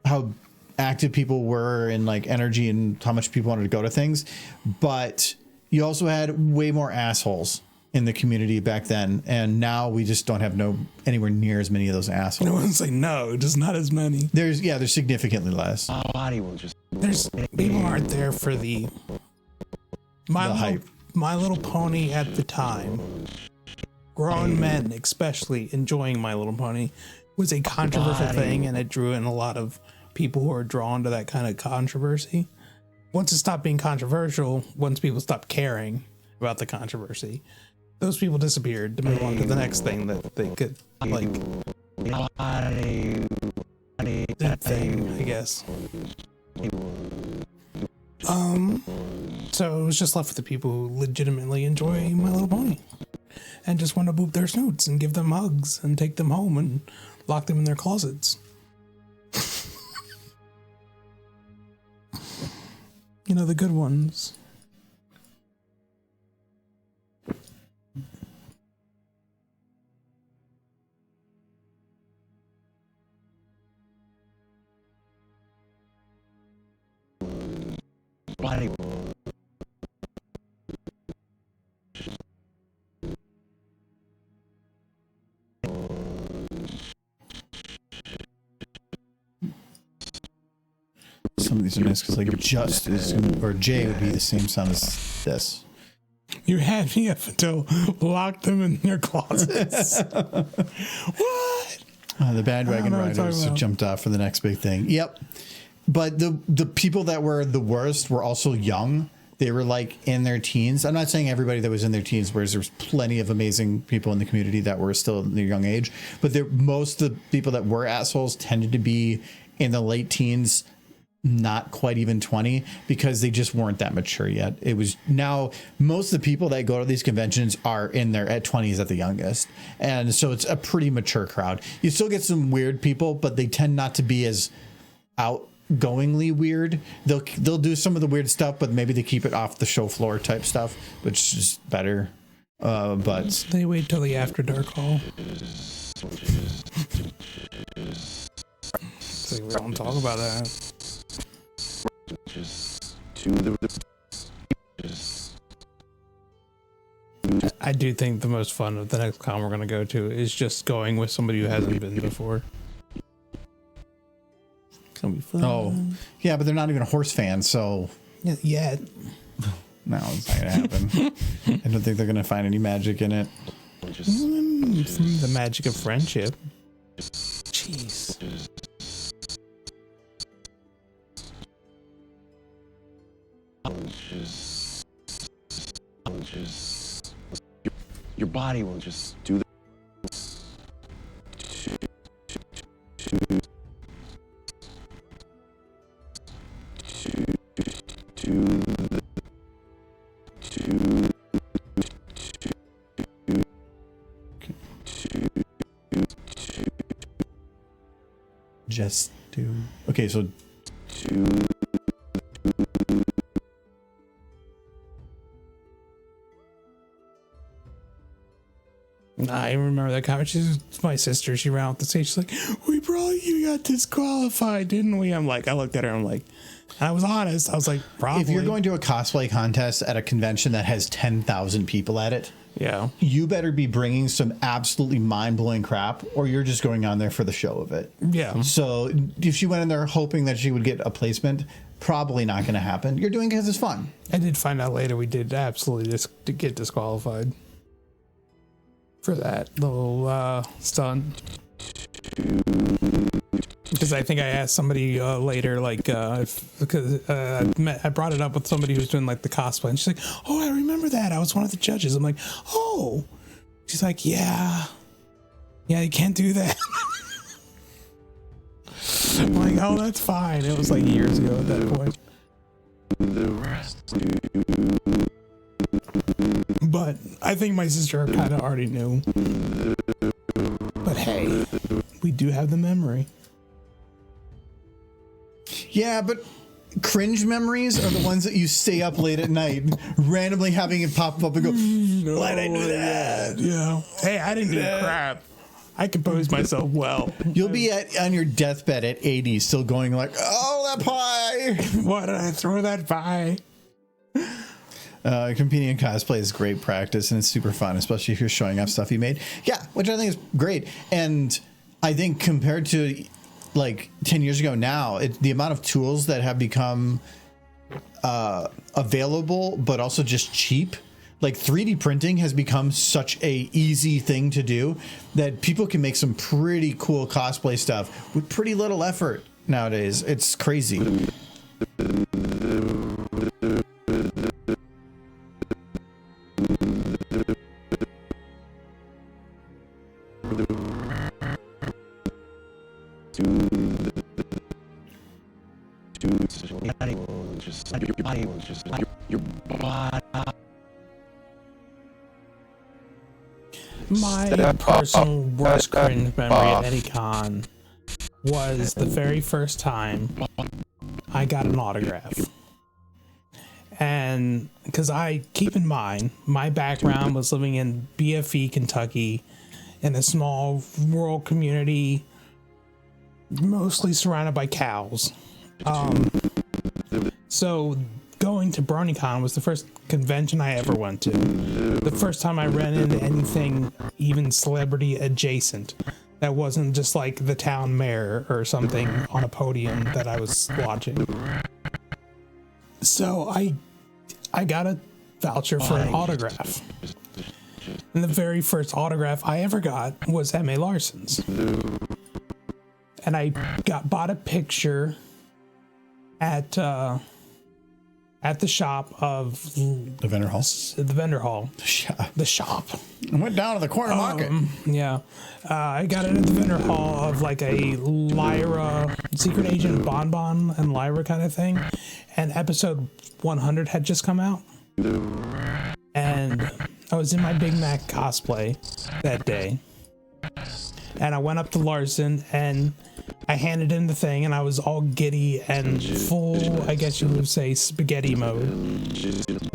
how active people were in like energy and how much people wanted to go to things, but you also had way more assholes in the community back then, and now we just don't have anywhere near as many of those assholes. I wouldn't say no, just not as many. There's significantly less. My body will just. There's people aren't there for the hype. My Little Pony at the time. Grown men, especially enjoying My Little Pony, was a controversial thing, and it drew in a lot of people who are drawn to that kind of controversy. Once it stopped being controversial, once people stopped caring about the controversy, those people disappeared to move on to the next thing that they could like. That thing, I guess. So it was just left with the people who legitimately enjoy My Little Pony and just want to boop their snoots and give them hugs and take them home and lock them in their closets. You know, the good ones. Body. Some of these are nice because like just is or J would be the same sound as this. You had me up until lock them in their closets. What? The bandwagon I don't know what you're riders talking about. jumped off for the next big thing. Yep. But the people that were the worst were also young. They were like in their teens. I'm not saying everybody that was in their teens, whereas there was plenty of amazing people in the community that were still in their young age. But most of the people that were assholes tended to be in the late teens, not quite even 20 because they just weren't that mature yet. It was now most of the people that go to these conventions are in their at 20s at the youngest. And so it's a pretty mature crowd. You still get some weird people, but they tend not to be as outgoingly weird. They'll do some of the weird stuff, but maybe they keep it off the show floor type stuff, which is better. But they wait till the after dark hall. So we don't talk about that. I do think the most fun of the next con we're going to go to is just going with somebody who hasn't been before. It's going to be fun. Oh, yeah, but they're not even a horse fan, so. Yeah. No, it's not going to happen. I don't think they're going to find any magic in it. The magic of friendship. Jeez. Your body will just do the Just do. Okay, so. I remember that comment. She's my sister. She ran off the stage. She's like, you got disqualified, didn't we? I'm like, I looked at her. I'm like, and I was honest. I was like, probably. If you're going to a cosplay contest at a convention that has 10,000 people at it, yeah, you better be bringing some absolutely mind-blowing crap, or you're just going on there for the show of it. Yeah. So if she went in there hoping that she would get a placement, probably not going to happen. You're doing it because it's fun. I did find out later we did absolutely get disqualified for that little stunt. Because I think I asked somebody later, like, because I brought it up with somebody who's doing like the cosplay, and she's like, "Oh, I remember that. I was one of the judges." I'm like, "Oh," she's like, "Yeah, you can't do that." I'm like, "Oh, that's fine." It was like years ago at that point. But I think my sister kind of already knew. But hey, we do have the memory. Yeah, but cringe memories are the ones that you stay up late at night, randomly having it pop up and go, why'd I do that? Yeah. Hey, I didn't do crap. I composed myself well. You'll be on your deathbed at 80 still going like, oh, that pie. Why did I throw that pie? Competing in cosplay is great practice, and it's super fun, especially if you're showing off stuff you made. Yeah, which I think is great. And I think compared to like 10 years ago now, the amount of tools that have become available, but also just cheap. Like 3D printing has become such a easy thing to do that people can make some pretty cool cosplay stuff with pretty little effort nowadays. It's crazy. My personal worst cringe memory at any con was the very first time I got an autograph. And because I keep in mind, my background was living in BFE, Kentucky, in a small rural community, mostly surrounded by cows. So going to BronyCon was the first convention I ever went to. The first time I ran into anything even celebrity adjacent that wasn't just like the town mayor or something on a podium that I was watching. So I got a voucher for an autograph. And the very first autograph I ever got was M.A. Larson's. And I bought a picture at the shop of the vendor hall. The vendor hall. The shop. The shop. I went down to the corner market. Yeah. I got it at the vendor hall of like a Lyra, Secret Agent Bonbon and Lyra kind of thing. And episode 100 had just come out. And I was in my Big Mac cosplay that day. And I went up to Larson and I handed him the thing and I was all giddy and full, I guess you would say, spaghetti mode.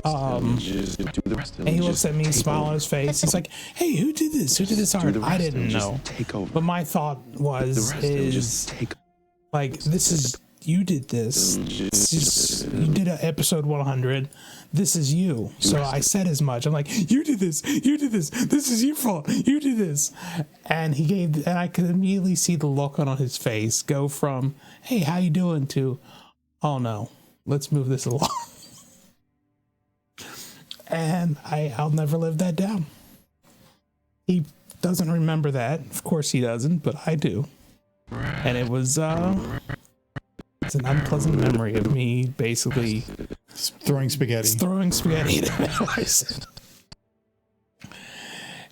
And he looks at me, smile on his face. He's like, hey, who did this? Who did this art? I didn't know. But my thought was, like, this is, you did this. You did an episode 100. This is you. So I said as much. I'm like, you did this. You did this. This is your fault. You did this. And and I could immediately see the look on his face go from, hey, how you doing, to, oh no, let's move this along. And I'll never live that down. He doesn't remember that. Of course he doesn't, but I do. And it was, it's an unpleasant memory of me basically Throwing spaghetti. at Larson.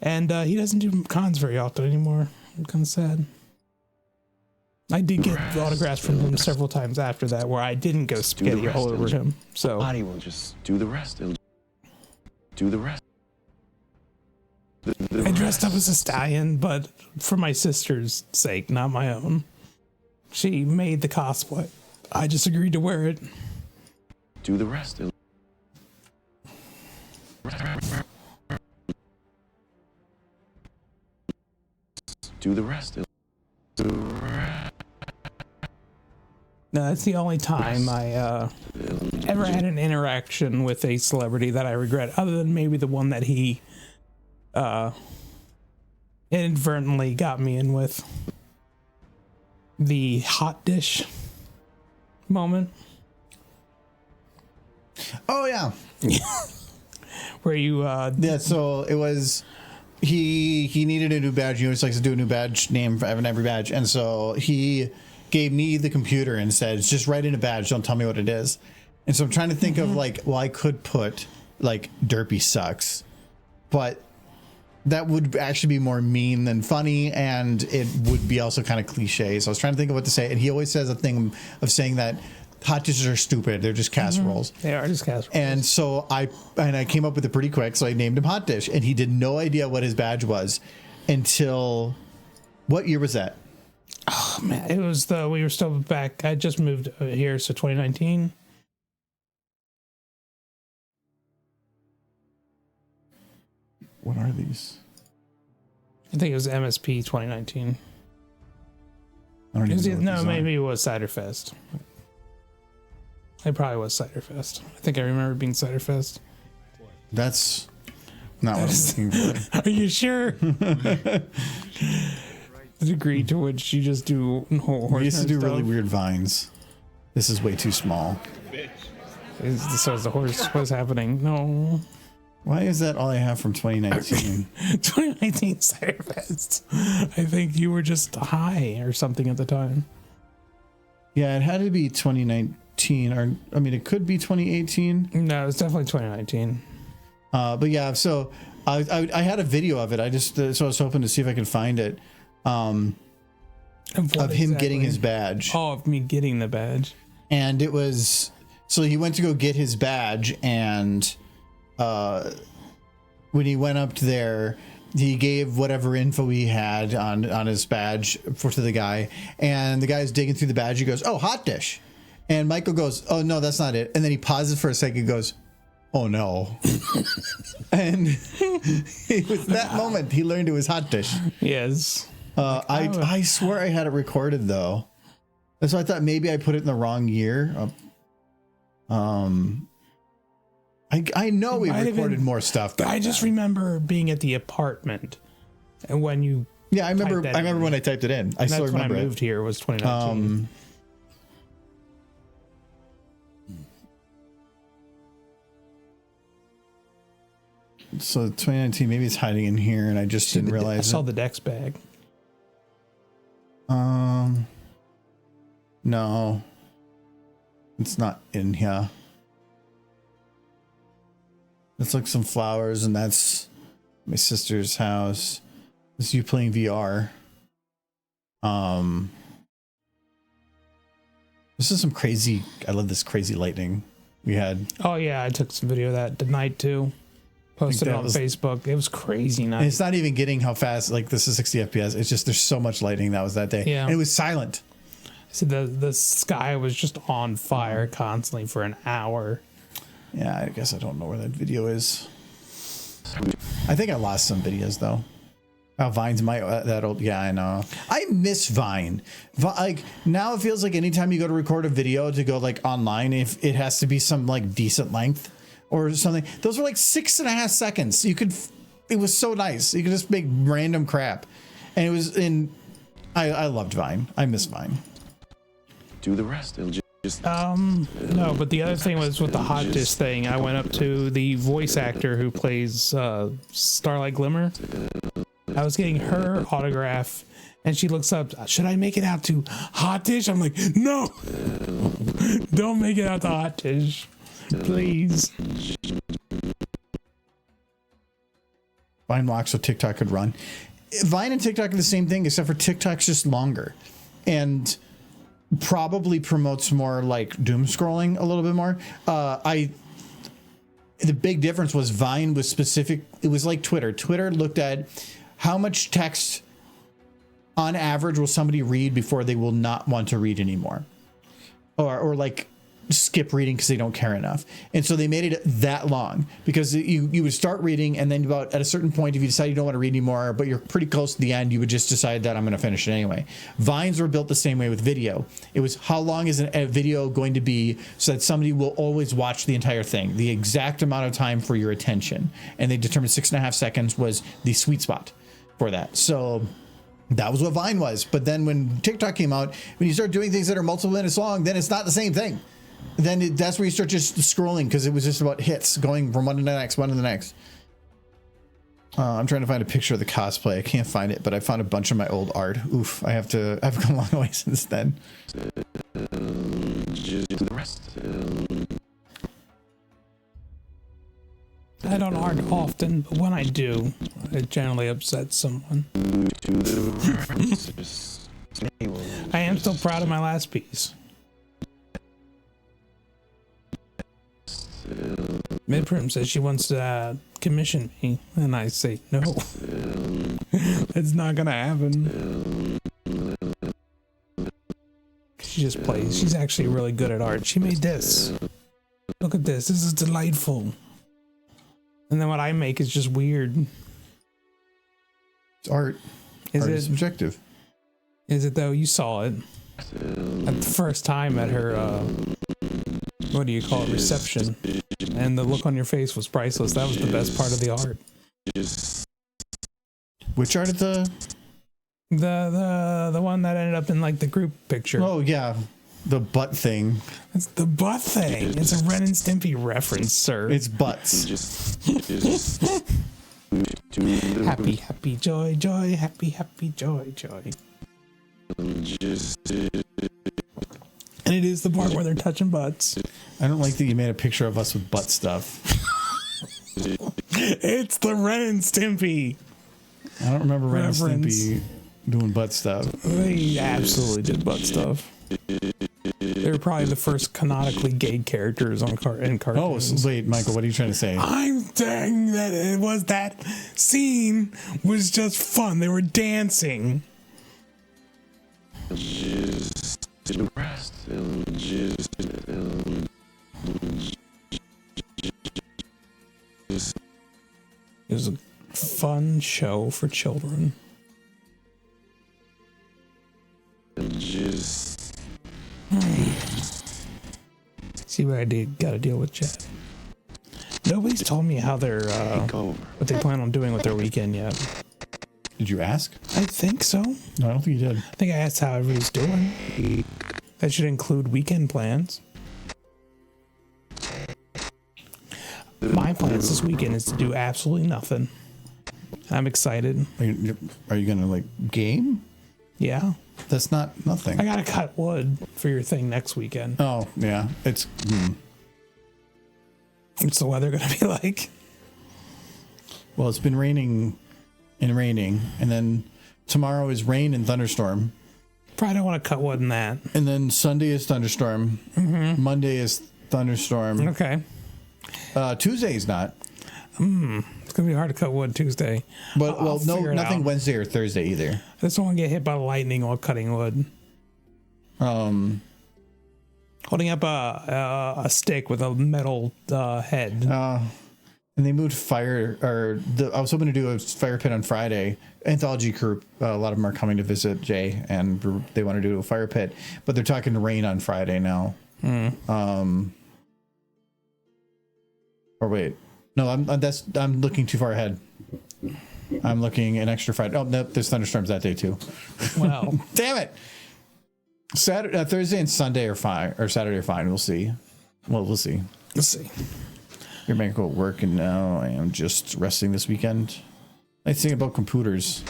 And he doesn't do cons very often anymore. I'm kind of sad. I did get autographs from him several times after that where I didn't go spaghetti all over him. So Body will just do the rest. It'll do the rest. I dressed up as a stallion, but for my sister's sake, not my own. She made the cosplay. I just agreed to wear it. Do the rest. It'll do the rest. No, that's the only time I ever had an interaction with a celebrity that I regret, other than maybe the one that he inadvertently got me in with. The hot dish moment. Oh yeah. Where you Yeah, so it was he needed a new badge. He always likes to do a new badge name for every badge. And so he gave me the computer and said, just write in a badge, don't tell me what it is. And so I'm trying to think of like, well, I could put like Derpy sucks, but that would actually be more mean than funny, and it would be also kind of cliche. So I was trying to think of what to say, and he always says a thing of saying that hot dishes are stupid. They're just casseroles. They are just casseroles. And so I came up with it pretty quick, so I named him Hot Dish, and he did no idea what his badge was until, what year was that? Oh man, it was we were still back. I just moved here, so 2019. What are these? I think it was MSP 2019. I don't even know what No, these maybe it was Ciderfest. It probably was Ciderfest. I think I remember it being Ciderfest. That's not what I'm looking for. Are you sure? The degree to which you just do horse. We used to do really weird vines. This is way too small. So is the horse? What's happening? No. Why is that all I have from 2019? 2019 Ciderfest. I think you were just high or something at the time. Yeah, it had to be 2019, or I mean, it could be 2018. No, it's definitely 2019. But yeah, so I had a video of it. I just so I was hoping to see if I could find it. Of him getting his badge. Oh, of me getting the badge. And it was, so he went to go get his badge, and when he went up there, he gave whatever info he had on his badge to the guy, and the guy's digging through the badge. He goes, "Oh, hot dish," and Michael goes, "Oh no, that's not it." And then he pauses for a second, and goes, "Oh no," and it was that moment he learned it was hot dish. Yes. I swear I had it recorded though, so I thought maybe I put it in the wrong year. I know we recorded more stuff. I just remember being at the apartment, and when you I remember when I typed it in. I still remember when I moved here was 2019. So 2019, maybe it's hiding in here, and I just didn't realize. I saw the Dex bag. No, it's not in here. It's like some flowers, and that's My sister's house. This is you playing VR. This is some crazy. I love this crazy lightning we had. Oh yeah, I took some video of that tonight too. Posted it that on was- Facebook. It was crazy And nice. it's not even getting how fast. Like this is 60 FPS. It's just there's so much lightning that was that day. Yeah. And it was silent. So the sky was just on fire constantly for an hour. Yeah, I guess I don't know where that video is. I think I lost some videos though. Oh, Vine's my that old. Yeah, I know. I miss Vine. Like now, it feels like anytime you go to record a video to go like online, if it has to be some like decent length or something. Those were like 6.5 seconds. You could. It was so nice. You could just make random crap, and it was in. I loved Vine. I miss Vine. Do the rest. It'll just No, but the other thing was with the hot dish thing. I went up to the voice actor who plays Starlight Glimmer. I was getting her autograph, and she looks up. Should I make it out to hot dish? I'm like, no, don't make it out to hot dish, please. Vine walks so TikTok could run. Vine and TikTok are the same thing, except for TikTok's just longer, and probably promotes more like doom scrolling a little bit more. The big difference was Vine was specific. It was like Twitter. Twitter looked at how much text on average will somebody read before they will not want to read anymore, or like skip reading because they don't care enough. And so they made it that long because you would start reading, and then about at a certain point, if you decide you don't want to read anymore, but you're pretty close to the end, you would just decide that I'm going to finish it anyway. Vines were built the same way with video. It was how long is a video going to be so that somebody will always watch the entire thing, the exact amount of time for your attention. And they determined 6.5 seconds was the sweet spot for that. So that was what Vine was. But then when TikTok came out, when you start doing things that are multiple minutes long, then it's not the same thing. Then that's where you start just scrolling because it was just about hits going from one to the next, one to the next. I'm trying to find a picture of the cosplay. I can't find it, but I found a bunch of my old art. Oof, I've come a long way since then. just do the rest. I don't art often, but when I do, it generally upsets someone. Do the rest. Just I am still proud of my last piece. Midprim says she wants to commission me, and I say no. It's not gonna happen. She just plays. She's actually really good at art. She made this. Look at this. This is delightful. And then what I make is just weird. It's art. Is Art it is subjective. Is it though? You saw it at the first time at her. What do you call it? Reception. And the look on your face was priceless. That was the best part of the art. Which art is the? The one that ended up in like the group picture. Oh yeah, the butt thing. It's the butt thing. It's a Ren and Stimpy reference, sir. It's butts. Happy, happy, joy, joy, happy, happy, joy, joy. And it is the part where they're touching butts. I don't like that you made a picture of us with butt stuff. It's the Ren and Stimpy. I don't remember Ren and Reference. Stimpy doing butt stuff. They absolutely did butt stuff. They were probably the first canonically gay characters on in Oh, cartoons. wait, Michael, what are you trying to say? I'm saying that it was that scene was just fun. They were dancing. It was a fun show for children. See what I did? Got to deal with chat. Nobody's told me how they're what they plan on doing with their weekend yet. Did you ask? I think so. No, I don't think you did. I think I asked how everybody's doing. That should include weekend plans. My plans this weekend is to do absolutely nothing. I'm excited. Are you gonna like game? Yeah. That's not nothing. I gotta cut wood for your thing next weekend. Oh yeah, it's. What's the weather gonna be like? Well, it's been raining, and then tomorrow is rain and thunderstorm. Probably don't want to cut wood in that. And then Sunday is thunderstorm. Mm-hmm. Monday is thunderstorm. Okay. Tuesday is not. It's gonna be hard to cut wood Tuesday. But I'll figure it nothing out. Wednesday or Thursday either. I just don't want to get hit by lightning while cutting wood. Holding up a stick with a metal head. And they moved I was hoping to do a fire pit on Friday. Anthology group, a lot of them are coming to visit Jay, and they want to do a fire pit, but they're talking rain on Friday now. Or wait, no, I'm looking too far ahead. I'm looking an extra Friday. Oh, no, there's thunderstorms that day too. Well, damn it. Thursday and Sunday are fine, or Saturday are fine. We'll see. Well, we'll see. let's see. You're making go work, and now I am just resting this weekend. Nice thing about computers,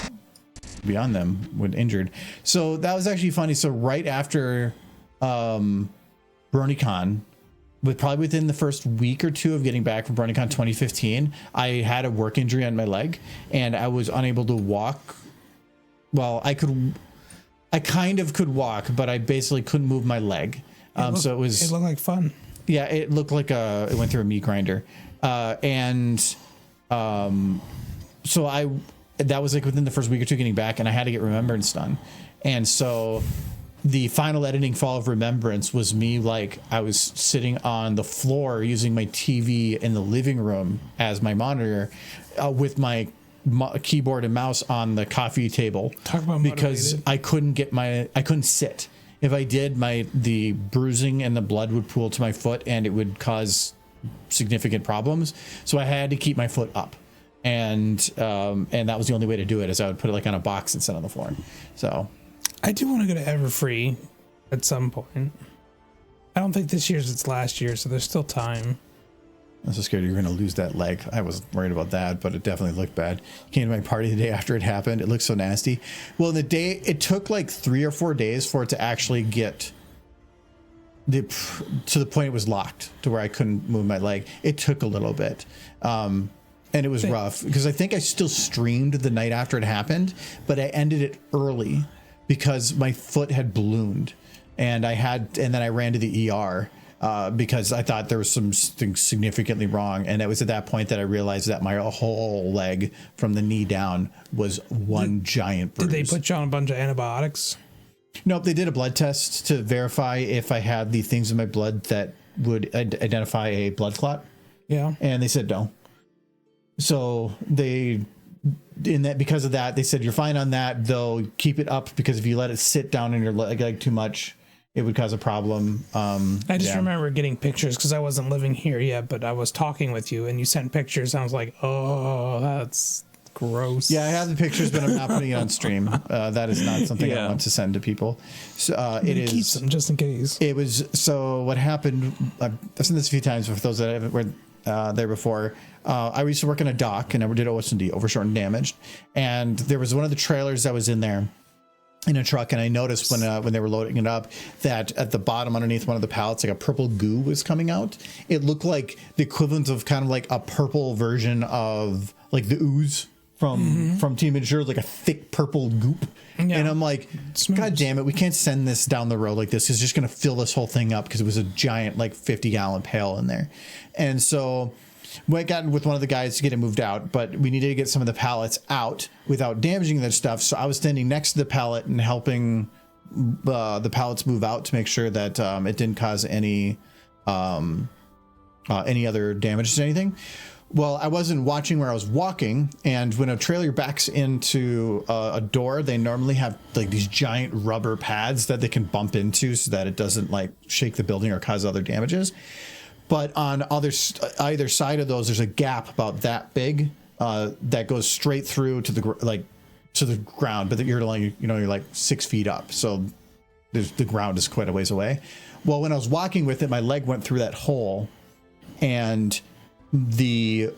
beyond them, when injured. So that was actually funny. So right after BronyCon, probably within the first week or two of getting back from BronyCon 2015, I had a work injury on my leg, and I was unable to walk. Well, I kind of could walk, but I basically couldn't move my leg. It looked like fun. Yeah, it looked like it went through a meat grinder. So that was like within the first week or two getting back, and I had to get Remembrance done. And so the final editing fall of Remembrance was me, like, I was sitting on the floor using my TV in the living room as my monitor, with my keyboard and mouse on the coffee table. Talk about because motivated. I couldn't sit. If I did, the bruising and the blood would pool to my foot, and it would cause significant problems. So I had to keep my foot up, and that was the only way to do it. Is I would put it like on a box and sit on the floor. So I do want to go to Everfree at some point. I don't think this year's its last year, so there's still time. I'm so scared you're going to lose that leg. I was worried about that, but it definitely looked bad. Came to my party the day after it happened. It looked so nasty. Well, it took like 3 or 4 days for it to actually get to the point it was locked to where I couldn't move my leg. It took a little bit. And it was rough because I think I still streamed the night after it happened, but I ended it early because my foot had ballooned, and then I ran to the ER. Because I thought there was something significantly wrong. And it was at that point that I realized that my whole leg from the knee down was one giant bruise. Did they put you on a bunch of antibiotics? Nope, they did a blood test to verify if I had the things in my blood that would identify a blood clot. Yeah. And they said no. So because of that, they said, you're fine on that, though keep it up, because if you let it sit down in your leg too much, it would cause a problem. I just remember getting pictures because I wasn't living here yet, but I was talking with you and you sent pictures. And I was like, oh, that's gross. Yeah, I have the pictures, but I'm not putting it on stream. That is not something I want to send to people. So Keep them just in case. It was, so what happened, I've seen this a few times for those that haven't read there before. I used to work in a dock, and I did OS&D, overshort and damaged. And there was one of the trailers that was in there in a truck, and I noticed when they were loading it up that at the bottom underneath one of the pallets, like a purple goo was coming out. It looked like the equivalent of kind of like a purple version of like the ooze from Team Ensure, like a thick purple goop. Yeah. And I'm like, God damn it, we can't send this down the road like this. It's just going to fill this whole thing up, because it was a giant like 50-gallon pail in there. And so we got with one of the guys to get it moved out, but we needed to get some of the pallets out without damaging their stuff. So I was standing next to the pallet and helping the pallets move out to make sure that it didn't cause any other damage to anything. Well, I wasn't watching where I was walking, and when a trailer backs into a door, they normally have like these giant rubber pads that they can bump into so that it doesn't like shake the building or cause other damages. But on either side of those, there's a gap about that big that goes straight through to the ground. But you're like 6 feet up, so the ground is quite a ways away. Well, when I was walking with it, my leg went through that hole, and it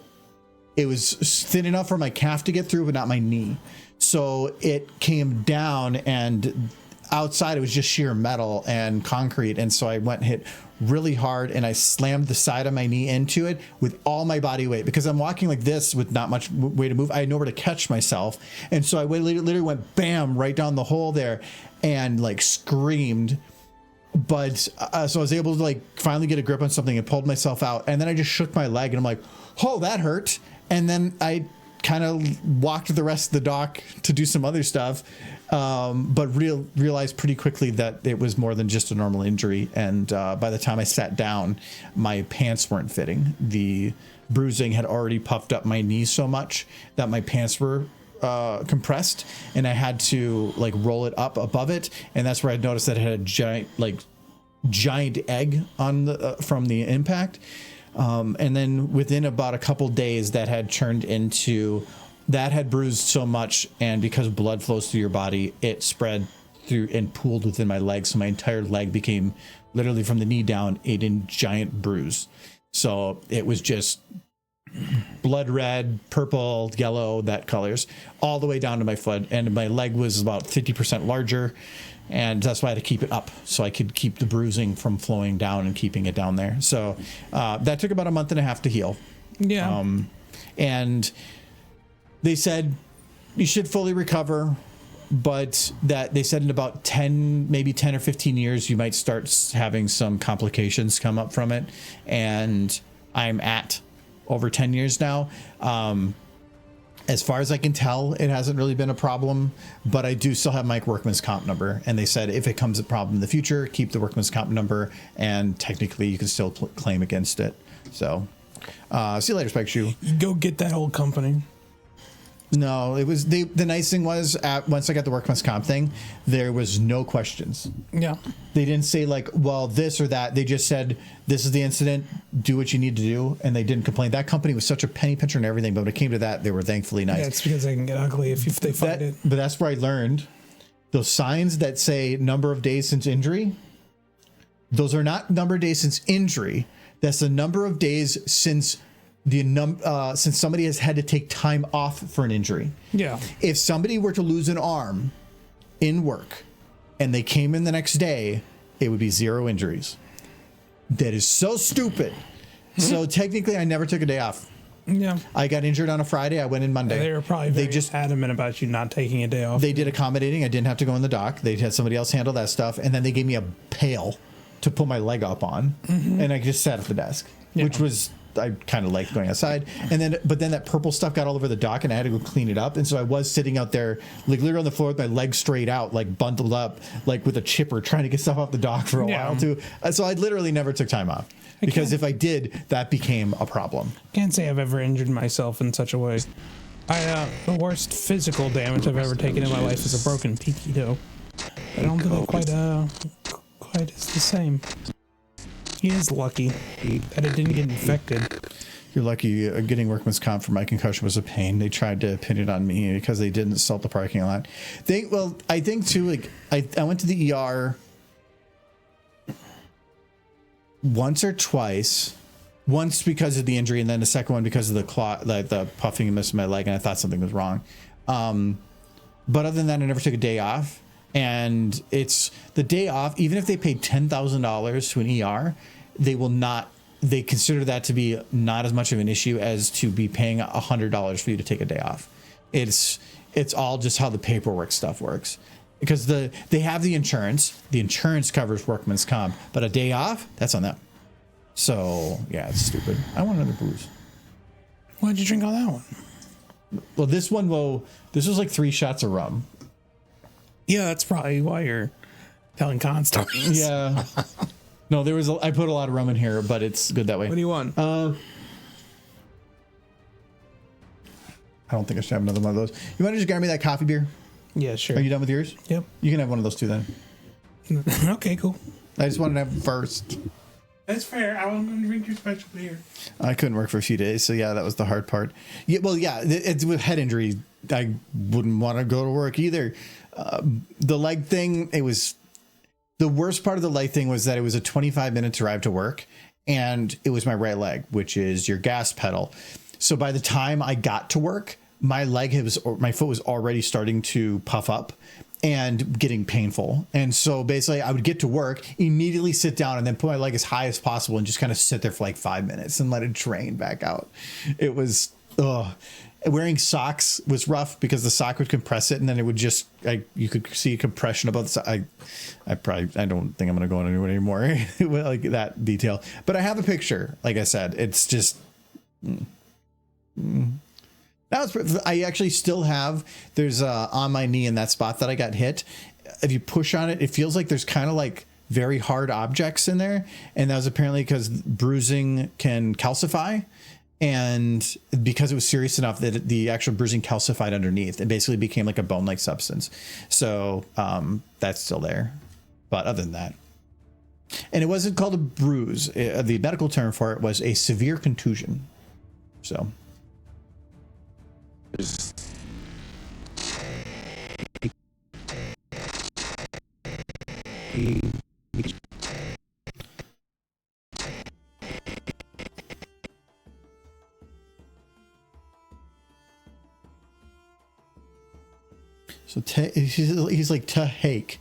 was thin enough for my calf to get through, but not my knee. So it came down, and outside it was just sheer metal and concrete, and so I went and hit really hard, and I slammed the side of my knee into it with all my body weight because I'm walking like this with not much way to move. I had nowhere to catch myself, and so I literally went bam right down the hole there, and like screamed. But so I was able to like finally get a grip on something and pulled myself out, and then I just shook my leg, and I'm like, oh, that hurt. And then I kind of walked the rest of the dock to do some other stuff, but realized pretty quickly that it was more than just a normal injury. And by the time I sat down, my pants weren't fitting. The bruising had already puffed up my knees so much that my pants were compressed, and I had to like roll it up above it, and that's where I noticed that it had a giant egg on the from the impact. And then within about a couple days, that had bruised so much, and because blood flows through your body, it spread through and pooled within my leg. So my entire leg became literally from the knee down a giant bruise. So it was just blood red, purple, yellow, that colors all the way down to my foot, and my leg was about 50% larger. And that's why I had to keep it up so I could keep the bruising from flowing down and keeping it down there. So that took about a month and a half to heal. Yeah. And they said you should fully recover, but that they said in about 10 or 15 years, you might start having some complications come up from it. And I'm at over 10 years now. As far as I can tell, it hasn't really been a problem, but I do still have my workman's comp number. And they said if it comes a problem in the future, keep the workman's comp number, and technically you can still claim against it. So, see you later, Spike Shoe. Go get that old company. No, it was the nice thing was once I got the workman's comp thing, there was no questions. Yeah. They didn't say like, well, this or that. They just said, this is the incident, do what you need to do. And they didn't complain. That company was such a penny pincher and everything. But when it came to that, they were thankfully nice. Yeah, it's because they can get ugly if they find it. But that's where I learned those signs that say number of days since injury. Those are not number of days since injury. That's the number of days since since somebody has had to take time off for an injury. Yeah. If somebody were to lose an arm in work and they came in the next day, it would be 0 injuries. That is so stupid. So technically, I never took a day off. Yeah. I got injured on a Friday. I went in Monday. They were probably very adamant about you not taking a day off. They did accommodating. I didn't have to go in the dock. They had somebody else handle that stuff. And then they gave me a pail to put my leg up on. And I just sat at the desk, which was... I kind of liked going outside, but then that purple stuff got all over the dock, and I had to go clean it up. And so I was sitting out there, like literally on the floor with my legs straight out, like bundled up, like with a chipper, trying to get stuff off the dock for a while too. So I literally never took time off because if I did, that became a problem. Can't say I've ever injured myself in such a way. The worst physical damage I've ever taken in my life is a broken pinky toe. I don't think quite is the same. He is lucky that it didn't get infected. You're lucky. Getting workman's comp for my concussion was a pain. They tried to pin it on me because they didn't salt the parking lot. I think too, like I went to the ER once or twice. Once because of the injury, and then the second one because of the puffing and missing my leg, and I thought something was wrong. But other than that, I never took a day off. And it's the day off, even if they paid $10,000 to an ER, they consider that to be not as much of an issue as to be paying $100 for you to take a day off. It's all just how the paperwork stuff works, because they have the insurance covers workman's comp, but a day off, that's on them. So yeah, it's stupid. I want another booze. Why'd you drink all that one? Well, this was like 3 shots of rum. Yeah, that's probably why you're telling con stories. Yeah. No, I put a lot of rum in here, but it's good that way. What do you want? I don't think I should have another one of those. You want to just grab me that coffee beer? Yeah, sure. Are you done with yours? Yep. You can have one of those too then. Okay, cool. I just wanted to have it first. That's fair. I was going to drink your special beer. I couldn't work for a few days, so yeah, that was the hard part. Yeah, well, yeah, it's with head injury. I wouldn't want to go to work either. The leg thing, it was the worst part of the leg thing was that it was a 25-minute drive to work, and it was my right leg, which is your gas pedal. So by the time I got to work, my foot was already starting to puff up, and getting painful. And so basically I would get to work, immediately sit down, and then put my leg as high as possible and just kind of sit there for like 5 minutes and let it drain back out. It was, wearing socks was rough because the sock would compress it, and then it would just, you could see compression above the sock. I don't think I'm going to go on anymore like that detail, but I have a picture. Like I said, it's just, I actually still have, there's on my knee in that spot that I got hit. If you push on it, it feels like there's kind of like very hard objects in there. And that was apparently because bruising can calcify. And because it was serious enough that the actual bruising calcified underneath, it basically became like a bone-like substance. So that's still there. But other than that, and it wasn't called a bruise. The medical term for it was a severe contusion. So. So he's like Tahake.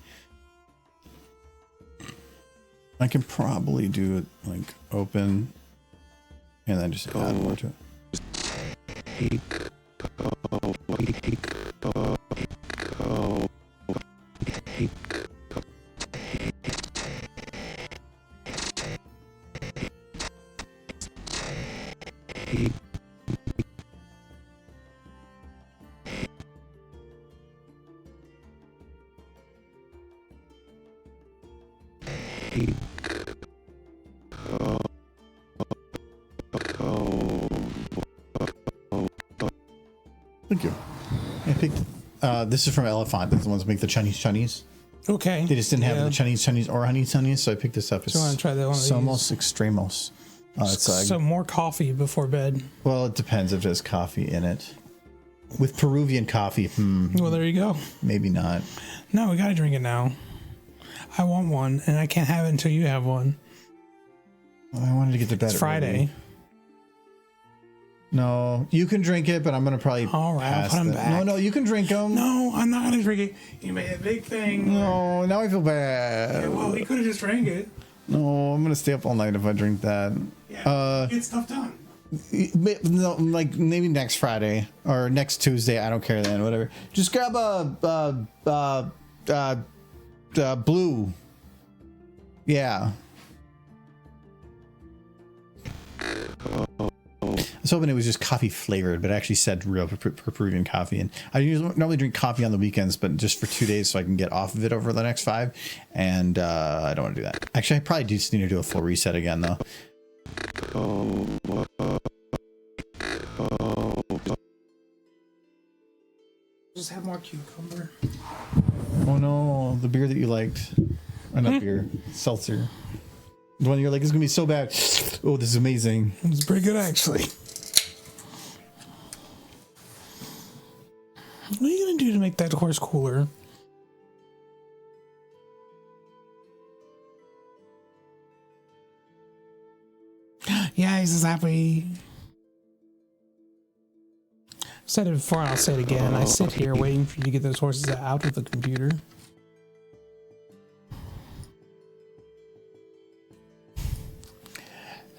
I can probably do it like open and then just add more to it. Thank you. I picked. This is from Elephant. That's the ones that make the Chinese. Okay. They just didn't have the Chinese or honey Chinese, so I picked this up. It's Do you want to try that one? Somos Extremos. It's some more coffee before bed. Well, it depends if there's coffee in it. With Peruvian coffee, Well, there you go. Maybe not. No, we gotta drink it now. I want one, and I can't have it until you have one. Well, I wanted to get to bed. It's Friday. Early. No, you can drink it, but I'm gonna probably. All right, I'll put them back. No, you can drink them. No, I'm not gonna drink it. You made a big thing. No, now I feel bad. Yeah, well, we could have just drank it. No, I'm gonna stay up all night if I drink that. Yeah, get stuff done. No, like maybe next Friday or next Tuesday. I don't care then. Whatever. Just grab a blue. Yeah. I was hoping it was just coffee flavored, but it actually said real Peruvian coffee. And I normally drink coffee on the weekends, but just for 2 days so I can get off of it over the next 5. And I don't want to do that. Actually, I probably just need to do a full reset again, though. Just have more cucumber. Oh no, the beer that you liked. Or not beer, seltzer. The one you're like, it's gonna be so bad. Oh, this is amazing. It's pretty good, actually. What are you gonna do to make that horse cooler? Yeah, he's happy. I've said it before and I'll say it again. I sit here waiting for you to get those horses out of the computer.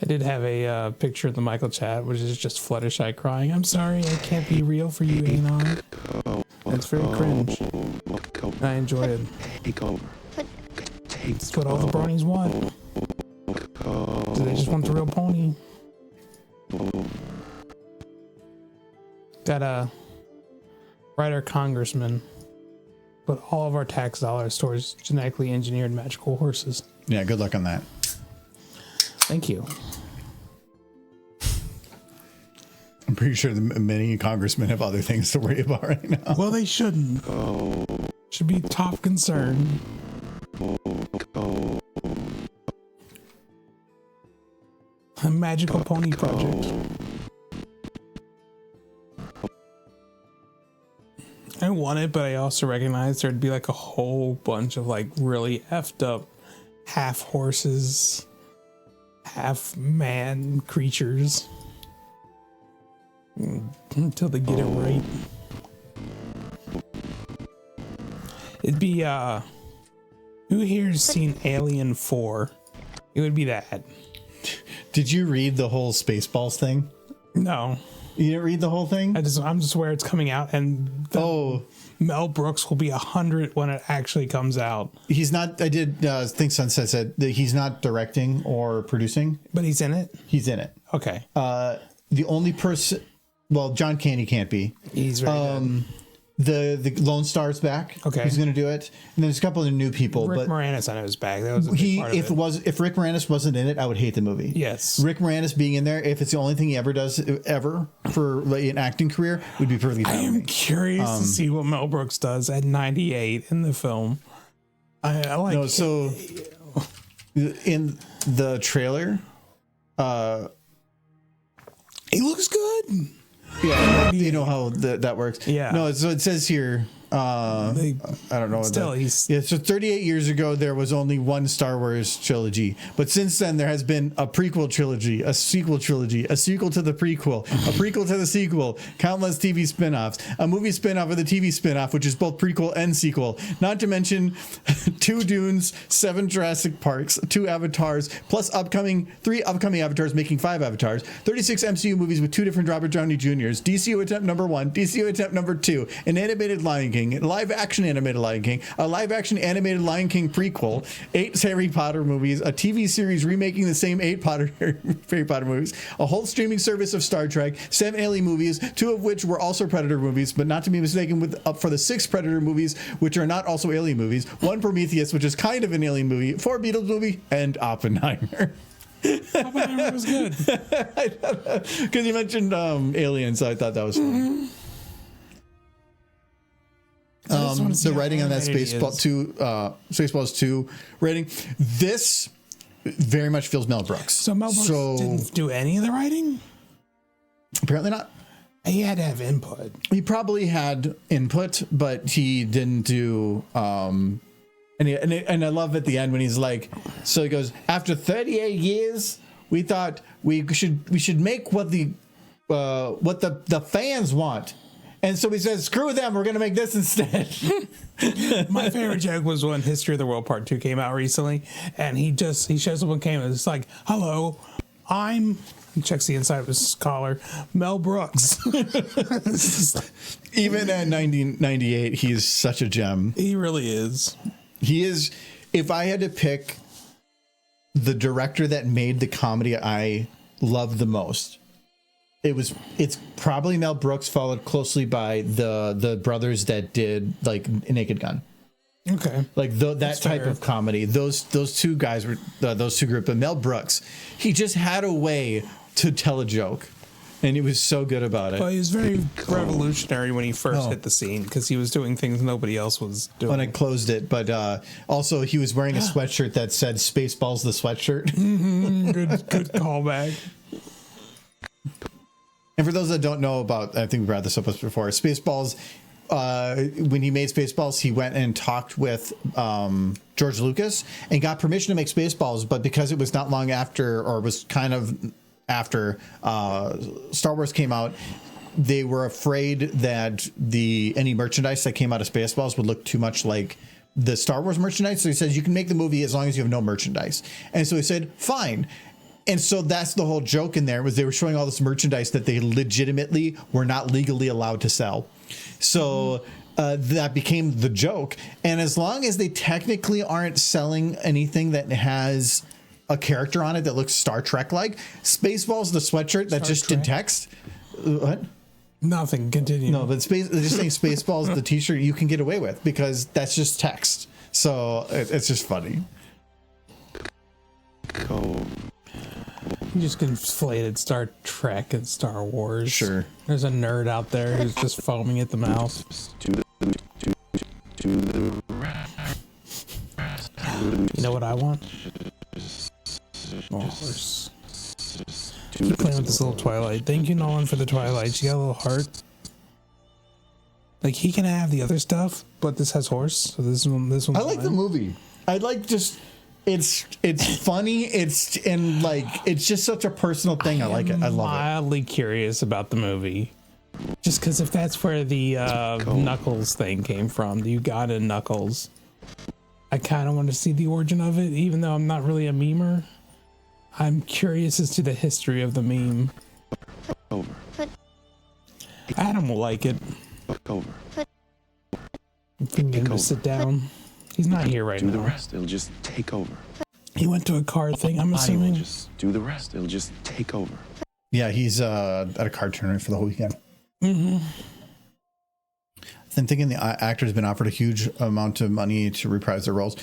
I did have a picture in the Michael chat, which is just Fluttershy crying. I'm sorry, I can't be real for you, Anon. That's very cringe. I enjoy it. It's what all the bronies want. So they just want the real pony. Gotta write our congressman. Put all of our tax dollars towards genetically engineered magical horses. Yeah, good luck on that. Thank you. I'm pretty sure many congressmen have other things to worry about right now. Well, they shouldn't. Should be top concern. A magical pony project. I want it, but I also recognize there'd be like a whole bunch of like really effed up half horses, half man creatures until they get it right. It'd be who here's seen Alien 4? It would be that. Did you read the whole Spaceballs thing? No. You didn't read the whole thing? I'm just aware it's coming out, and Mel Brooks will be 100 when it actually comes out. He's not. I did think Sunset said that he's not directing or producing, but he's in it. He's in it. Okay. The only person, well, John Candy can't be. He's very good. The Lone Star's back. Okay. He's going to do it, and there's a couple of new people. Rick but Moranis, I know, is back. That was a big part of it. If Rick Moranis wasn't in it, I would hate the movie. Yes. Rick Moranis being in there, if it's the only thing he ever does ever for like, an acting career, would be perfectly fine. I am curious to see what Mel Brooks does at 98 in the film. I like. No, so in the trailer, he looks good. Yeah, you know how that works. Yeah. No, so it says here. I don't know. Still, so 38 years ago, there was only one Star Wars trilogy. But since then, there has been a prequel trilogy, a sequel trilogy, a sequel to the prequel, a prequel to the sequel, countless TV spin-offs, a movie spin-off of the TV spin-off, which is both prequel and sequel. Not to mention 2 Dunes, 7 Jurassic Parks, 2 Avatars, plus 3 upcoming Avatars, making 5 Avatars, 36 MCU movies with 2 different Robert Downey Jr.'s, DCU attempt number 1, DCU attempt number 2, an animated Lion King, live action animated Lion King, a live action animated Lion King prequel, 8 Harry Potter movies, a TV series remaking the same 8 Harry Potter movies, a whole streaming service of Star Trek, 7 Alien movies, 2 of which were also Predator movies, but not to be mistaken with up for the 6 Predator movies, which are not also Alien movies, 1 Prometheus, which is kind of an Alien movie, 4 Beatles movie, and Oppenheimer. Oppenheimer was good. Because you mentioned Alien, so I thought that was funny. The writing on that Spaceballs 2 rating, this very much feels Mel Brooks. So Mel Brooks didn't do any of the writing? Apparently not. He had to have input. He probably had input, but he didn't do. And I love at the end when he's like, so he goes, after 38 years, we thought we should make what the fans want. And so he says, screw them, we're going to make this instead. My favorite joke was when History of the World Part 2 came out recently, and he shows up on camera and it's like, hello, he checks the inside of his collar, Mel Brooks. Even at 1998, he's such a gem. He really is. He is. If I had to pick the director that made the comedy I love the most, it's probably Mel Brooks, followed closely by the brothers that did like Naked Gun. Okay, like that type of comedy. Those 2 guys were those 2 group. But Mel Brooks, he just had a way to tell a joke, and he was so good about it. Well, he was very revolutionary when he first hit the scene because he was doing things nobody else was doing. When I closed it, but also he was wearing a sweatshirt that said "Spaceballs" the sweatshirt. Good callback. And for those that don't know about, I think we brought this up before, Spaceballs, when he made Spaceballs, he went and talked with George Lucas and got permission to make Spaceballs, but because it was not long after, or was kind of after Star Wars came out, they were afraid that any merchandise that came out of Spaceballs would look too much like the Star Wars merchandise. So he says, you can make the movie as long as you have no merchandise. And so he said, fine. And so that's the whole joke in there, was they were showing all this merchandise that they legitimately were not legally allowed to sell. So that became the joke. And as long as they technically aren't selling anything that has a character on it that looks Star Trek-like, Spaceballs, the sweatshirt that's just in text. What? Nothing. Continue. No, but just saying Spaceballs, the T-shirt, you can get away with because that's just text. So it's just funny. Cool. You just conflated Star Trek and Star Wars. Sure. There's a nerd out there who's just foaming at the mouth. You know what I want? A horse. Keep playing with this little Twilight. Thank you, Nolan, for the Twilight. She got a little heart. Like, he can have the other stuff, but this has horse. So this one's I like mine. the movie. I like just... It's funny. It's just such a personal thing. I like it. I love it. Mildly curious about the movie. Just because if that's where the Knuckles thing came from, the Ugandan Knuckles, I kind of want to see the origin of it, even though I'm not really a memer. I'm curious as to the history of the meme. Over. Adam will like it. Over. If we can get him to sit down. He's not here right Do now. the rest. It'll just take over. He went to a card thing, I'm Body will assuming. just do the rest. It'll just take over. Yeah, he's at a card tournament for the whole weekend. Mm-hmm. I'm thinking the actor's been offered a huge amount of money to reprise their roles.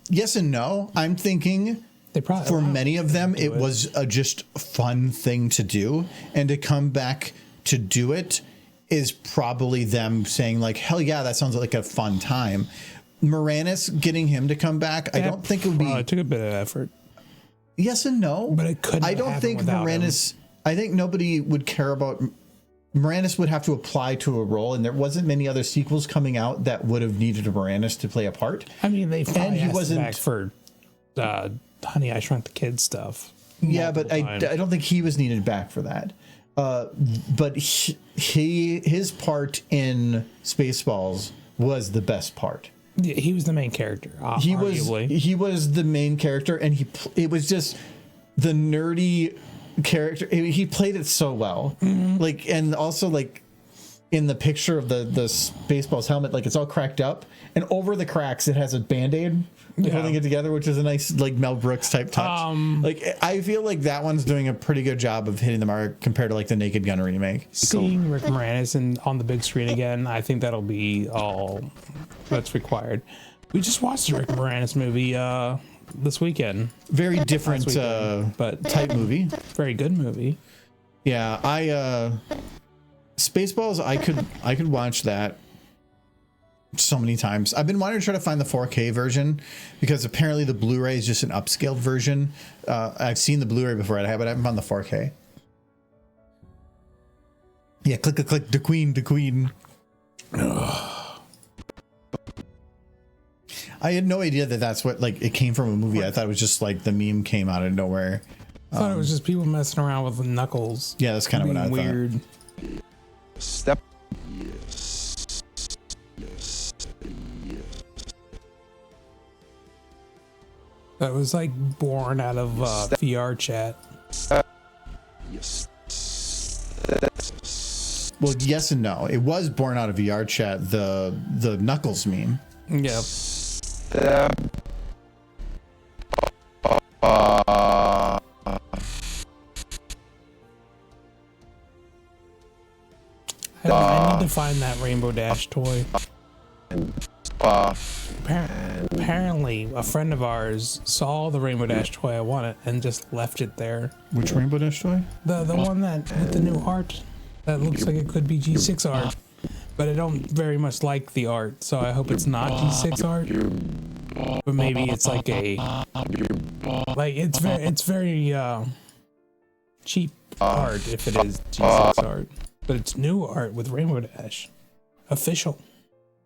Yes and no. I'm thinking They probably for many of them, it was a just fun thing to do. And to come back to do it is probably them saying like, hell yeah, that sounds like a fun time. Moranis, getting him to come back, I don't think it would be. It took a bit of effort. Yes and no. But it couldn't I have don't happened think without Moranis, I think nobody would care about. Moranis would have to apply to a role, and there wasn't many other sequels coming out that would have needed a Moranis to play a part. I mean, they probably he asked wasn't back for Honey, I Shrunk the Kids stuff. Yeah, but I don't think he was needed back for that. But his part in Spaceballs was the best part. Yeah, he was the main character. Arguably. He was the main character, and it was just the nerdy character. He played it so well. Mm-hmm. Like, and also like in the picture of the Spaceballs helmet, like it's all cracked up, and over the cracks it has a Band-Aid holding it together, which is a nice like Mel Brooks type touch. Like I feel like that one's doing a pretty good job of hitting the mark compared to like the Naked Gun remake. Seeing Rick Moranis on the big screen again, I think that'll be all that's required. We just watched the Rick Moranis movie this weekend. Very different but type movie. Very good movie. Yeah, Spaceballs, I could watch that so many times. I've been wanting to try to find the 4K version because apparently the Blu-ray is just an upscaled version. I've seen the Blu-ray before, but I haven't found the 4K. Yeah, click, the Queen. I had no idea that's what, like, it came from a movie. I thought it was just like the meme came out of nowhere. I thought it was just people messing around with Knuckles. Yeah, that's kind of what I weird. thought. Step. That was like born out of VR chat. Yes. Well, yes and no. It was born out of VR chat, the Knuckles meme. Yep. Step. I need to find that Rainbow Dash toy. Apparently, a friend of ours saw the Rainbow Dash toy I wanted and just left it there. Which Rainbow Dash toy? The one that with the new art that looks like it could be G6 art, but I don't very much like the art, so I hope it's not G6 art. But maybe it's like it's very cheap art if it is G6 art, but it's new art with Rainbow Dash, official.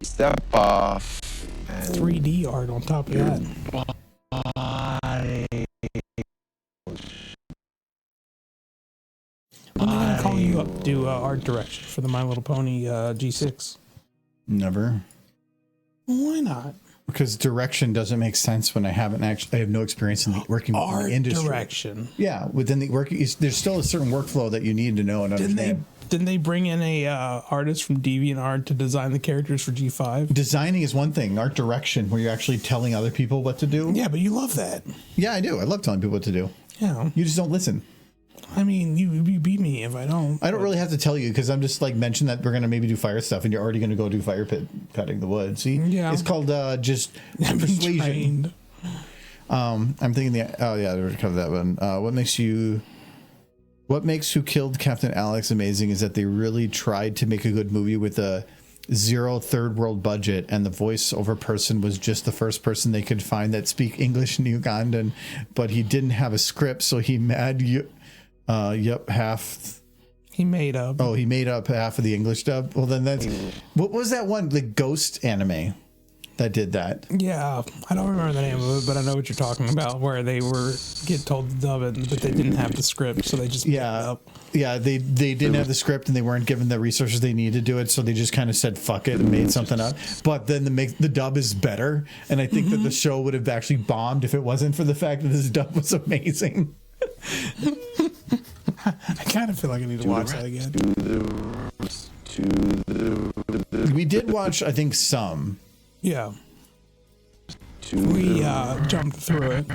Step off. 3D art on top of that. When are they gonna call you up to do art direction for the My Little Pony G6? Never. Why not? Because direction doesn't make sense when I have no experience in the working in Art the industry. direction. Yeah, within the work, there's still a certain workflow that you need to know and understand. Didn't they bring in a artist from DeviantArt to design the characters for G5? Designing is one thing. Art direction, where you're actually telling other people what to do. Yeah, but you love that. Yeah, I do. I love telling people what to do. Yeah. You just don't listen. I mean, you beat me if I don't. I don't really have to tell you because I'm just like mention that we're gonna maybe do fire stuff, and you're already gonna go do fire pit cutting the wood. See, Yeah. it's called just I'm persuasion. trained. I'm thinking oh yeah, I already covered that one. What makes Who Killed Captain Alex amazing is that they really tried to make a good movie with a zero third world budget, and the voiceover person was just the first person they could find that speak English in Ugandan, but he didn't have a script, so he half. He made up. Oh, he made up half of the English dub. Well, then that's what was that one? The Ghost anime that did that. Yeah, I don't remember the name of it, but I know what you're talking about. Where they get told to dub it, but they didn't have the script, so they just made it up. Yeah, they didn't have the script and they weren't given the resources they needed to do it, so they just kind of said fuck it and made something up. But then the dub is better, and I think that the show would have actually bombed if it wasn't for the fact that this dub was amazing. I kind of feel like I need to watch that again. We did watch, I think, some. Yeah. We jumped through it.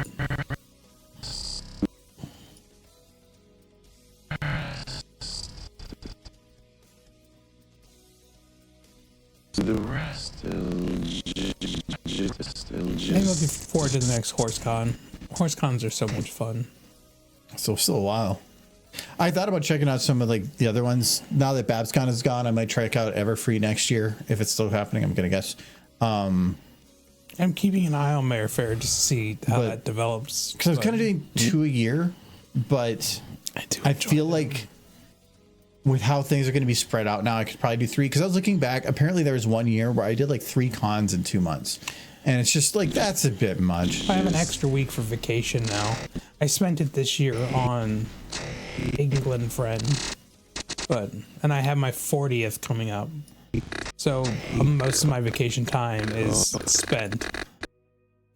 The rest I'm looking forward to the next Horse Con. Horse Cons are so much fun. So still a while. I thought about checking out some of like the other ones. Now that BabsCon is gone, I might check out Everfree next year if it's still happening. I'm gonna guess. I'm keeping an eye on Mayor Fair just to see how that develops. Because I was kind of doing 2 a year, but I feel like with how things are going to be spread out now, I could probably do 3. Because I was looking back, apparently there was 1 year where I did like 3 cons in 2 months. And it's just like, that's a bit much. I have an extra week for vacation now. I spent it this year on England Friend. And I have my 40th coming up. So most of my vacation time is spent.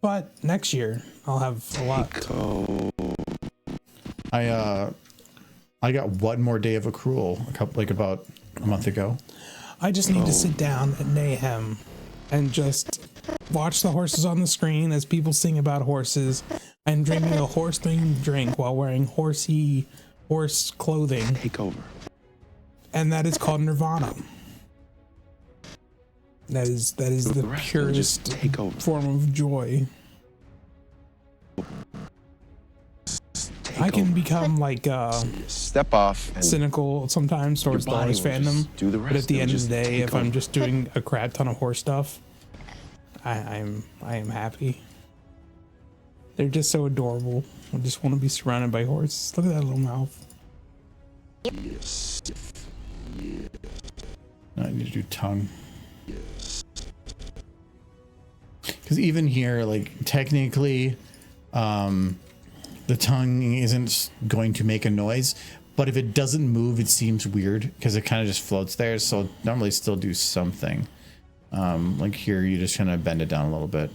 But next year, I'll have a lot. I got 1 more day of accrual about a month ago. I just need to sit down at Mayhem and just watch the horses on the screen as people sing about horses and drinking a horse-themed drink while wearing horse clothing. Take over. And that is called Nirvana. That is the purest form of joy. I can become like step off and cynical sometimes towards the horse fandom. Do the rest. But at the end of the day, take if I'm over. just doing a crap ton of horse stuff, I am happy. They're just so adorable. I just want to be surrounded by horses. Look at that little mouth. Yes. I need to do tongue. Because even here, like technically, the tongue isn't going to make a noise, but if it doesn't move, it seems weird because it kind of just floats there. So normally still do something. Like here, you just kind of bend it down a little bit.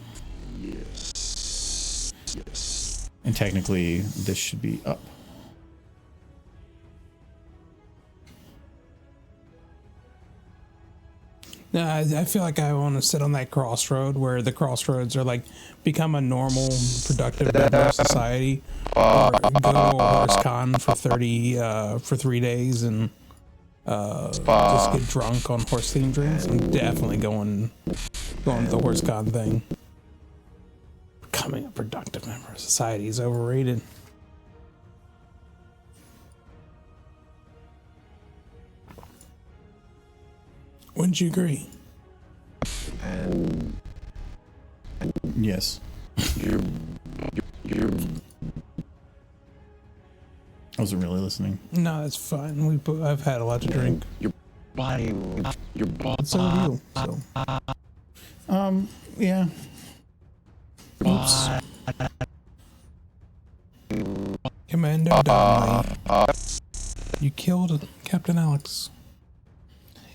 Yes. Yes. And technically, this should be up. I feel like I want to sit on that crossroad where the crossroads are like become a normal, productive member of society, or go to a horse con for 3 days and just get drunk on horse themed drinks. I'm definitely going to the horse con thing. Becoming a productive member of society is overrated. Wouldn't you agree? And Yes. you're I wasn't really listening. No, that's fine. I've had a lot to drink. your body, So have you. So. Yeah. Oops. Commander Donnelly. You killed Captain Alex.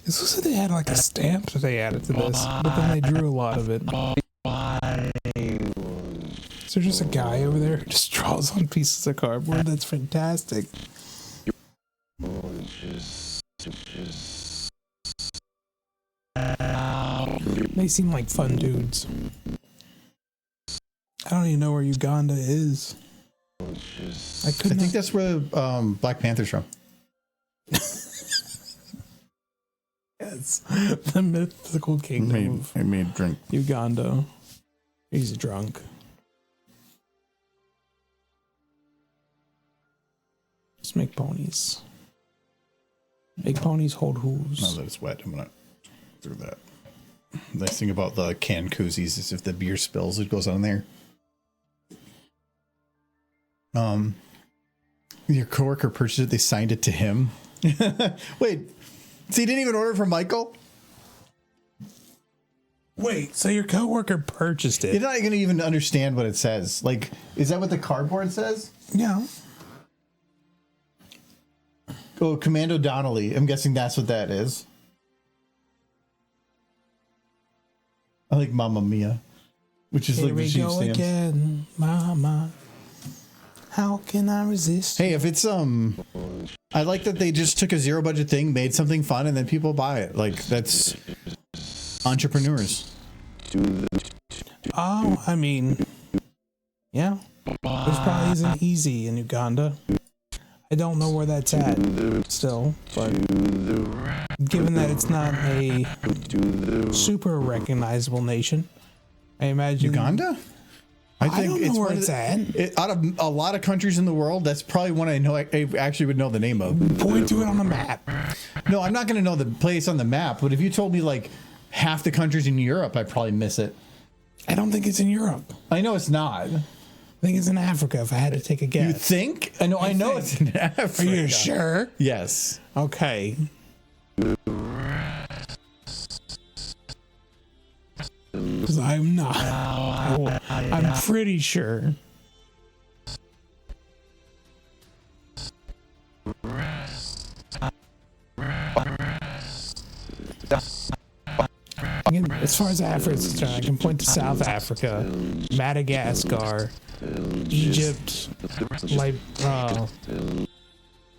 This was they had like a stamp that they added to this, but then they drew a lot of it. Is there just a guy over there who just draws on pieces of cardboard? That's fantastic. They seem like fun dudes. I don't even know where Uganda is. I think that's where Black Panther's from. Yes, the mythical kingdom of I made drink. Uganda. He's drunk. Just make ponies. Make ponies hold hooves. Now that it's wet, I'm gonna do that. The nice thing about the canned koozies is if the beer spills, it goes on there. Your coworker purchased it, they signed it to him. Wait, so you didn't even order from Michael? Wait, so your coworker purchased it? You're not going to even understand what it says. Like, is that what the cardboard says? Yeah. Oh, Commando Donnelly. I'm guessing that's what that is. I like Mamma Mia, which is Here like the we sheep go stamps. again, Mama. How can I resist? Hey, if it's I like that they just took a zero budget thing, made something fun, and then people buy it. Like, that's entrepreneurs. Oh, I mean, yeah. This probably isn't easy in Uganda. I don't know where that's at still, but given that it's not a super recognizable nation, I imagine Uganda? I don't know where it's at. Out of a lot of countries in the world, that's probably one I know. I actually would know the name of. Point to it on the map. No, I'm not going to know the place on the map. But if you told me like half the countries in Europe, I'd probably miss it. I don't think it's in Europe. I know it's not. I think it's in Africa. If I had to take a guess, You think? I know it's in Africa. Are you sure? Yes. Okay. Because I'm not. I'm pretty sure. Again, as far as Africa is concerned, I can point to South Africa, Madagascar, Egypt,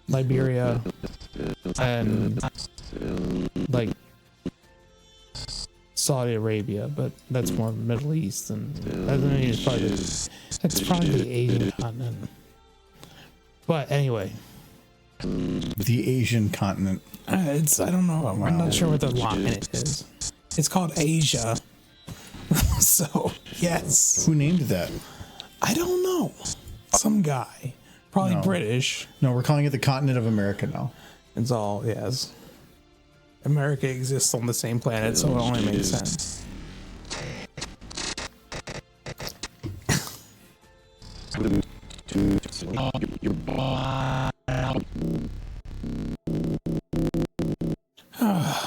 Liberia, and like Saudi Arabia, but that's more Middle East, and that's probably the Asian continent. But anyway, The Asian continent. I don't know. I'm not sure what the line is. It's called Asia. So yes. Who named that? I don't know. Some guy, probably No. British. No, we're calling it the continent of America now. It's all yes. America exists on the same planet, so it only makes sense.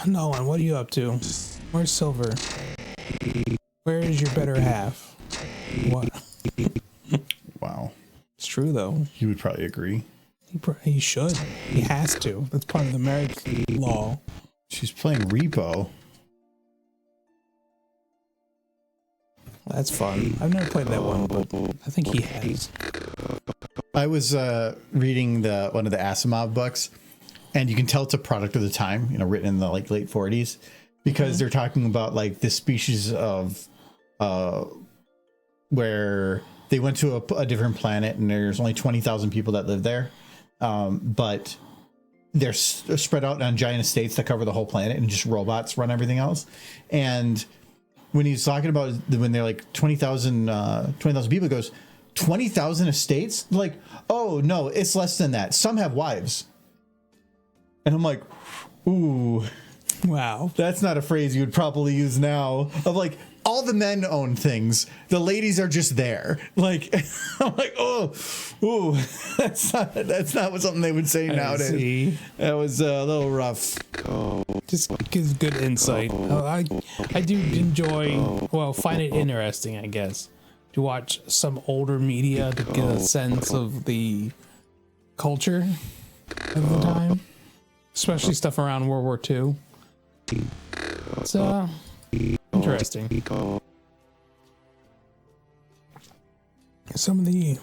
Nolan, what are you up to? Where's Silver? Where is your better half? What? Wow. It's true though. You would probably agree. He should. He has to. That's part of the marriage law. She's playing Repo. That's fun. I've never played that one, but I think he has. I was reading one of the Asimov books, and you can tell it's a product of the time, written in the like late 40s, because they're talking about like this species of where they went to a different planet and there's only 20,000 people that live there, but they're spread out on giant estates that cover the whole planet, and just robots run everything else. And when he's talking about when they're like 20,000 people, he goes, 20,000 estates? Like, oh no, it's less than that. Some have wives. And I'm like, ooh, wow, that's not a phrase you would probably use now. Of like, all the men own things, the ladies are just there. Like, I'm like, oh, ooh, that's not what something they would say nowadays. See. That was a little rough. Just gives good insight. I do enjoy, find it interesting, I guess, to watch some older media to get a sense of the culture of the time, especially stuff around World War II. It's interesting. Some of the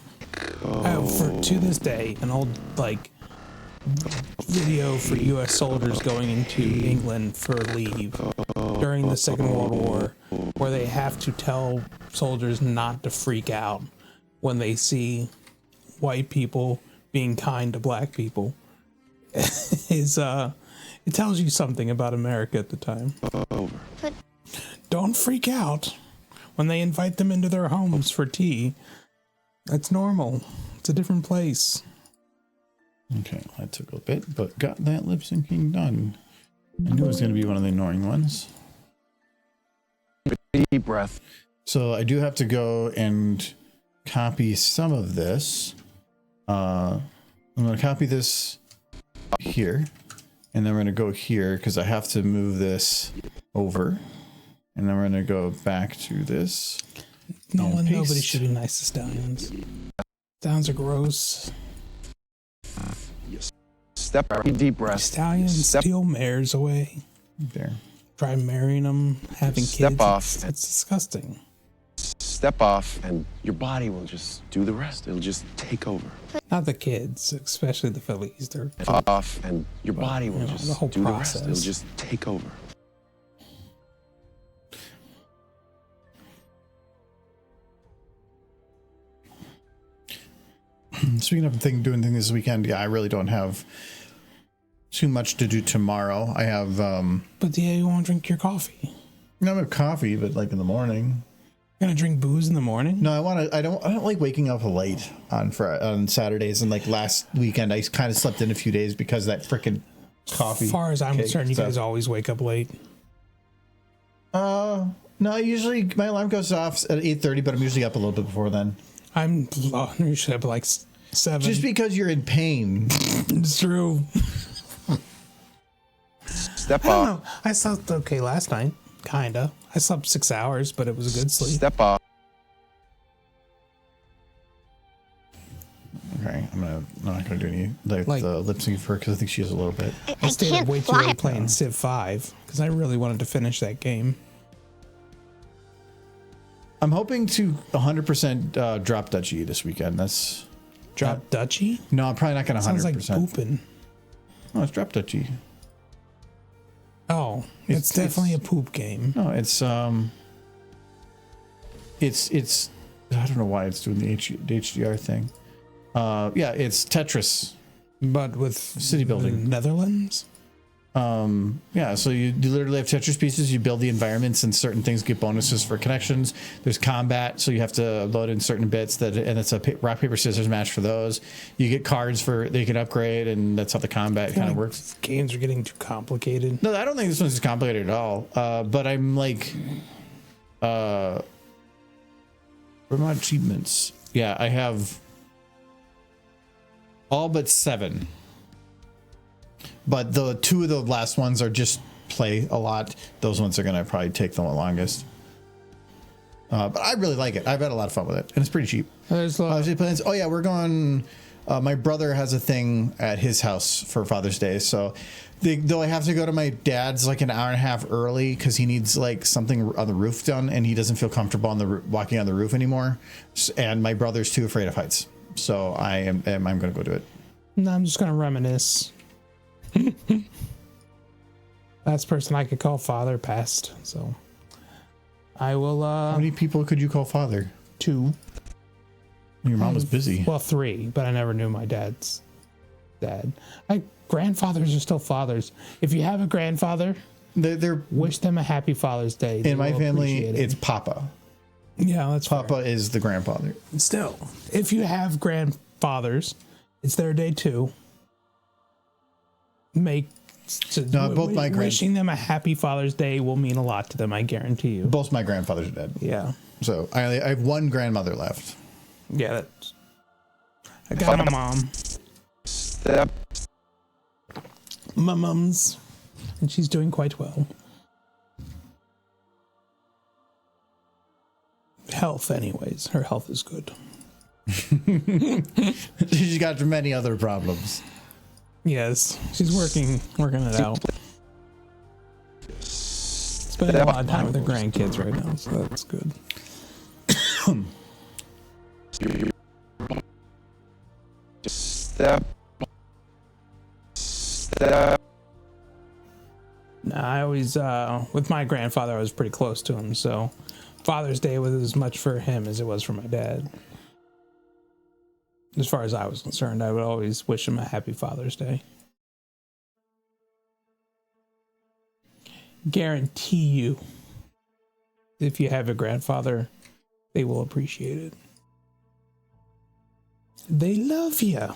to this day, an old like video for U.S. soldiers going into England for leave during the Second World War, where they have to tell soldiers not to freak out when they see white people being kind to black people. It tells you something about America at the time. Don't freak out when they invite them into their homes for tea. That's normal. It's a different place. Okay, that took a bit, but got that lip syncing done. I knew it was going to be one of the annoying ones. Deep breath. So I do have to go and copy some of this. I'm going to copy this here, and then we're going to go here because I have to move this over. And then we're going to go back to this. Nobody paste. should be nice to stallions. Stallions are gross. Step deep breath. Stallions Step, steal mares away. There. Try marrying them, having Step kids. off. It's disgusting. step off, and your body will just do the rest. It'll just take over. Not the kids, especially the fillies. They're Off, and your body will just the whole do process. the rest. It'll just take over. Speaking of doing things this weekend, yeah, I really don't have too much to do tomorrow. I have But yeah, you won't drink your coffee. I have coffee, but like in the morning. You're gonna drink booze in the morning? No, I don't like waking up late on Saturdays, and like last weekend I kind of slept in a few days because of that freaking coffee. As far as I'm cake concerned, you stuff. guys always wake up late. No, usually my alarm goes off at 8:30, but I'm usually up a little bit before then. I'm usually up like 7. Just because you're in pain. It's true. Step I don't off. know. I slept okay last night. Kinda. I slept 6 hours, but it was a good sleep. Step off. Okay, I'm not gonna do any Like- the lip sync for her because I think she has a little bit. I I stayed up can't way too fly. late playing Civ 5 because I really wanted to finish that game. I'm hoping to 100% drop Dutchy this weekend. That's Drop Dutchy? no, I'm probably not gonna Sounds like 100%. pooping. No, it's drop Dutchy. Oh, it's definitely a poop game. No, it's I don't know why it's doing the HDR thing. Yeah, it's Tetris. But with City building. Netherlands? Yeah, so you literally have Tetris pieces, you build the environments, and certain things get bonuses for connections. There's combat, so you have to load in certain bits and it's a rock paper scissors match for those. You get cards that you can upgrade, and that's how the combat kind of works. Games are getting too complicated. No, I don't think this one's complicated at all. But I'm like, where are my achievements? Yeah, I have all but 7. But the 2 of the last ones are just play a lot. Those ones are gonna probably take the longest. But I really like it. I've had a lot of fun with it, and it's pretty cheap. There's a lot. Plans. Oh yeah, we're going. My brother has a thing at his house for Father's Day, so though I have to go to my dad's like an hour and a half early because he needs like something on the roof done, and he doesn't feel comfortable on the walking on the roof anymore. And my brother's too afraid of heights, so I'm going to go do it. No, I'm just gonna reminisce. Last person I could call father passed, so I will. How many people could you call father? 2. Your mom was busy. Well, 3, but I never knew my dad's dad. Grandfathers are still fathers. If you have a grandfather, They're wish them a happy Father's Day. They in my will family. appreciate it. It's Papa. Yeah, that's Papa is the grandfather. fair. Still, if you have grandfathers, it's their day too. Both my wishing them a happy Father's Day will mean a lot to them. I guarantee you. Both my grandfathers are dead. Yeah, So I have one grandmother left. yeah. That's. I got my mom, Step. my mom's, and she's doing quite well. Health, anyways, her health is good. She's got many other problems. Yes, she's working it out. Spending a lot of time with her grandkids right now, so that's good. Step. Step. I always, with my grandfather, I was pretty close to him, so Father's Day was as much for him as it was for my dad. As far as I was concerned, I would always wish him a happy Father's Day. Guarantee you, if you have a grandfather, they will appreciate it. They love you.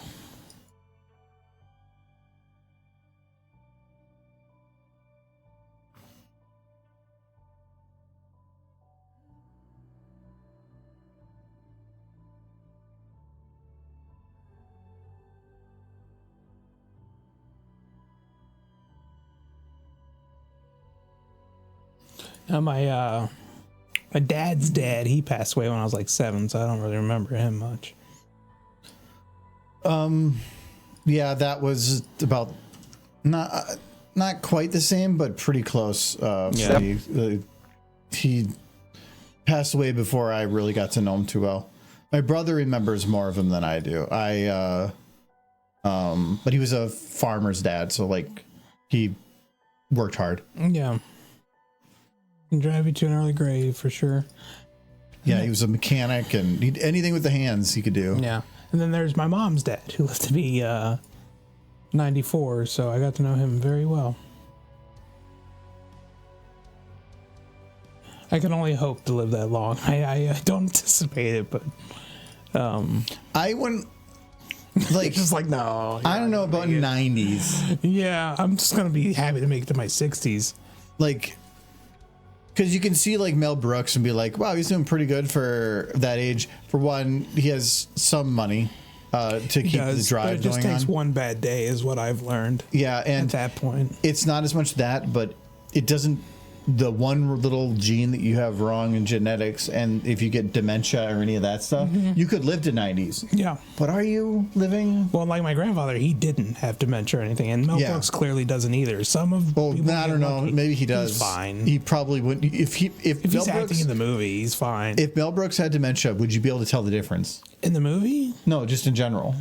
My dad's dad, he passed away when I was like 7, so I don't really remember him much. Yeah, that was about not quite the same, but pretty close. Yeah. He passed away before I really got to know him too well. My brother remembers more of him than I do. But he was a farmer's dad, so like he worked hard. Yeah. Can drive you to an early grave for sure. Yeah, he was a mechanic, and anything with the hands he could do. Yeah. And then there's my mom's dad, who lived to be 94, so I got to know him very well. I can only hope to live that long. I don't anticipate it, but I wouldn't like just like no. I don't know about 90s. Yeah, I'm just gonna be happy to make it to my 60s. Like, because you can see like Mel Brooks and be like, wow, he's doing pretty good for that age. For one, he has some money to keep the drive it just going takes on. one bad day is what I've learned. Yeah, and at that point, it's not as much that, but it doesn't. The one little gene that you have wrong in genetics, and if you get dementia or any of that stuff, you could live to 90s. Yeah. But are you living? Well, like my grandfather, he didn't have dementia or anything, and Mel Brooks clearly doesn't either. Some of I don't know. lucky. Maybe he does. He's fine. He probably wouldn't. If he's acting in the movie, he's fine. If Mel Brooks had dementia, would you be able to tell the difference? In the movie? No, just in general.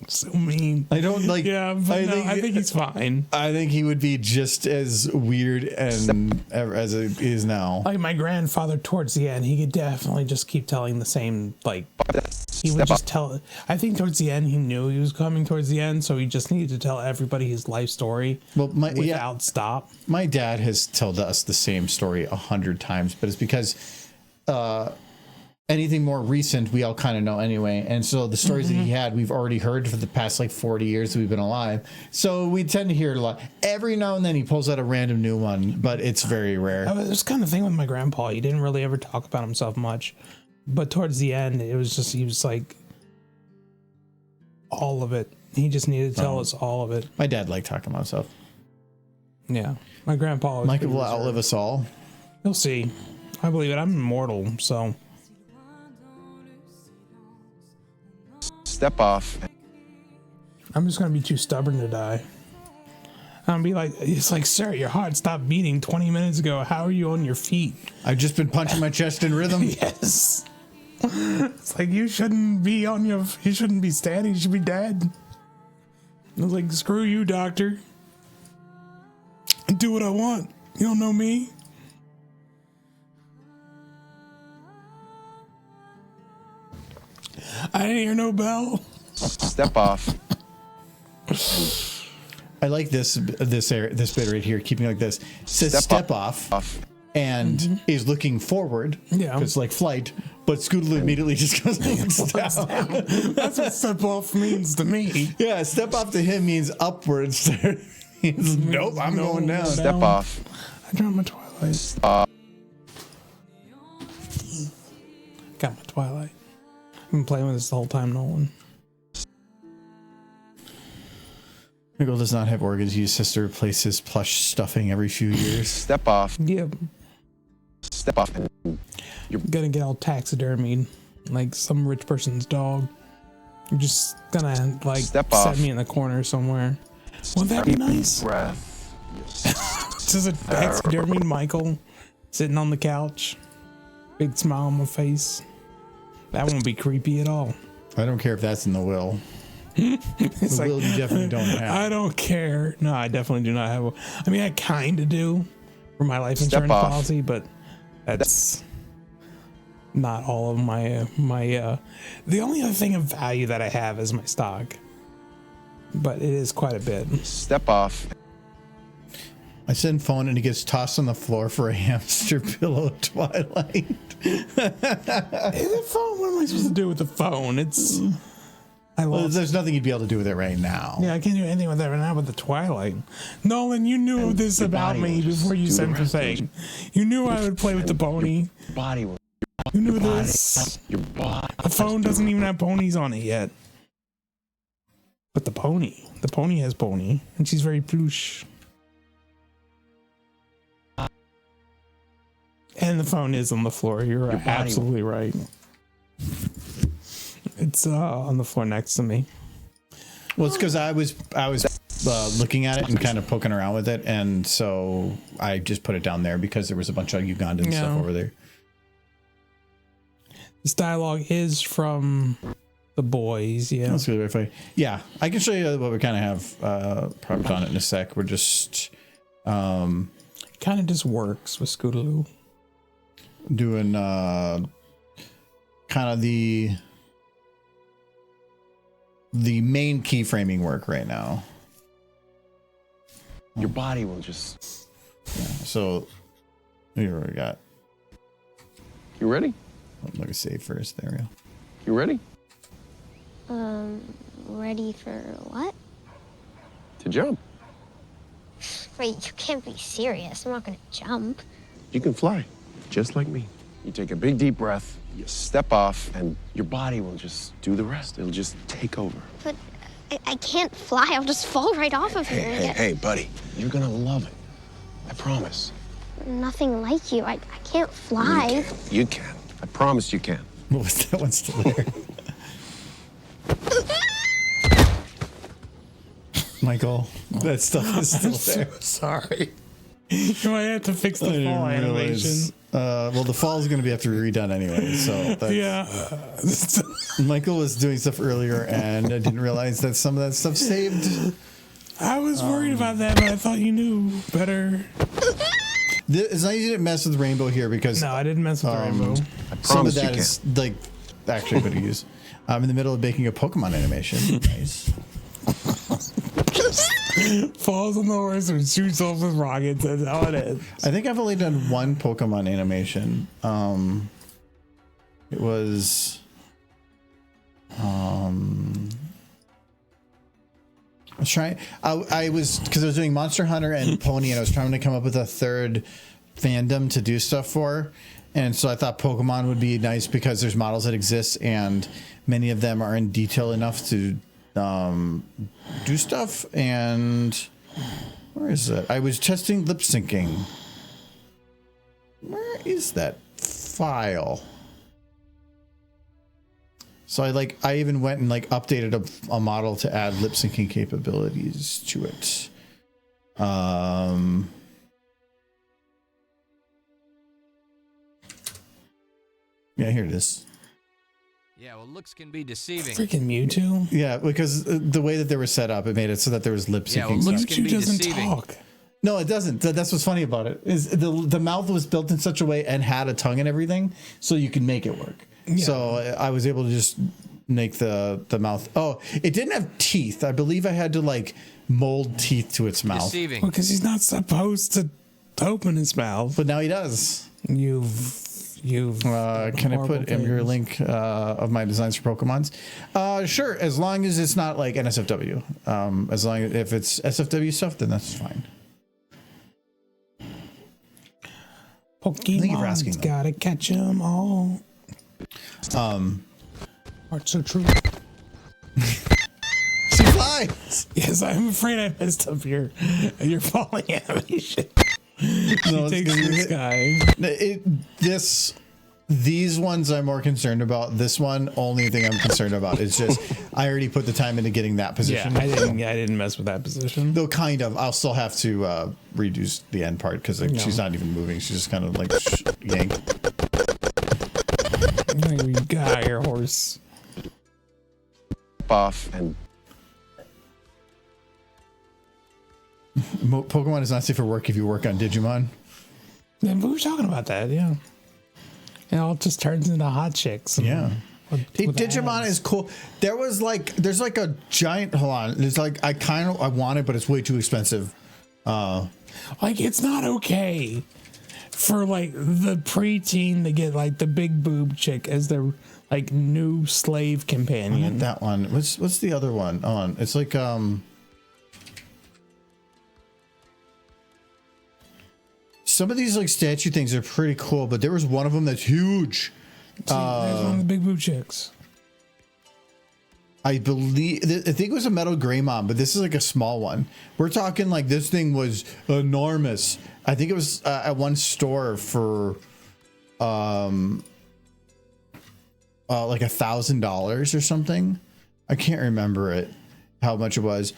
So mean. I don't like. Yeah, but I think he's fine. I think he would be just as weird and as it is now. Like my grandfather, towards the end, he could definitely just keep telling the same. Like he would just tell. I think towards the end, he knew he was coming towards the end, so he just needed to tell everybody his life story. Without stop. My dad has told us the same story 100 times, but it's because anything more recent we all kind of know anyway, and so the stories that he had we've already heard for the past like 40 years that we've been alive, so we tend to hear it a lot. Every now and then he pulls out a random new one, but it's very rare. It was kind of thing with my grandpa. He didn't really ever talk about himself much, but towards the end it was just, he was like all of it. He just needed to tell us all of it. My dad liked talking about himself. Yeah, my grandpa was Michael will outlive us all. You'll see. I believe it. I'm immortal, so Step off. I'm just gonna be too stubborn to die. I'm gonna be like, it's like, sir, your heart stopped beating 20 minutes ago. How are you on your feet? I've just been punching my chest in rhythm. Yes. It's like, you shouldn't be standing. You should be dead. I was like, screw you, doctor. I do what I want. You don't know me. I didn't hear no bell. Step off. I like this bit right here, keeping like this. It says step off. And is looking forward. Yeah. It's like flight, but Scootaloo immediately just goes down. That's what step off means to me. Yeah, step off to him means upwards. Means, nope, I'm going down. Step off. I dropped my Twilight. Got my Twilight. I've been playing with this the whole time, Nolan. Miguel does not have organs. His sister replaces plush stuffing every few years. Step off. Yep. Step off. You're gonna get all taxidermied like some rich person's dog. You're just gonna like Step set off. me in the corner somewhere. Wouldn't that be nice? Breath. Just a taxidermied Michael sitting on the couch, big smile on my face. That won't be creepy at all. I don't care if that's in the will. It's The will you definitely don't have. I don't care. No, I definitely do not have. I mean, I kind of do for my life Step insurance off. policy, but that's not all of my. The only other thing of value that I have is my stock, but it is quite a bit. Step off. I send phone and he gets tossed on the floor for a hamster pillow at Twilight. Hey, the phone. What am I supposed to do with the phone? It's. I Well, lost. there's nothing you'd be able to do with it right now. Yeah, I can't do anything with that right now with the Twilight. Nolan, you knew this about body me will just before you do the sent the rest. thing. You knew I would play with the pony. Body will. You knew this. Your body. The phone doesn't even have ponies on it yet. But the pony has pony, and she's very plush. And the phone is on the floor. You're body- absolutely right. It's on the floor next to me. Well, it's because I was looking at it and kind of poking around with it, and so I just put it down there because there was a bunch of Ugandan stuff over there. This dialogue is from the boys, yeah. That's really funny. Yeah, I can show you what we kind of have propped on it in a sec. We're just Kind of just works with Scootaloo. doing kind of the main keyframing work right now. Your body will just. Yeah, so here we got. You ready? Let me save first. There we go. You ready? Ready for what? To jump. Wait, you can't be serious. I'm not gonna jump. You can fly, just like me. You take a big deep breath, you step off, and your body will just do the rest. It'll just take over. But I can't fly. I'll just fall right off of here. and get Hey, buddy. You're gonna love it. I promise. Nothing like you. I can't fly. You can. I promise you can. What was that one still there? Michael, that stuff is still there. Sorry. You might have to fix the I didn't fall animation. realize. Well, the fall is going to be have to be redone anyway. So that's, Yeah. Michael was doing stuff earlier, and I didn't realize that some of that stuff saved. I was worried about that, but I thought you knew better. It's not easy to mess with rainbow here because No, I didn't mess with the rainbow. I some of promise you that can. is like actually good to use. I'm in the middle of making a Pokemon animation. Nice. Falls on the horse and shoots off with rockets. That's how it is. I think I've only done one Pokemon animation. It was I was trying. I was because I was doing Monster Hunter and Pony, and I was trying to come up with a third fandom to do stuff for. And so I thought Pokemon would be nice because there's models that exist, and many of them are in detail enough to do stuff. And where is it? I was testing lip syncing. Where is that file? So I even went and updated a model to add lip syncing capabilities to it. Yeah, here it is. Yeah, well, looks can be deceiving. Freaking Mewtwo. Yeah, because the way that they were set up, it made it so that there was lip syncing. Yeah, well, looks stuff. can Mewtwo be doesn't deceiving. talk. No, it doesn't. That's what's funny about it. Is the mouth was built in such a way and had a tongue and everything, so you can make it work. Yeah. So I was able to just make the mouth. Oh, it didn't have teeth. I believe I had to mold teeth to its mouth. Deceiving. Because he's not supposed to open his mouth. But now he does. You've. Can I put in your link of my designs for Pokemons? Sure, as long as it's not like NSFW. As long as if it's SFW stuff, then that's fine. Thank you for asking, Pokemon's though. gotta catch 'em all. Hearts so true. She flies. Yes, I'm afraid I messed up your falling animation. No, She takes this guy. These ones I'm more concerned about. This one, only thing I'm concerned about is just I already put the time into getting that Yeah, position. I didn't mess with that position. Though kind of, I'll still have to reduce the end part because she's not even moving. She's just kind of yanked. You got your horse. Off and Pokemon is not safe for work if you work on Digimon. Yeah, we were talking about that, yeah. It all just turns into hot chicks. Yeah. Hey, with Digimon ads. is cool. There's a giant. Hold on. There's I want it, but it's way too expensive. It's not okay for the preteen to get the big boob chick as their new slave companion. That one. What's the other one? On it's some of these statue things are pretty cool, but there was one of them that's huge. There's one of the big boob chicks. I think it was a Metal Greymon, but this is a small one. We're talking this thing was enormous. I think it was at one store for like $1,000 or something. I can't remember it, how much it was.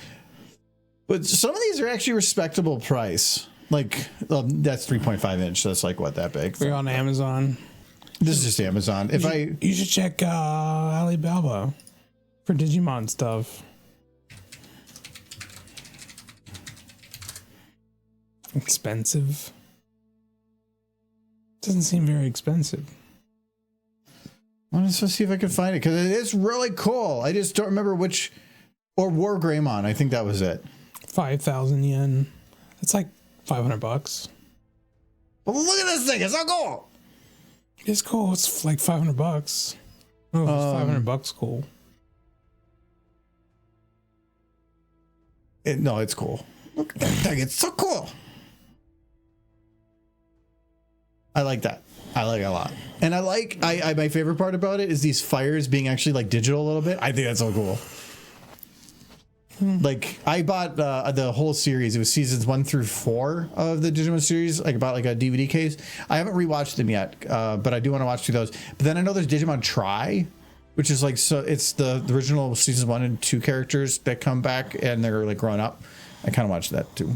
But some of these are actually respectable price. Like that's 3.5 inch. So that's like what, that big? We're on Amazon. This is just Amazon. You should check Alibaba for Digimon stuff. Expensive. Doesn't seem very expensive. Let's see if I can find it, because it is really cool. I just don't remember which. Or War Greymon. I think that was it. 5,000 yen. That's like $500. Well, look at this thing. It's so cool. It's cool. It's like $500. Oh, it's $500 cool. No, it's cool. Look at that thing. It's so cool. I like that. I like it a lot. And I like, my favorite part about it is these fires being actually like digital a little bit. I think that's so cool. Like I bought the whole series. It was seasons 1 through 4 of the Digimon series. I bought like a DVD case. I haven't rewatched them yet, but I do want to watch through those. But then I know there's Digimon Tri, which is like, so it's the original seasons 1 and 2 characters that come back and they're like grown up. I kind of watched that too.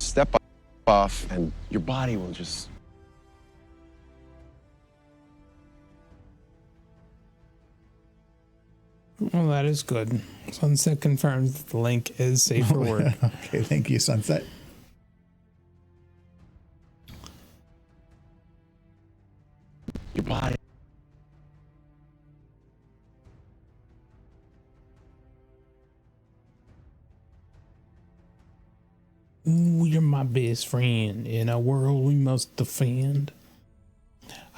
Step off and your body will just... Well, that is good. Sunset confirms that the link is safe for work. Okay, thank you, Sunset. Your body. Ooh, you're my best friend in a world we must defend.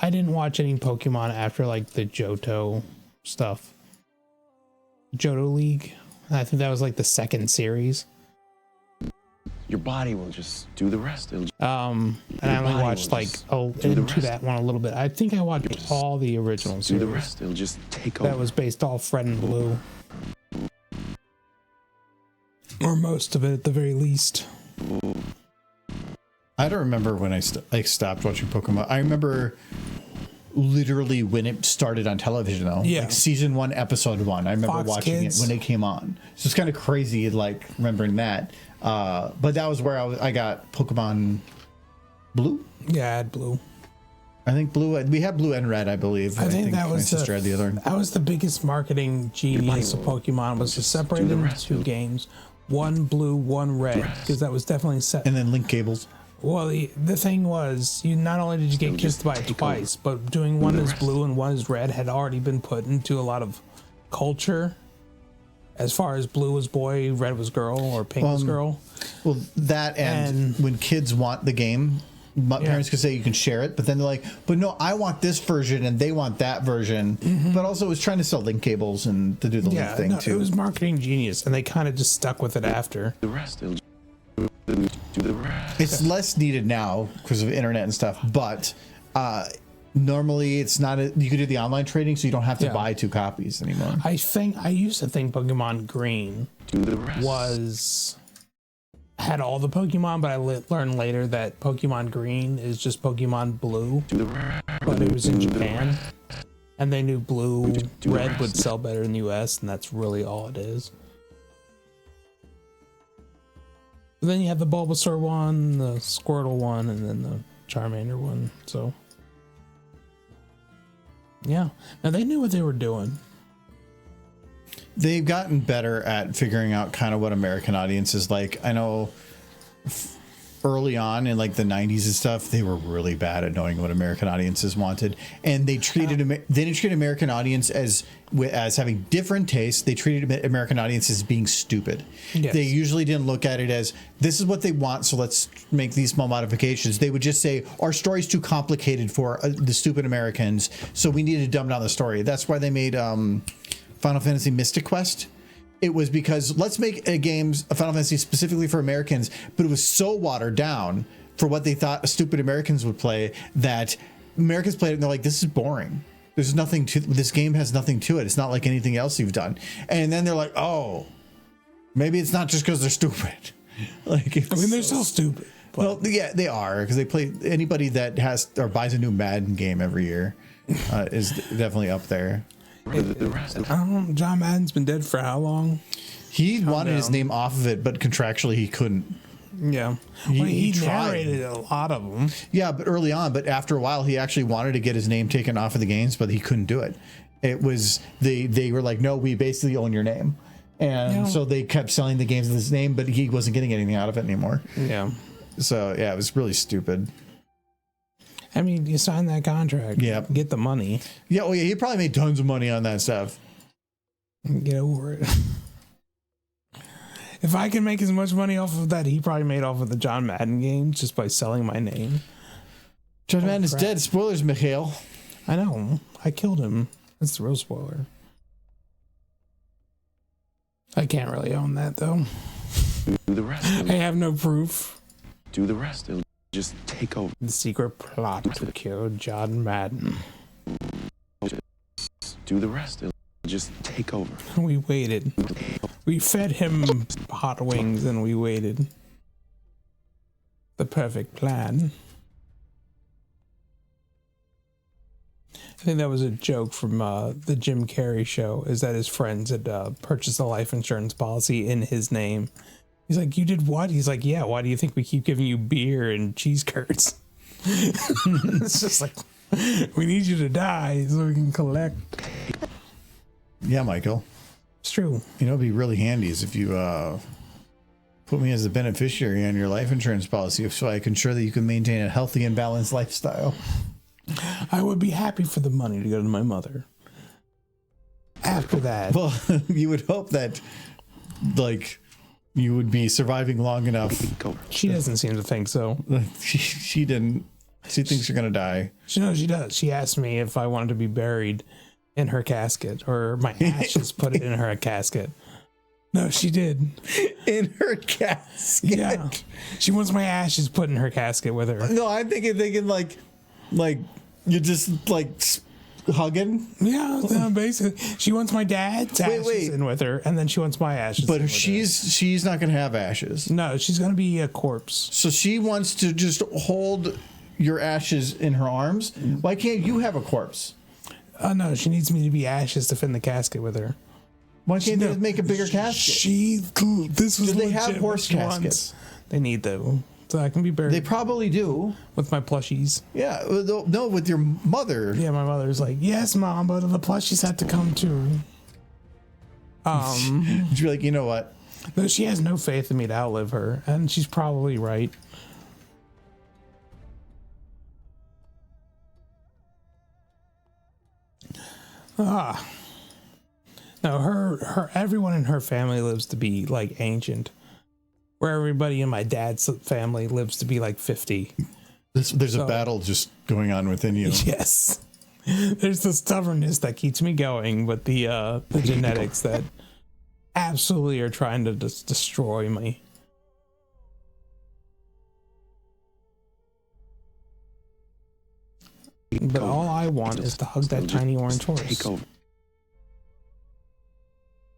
I didn't watch any Pokemon after like the Johto stuff. Johto League. I think that was like the second series. Your body will just do the rest. It'll And I only watched like into that one a little bit. I think I watched all the original do series. the rest. It'll just take over. That was based off Red and Blue. Or most of it at the very least. I don't remember when I stopped watching Pokemon. I remember literally when it started on television though. Yeah. Like season 1, episode 1. I remember Fox watching Kids. it when it came on. So it's kind of crazy like remembering that. But that was where I got Pokemon Blue. Yeah, I had Blue. I think Blue. We had Blue and Red, I believe. I think that my was sister had the other. that was the biggest marketing genius of Pokemon, was to separate it into 2 games. 1 blue, 1 red, because that was definitely set. And then link cables. Well, the thing was, you not only did you get kissed by it twice, but doing one is blue and one is red had already been put into a lot of culture. As far as blue was boy, red was girl, or pink was girl. Well, that and when kids want the game, parents could say you can share it, but then they're like, but no, I want this version and they want that version. But also it was trying to sell link cables and to do the link thing too. It was marketing genius, and they kind of just stuck with it after. The rest. It'll do the rest. It's less needed now because of internet and stuff, but normally it's not. You could do the online trading, so you don't have to buy 2 copies anymore. I used to think Pokemon Green had all the Pokemon, but I learned later that Pokemon Green is just Pokemon Blue, but it was in Japan, and they knew Red would sell better in the US, and that's really all it is. But then you have the Bulbasaur one, the Squirtle one, and then the Charmander one. So yeah, now they knew what they were doing. They've gotten better at figuring out kind of what American audiences like. I know early on in like the 90s and stuff, they were really bad at knowing what American audiences wanted, and they didn't treat American audience as having different tastes. They treated American audience as being stupid. Yes. They usually didn't look at it as this is what they want, so let's make these small modifications. They would just say our story's too complicated for the stupid Americans, so we need to dumb down the story. That's why they made Final Fantasy Mystic Quest. It was because let's make a Final Fantasy specifically for Americans, but it was so watered down for what they thought stupid Americans would play that Americans played it and they're like, this is boring. There's nothing to this game, has nothing to it. It's not like anything else you've done. And then they're like, oh, maybe it's not just because they're stupid. Like, they're still stupid. Well, yeah, they are, because they play anybody that has or buys a new Madden game every year is definitely up there. John Madden's been dead for how long? He wanted his name off of it, but contractually he couldn't. Yeah, he narrated a lot of them. Yeah, but early on, but after a while, he actually wanted to get his name taken off of the games, but he couldn't do it. It was they were like, no, we basically own your name, and so they kept selling the games with his name, but he wasn't getting anything out of it anymore. Yeah. So yeah, it was really stupid. I mean, you sign that contract. Yeah. Get the money. Yeah. Oh yeah, he probably made tons of money on that stuff. Get over it. If I can make as much money off of that, he probably made off of the John Madden games just by selling my name. John Madden is dead. Spoilers, Mikhail. I know. I killed him. That's the real spoiler. I can't really own that, though. Do the rest. I have no proof. Do the rest. It'll just take over. The secret plot to kill John Madden. Do the rest. It'll just take over. We waited. We fed him hot wings and we waited. The perfect plan. I think that was a joke from the Jim Carrey show, is that his friends had purchased a life insurance policy in his name. He's like, you did what? He's like, yeah, why do you think we keep giving you beer and cheese curds? It's just like, we need you to die so we can collect. Yeah, Michael. It's true. You know, it'd be really handy is if you put me as the beneficiary on your life insurance policy so I can ensure that you can maintain a healthy and balanced lifestyle. I would be happy for the money to go to my mother. After that. Well, you would hope that, like, you would be surviving long enough. She doesn't seem to think so. She didn't. She thinks you're going to die. No, she does. She asked me if I wanted to be buried in her casket, or my ashes put it in her casket. No, she did. In her casket? Yeah. She wants my ashes put in her casket with her. No, I'm thinking like you're just like hugging. Yeah, basically. She wants my dad's ashes in with her, and then she wants my ashes. But she's not going to have ashes. No, she's going to be a corpse. So she wants to just hold your ashes in her arms. Why can't you have a corpse? No, she needs me to be ashes to fit in the casket with her. Why can't they make a bigger casket? This was Do they have horse caskets? They need though, so I can be buried. They probably do. With my plushies. Yeah, no, with your mother. Yeah, my mother's like, yes, mom, but the plushies had to come too. She'd be like, you know what? No, she has no faith in me to outlive her, and she's probably right. No, her everyone in her family lives to be like ancient. Where everybody in my dad's family lives to be like 50. There's a battle just going on within you. Yes. There's the stubbornness that keeps me going, but the genetics that absolutely are trying to just destroy me. But all I want is to hug that tiny orange horse. Take over.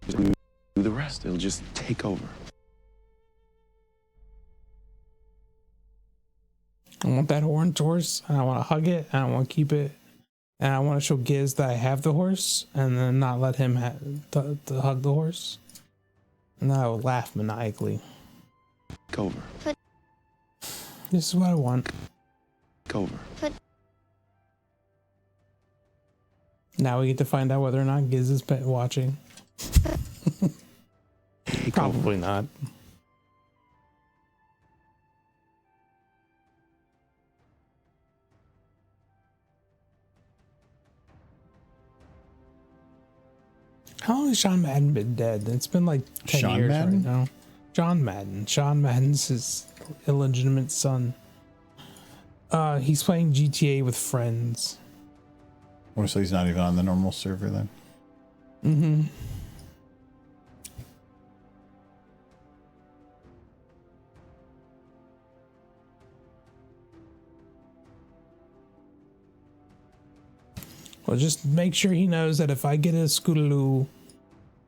Do the rest. It'll just take over. I want that orange horse, and I want to hug it, and I want to keep it, and I want to show Giz that I have the horse, and then not let him to hug the horse. And then I will laugh maniacally. Take over. This is what I want. Take over. Now we get to find out whether or not Giz is watching. Probably not. How long has Sean Madden been dead? It's been like 10 Sean years Madden? right now. John Madden. Sean Madden's his illegitimate son. He's playing GTA with friends. Or so he's not even on the normal server then. Mm-hmm. Well, just make sure he knows that if I get a Scootaloo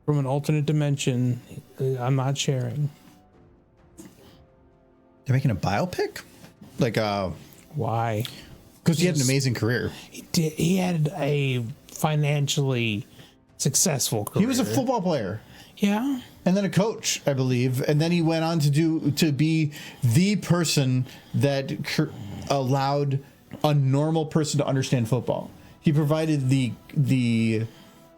from an alternate dimension, I'm not sharing. They're making a biopic? Like, Why? because he had an amazing career. He had a financially successful career. He was a football player. Yeah. And then a coach, I believe, and then he went on to be the person that allowed a normal person to understand football. He provided the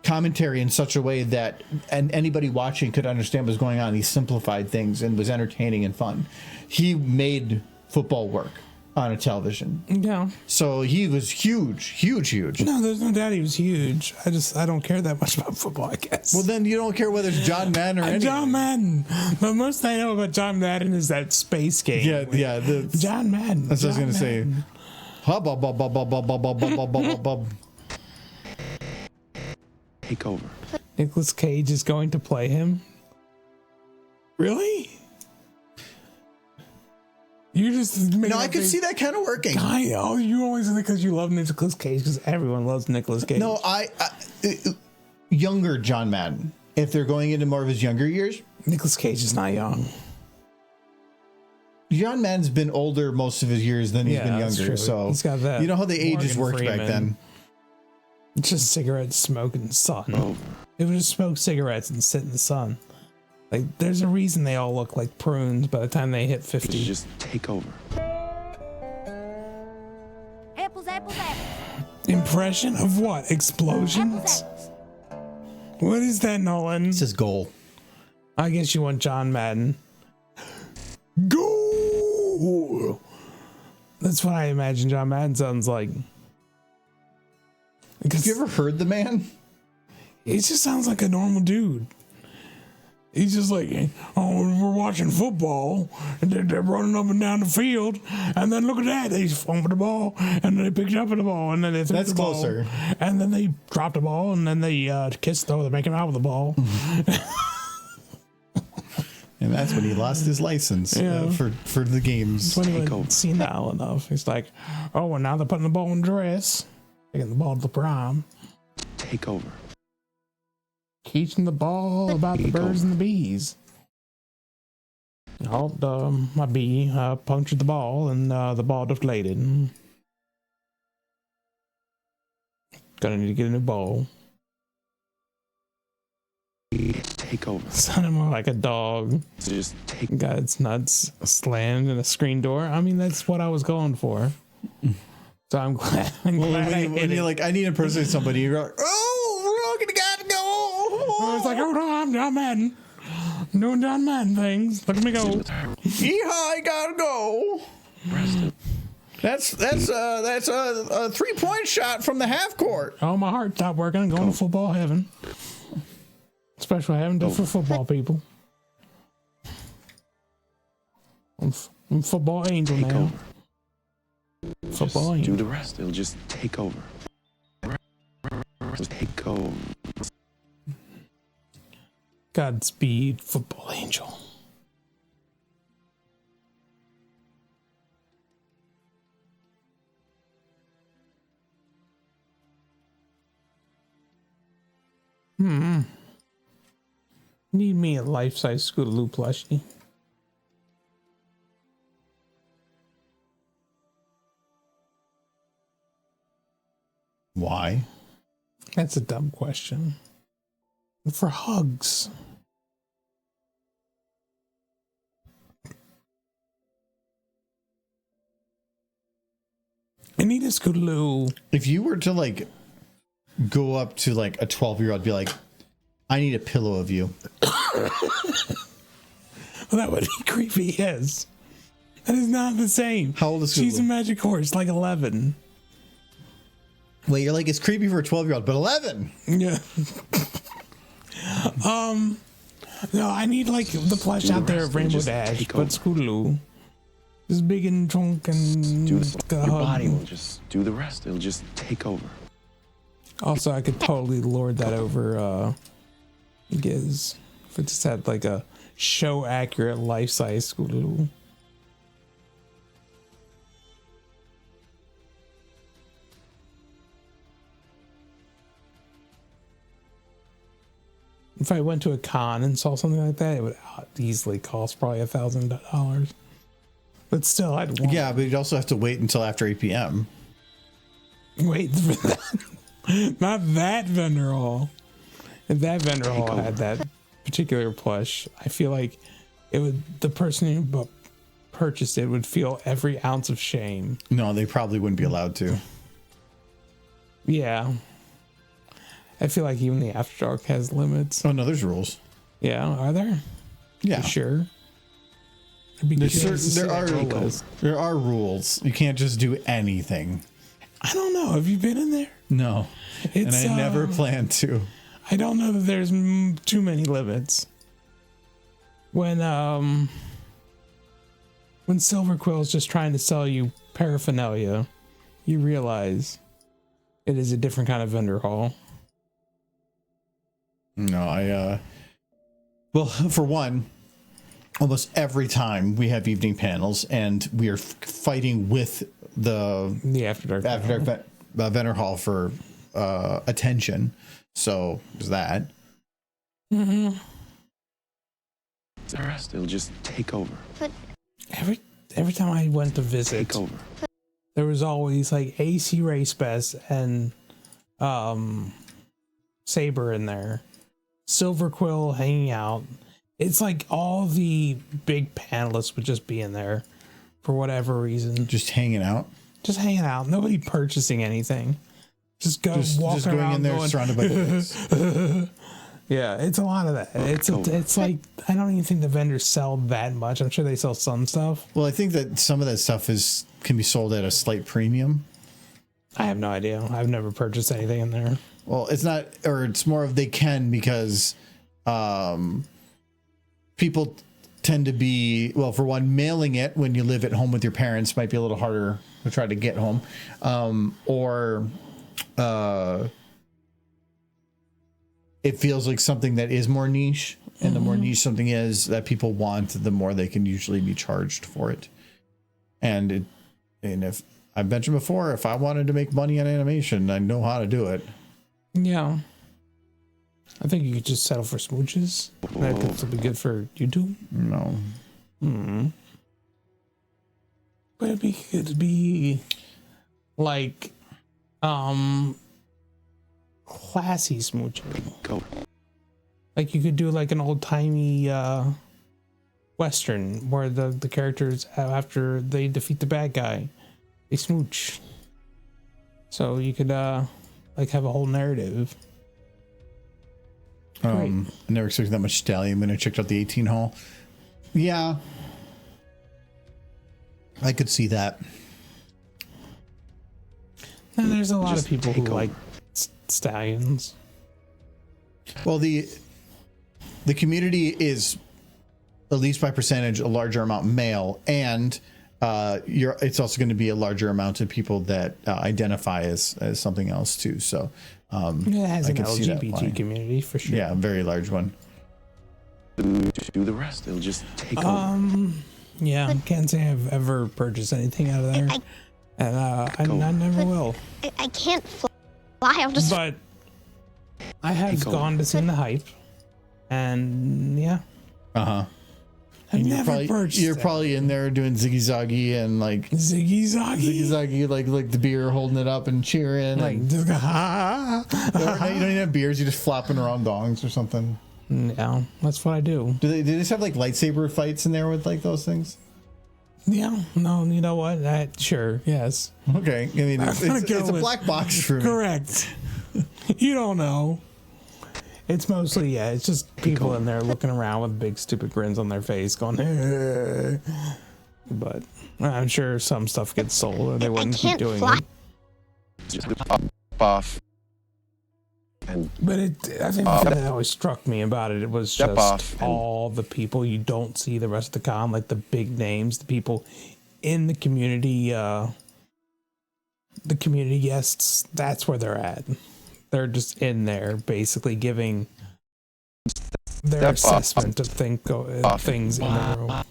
commentary in such a way that anybody watching could understand what was going on. He simplified things and was entertaining and fun. He made football work on a television. Yeah. So he was huge. No, there's no doubt he was huge. I don't care that much about football, I guess. Well, then you don't care whether it's John Madden or anything. John Madden. The most I know about John Madden is that space game. Yeah. John Madden. That's what I was going to say. Take over. Nicolas Cage is going to play him. Really? You just No, I could see that kind of working. You always think because you love Nicolas Cage because everyone loves Nicolas Cage. No, younger John Madden. If they're going into more of his younger years, Nicolas Cage is not young. John Madden's been older most of his years than he's been that's younger. true. So He's got that you know how the ages Morgan worked back Freeman. then. Just cigarette smoking sun. They would just smoke cigarettes and sit in the sun. Like, there's a reason they all look like prunes by the time they hit 50. Just take over. Apples, apples, apples. Impression of what? Explosions? What is that, Nolan? It's his goal. I guess you want John Madden. Go! That's what I imagine John Madden sounds like. Have you ever heard the man? He just sounds like a normal dude. He's just like, oh, we're watching football, and they're running up and down the field, and then look at that, they fumbled the ball, and then they picked up the ball, and then they threw That's the ball, closer. and then they dropped the ball, and then they kissed, they're making out with the ball. And that's when he lost his license for the games. When he had seen that enough, he's like, oh, and now they're putting the ball in dress, taking the ball to the prom. Take over. Teaching the ball about the birds and the bees. Oh, my bee punctured the ball and the ball deflated. Gonna need to get a new ball. Take over. Sounded more like a dog. Just take. Got its nuts slammed in a screen door. I mean, that's what I was going for. So I'm glad. When you're like, I need to impersonate somebody, you're like, oh, we're gotta go. I was like, oh no, I'm John Madden. I'm doing John Madden things. Look at me go. Yeehaw, I gotta go. That's a 3-point shot from the half court. Oh, my heart stopped working. I'm going to football heaven. Especially having to for football people. I'm football angel Take now. over. Football Just angel. do the rest. It'll just take over. Just take over. Godspeed, football angel. Need me a life-size Scootaloo plushie. Why? That's a dumb question. For hugs. I need a Scootaloo. If you were to like go up to like a 12-year-old, be like, I need a pillow of you. Well, that would be creepy, yes. That is not the same. How old is She's a Scootaloo? magic horse, like 11. Wait, you're like, it's creepy for a 12-year-old, but 11. Yeah. No, I need like the plush out there of Rainbow Dash, but Scootaloo. Just big and drunk and Your body will just do the rest. It'll just take over. Also, I could totally lord that over Giz. If it just had like a show accurate life size Scootaloo. If I went to a con and saw something like that, it would easily cost probably $1,000. But still, I'd want Yeah, but you'd also have to wait until after 8 p.m. wait for that. Not that vendor hall. If that vendor hall had that particular plush, I feel like it would. The person who purchased it would feel every ounce of shame. No, they probably wouldn't be allowed to. Yeah. I feel like even the After Dark has limits. Oh no, there's rules. Yeah, are there? Yeah, You sure? There are rules. You can't just do anything. I don't know. Have you been in there? No, and I never plan to. I don't know that there's too many limits. When Silver Quill's just trying to sell you paraphernalia, you realize it is a different kind of vendor hall. No, well, for one, almost every time we have evening panels and we are fighting with the After Dark vendor hall for attention. So there's that. Mm-hmm. The rest, it'll just take over. But Every time I went to visit, Take over. there was always like AC Race Best and Saber in there. Silver Quill hanging out. It's like all the big panelists would just be in there for whatever reason. Just hanging out. Just hanging out. Nobody purchasing anything. Just walking going around in there surrounded by kids. Yeah, it's a lot of that. It's like I don't even think the vendors sell that much. I'm sure they sell some stuff. Well, I think that some of that stuff can be sold at a slight premium. I have no idea. I've never purchased anything in there. Well, it's not, or it's more of they can because people tend to be, well, for one, mailing it when you live at home with your parents might be a little harder to try to get home. It feels like something that is more niche, and the more niche something is that people want, the more they can usually be charged for it. And if I've mentioned before, if I wanted to make money on animation, I know how to do it. Yeah. I think you could just settle for smooches. I think this would be good for YouTube. No. But it'd be like classy smooching. Like you could do like an old timey western where the characters after they defeat the bad guy, they smooch. So you could like have a whole narrative. I never expected that much stallion when I checked out the 18 hall. Yeah, I could see that. And there's a lot of people who like stallions. Well, the community is, at least by percentage, a larger amount male, and it's also going to be a larger amount of people that identify as something else too. So it has an LGBT community for sure. Yeah, a very large one. Do the rest. It'll just take over. Yeah, can't say I've ever purchased anything out of there, and I never will. I can't fly. I'll just. But I have gone to see the hype, and yeah. And you're probably in there doing ziggy zaggy and like ziggy zaggy, like the beer, holding it up and cheering. Like and, you don't even have beers. You're just flopping around dongs or something. Yeah, that's what I do. Do they just have like lightsaber fights in there with like those things? Yeah, no, you know what? Sure, yes. Okay, I mean it's a black box for me. Correct. You don't know. It's mostly it's just people in there looking around with big stupid grins on their face, going. Hey. But I'm sure some stuff gets sold, or they wouldn't keep doing it. Just off. But I think the thing that always struck me about it was just all the people you don't see the rest of the con, like the big names, the people in the community guests. That's where they're at. They're just in there, basically giving their assessment of things in the room.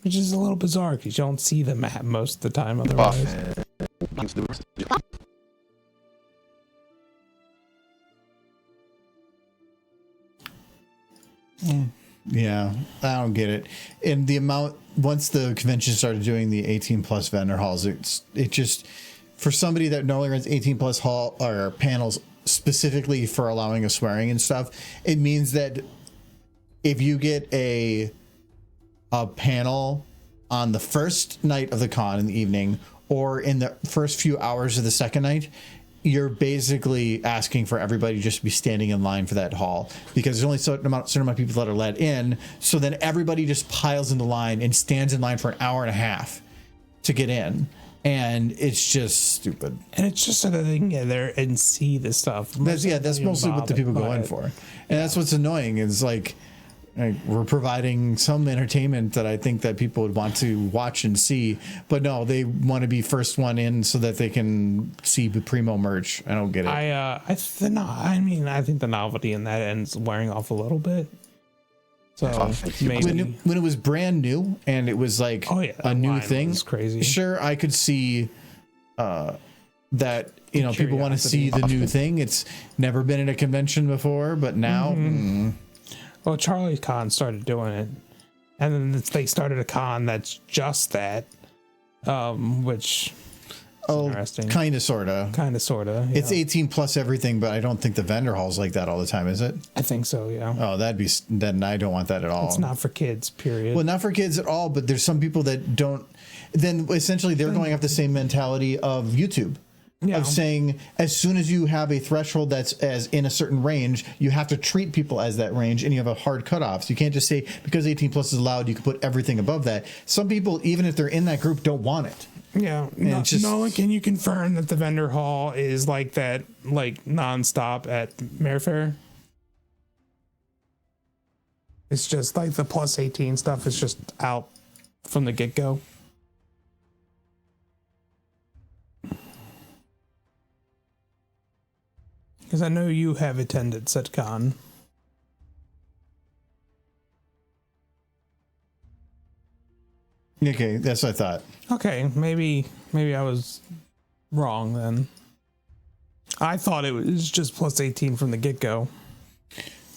Which is a little bizarre because you don't see them most of the time otherwise. Yeah, I don't get it. And the amount, once the convention started doing the 18 plus vendor halls, it just, for somebody that normally runs 18 plus hall or panels specifically for allowing a swearing and stuff, it means that if you get a panel on the first night of the con in the evening or in the first few hours of the second night, you're basically asking for everybody just to be standing in line for that hall, because there's only certain amount of people that are let in. So then everybody just piles in the line and stands in line for an hour and a half to get in. And it's just stupid. And it's just so that they can get there and see the stuff. That's mostly what the people go in for. And that's what's annoying is like we're providing some entertainment that I think that people would want to watch and see, but no, they want to be first one in so that they can see the primo merch. I don't get it. I think the novelty in that ends wearing off a little bit. So maybe when it was brand new and it was like a new thing, crazy. Sure, I could see that people want to see the new thing. It's never been at a convention before, but now. Well, Charlie Con started doing it, and then they started a con that's just that, which is interesting. Kind of, sorta. Yeah. It's 18 plus everything, but I don't think the vendor hall's like that all the time, is it? I think so, yeah. Oh, then I don't want that at all. It's not for kids, period. Well, not for kids at all, but there's some people that don't. Then essentially they're going off the same mentality of YouTube. Yeah. Of saying as soon as you have a threshold that's as in a certain range, you have to treat people as that range, and you have a hard cutoff. So you can't just say because 18 plus is allowed, you can put everything above that. Some people, even if they're in that group, don't want it. Yeah. Nolan, can you confirm that the vendor hall is like that, like nonstop at Mayfair? It's just like the plus 18 stuff is just out from the get go. Because I know you have attended SetCon. Okay, that's what I thought. Okay, maybe I was wrong then. I thought it was just plus 18 from the get-go.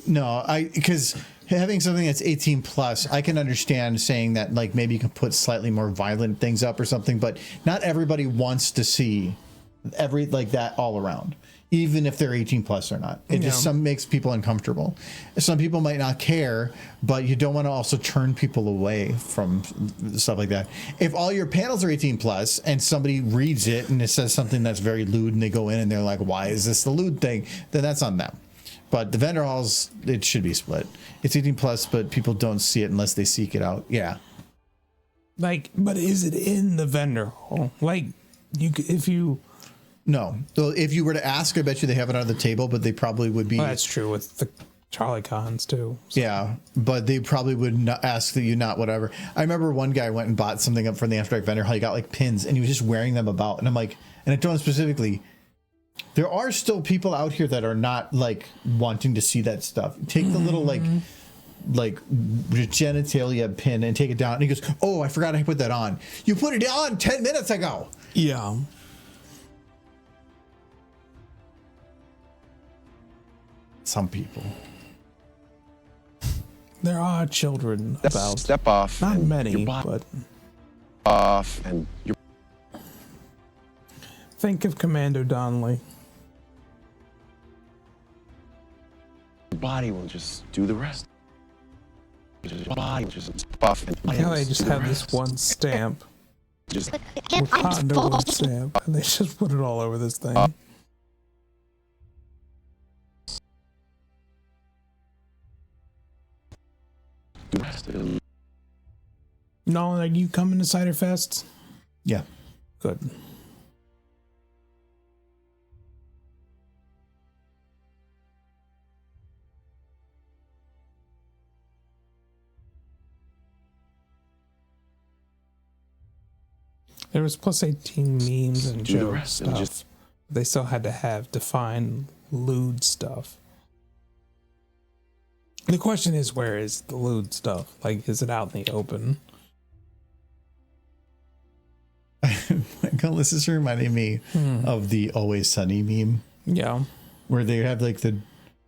No, because having something that's 18 plus, I can understand saying that like maybe you can put slightly more violent things up or something, but not everybody wants to see that all around. Even if they're 18 plus or not, it just makes people uncomfortable. Some people might not care, but you don't want to also turn people away from stuff like that. If all your panels are 18 plus and somebody reads it and it says something that's very lewd and they go in and they're like, why is this the lewd thing? Then that's on them. But the vendor halls, it should be split. It's 18 plus, but people don't see it unless they seek it out. Yeah. But is it in the vendor hall? No. So if you were to ask, I bet you they have it on the table, but they probably would be. Well, that's true with the Charlie Cons too. So. Yeah, but they probably would not ask that you not whatever. I remember one guy went and bought something up from the abstract vendor hall. He got like pins and he was just wearing them about. And I'm like, and I told him specifically, there are still people out here that are not like wanting to see that stuff. Take the little like genitalia pin and take it down. And he goes, oh, I forgot I put that on. You put it on 10 minutes ago. Yeah. Some people. There are children about. Step off. Not many, but. Off and you're. Think of Commando Donnelly. Your body will just do the rest. Your body will just step off and. Like how they just have this one stamp. Just. Wakanda stamp. And they just put it all over this thing. Nolan, are you coming to Cider Fest? Yeah. Good. There was plus 18 memes and joke stuff. They still had to have defined lewd stuff. The question is, where is the lewd stuff? Like, is it out in the open? Michael, this is reminding me of the Always Sunny meme. Yeah. Where they have like the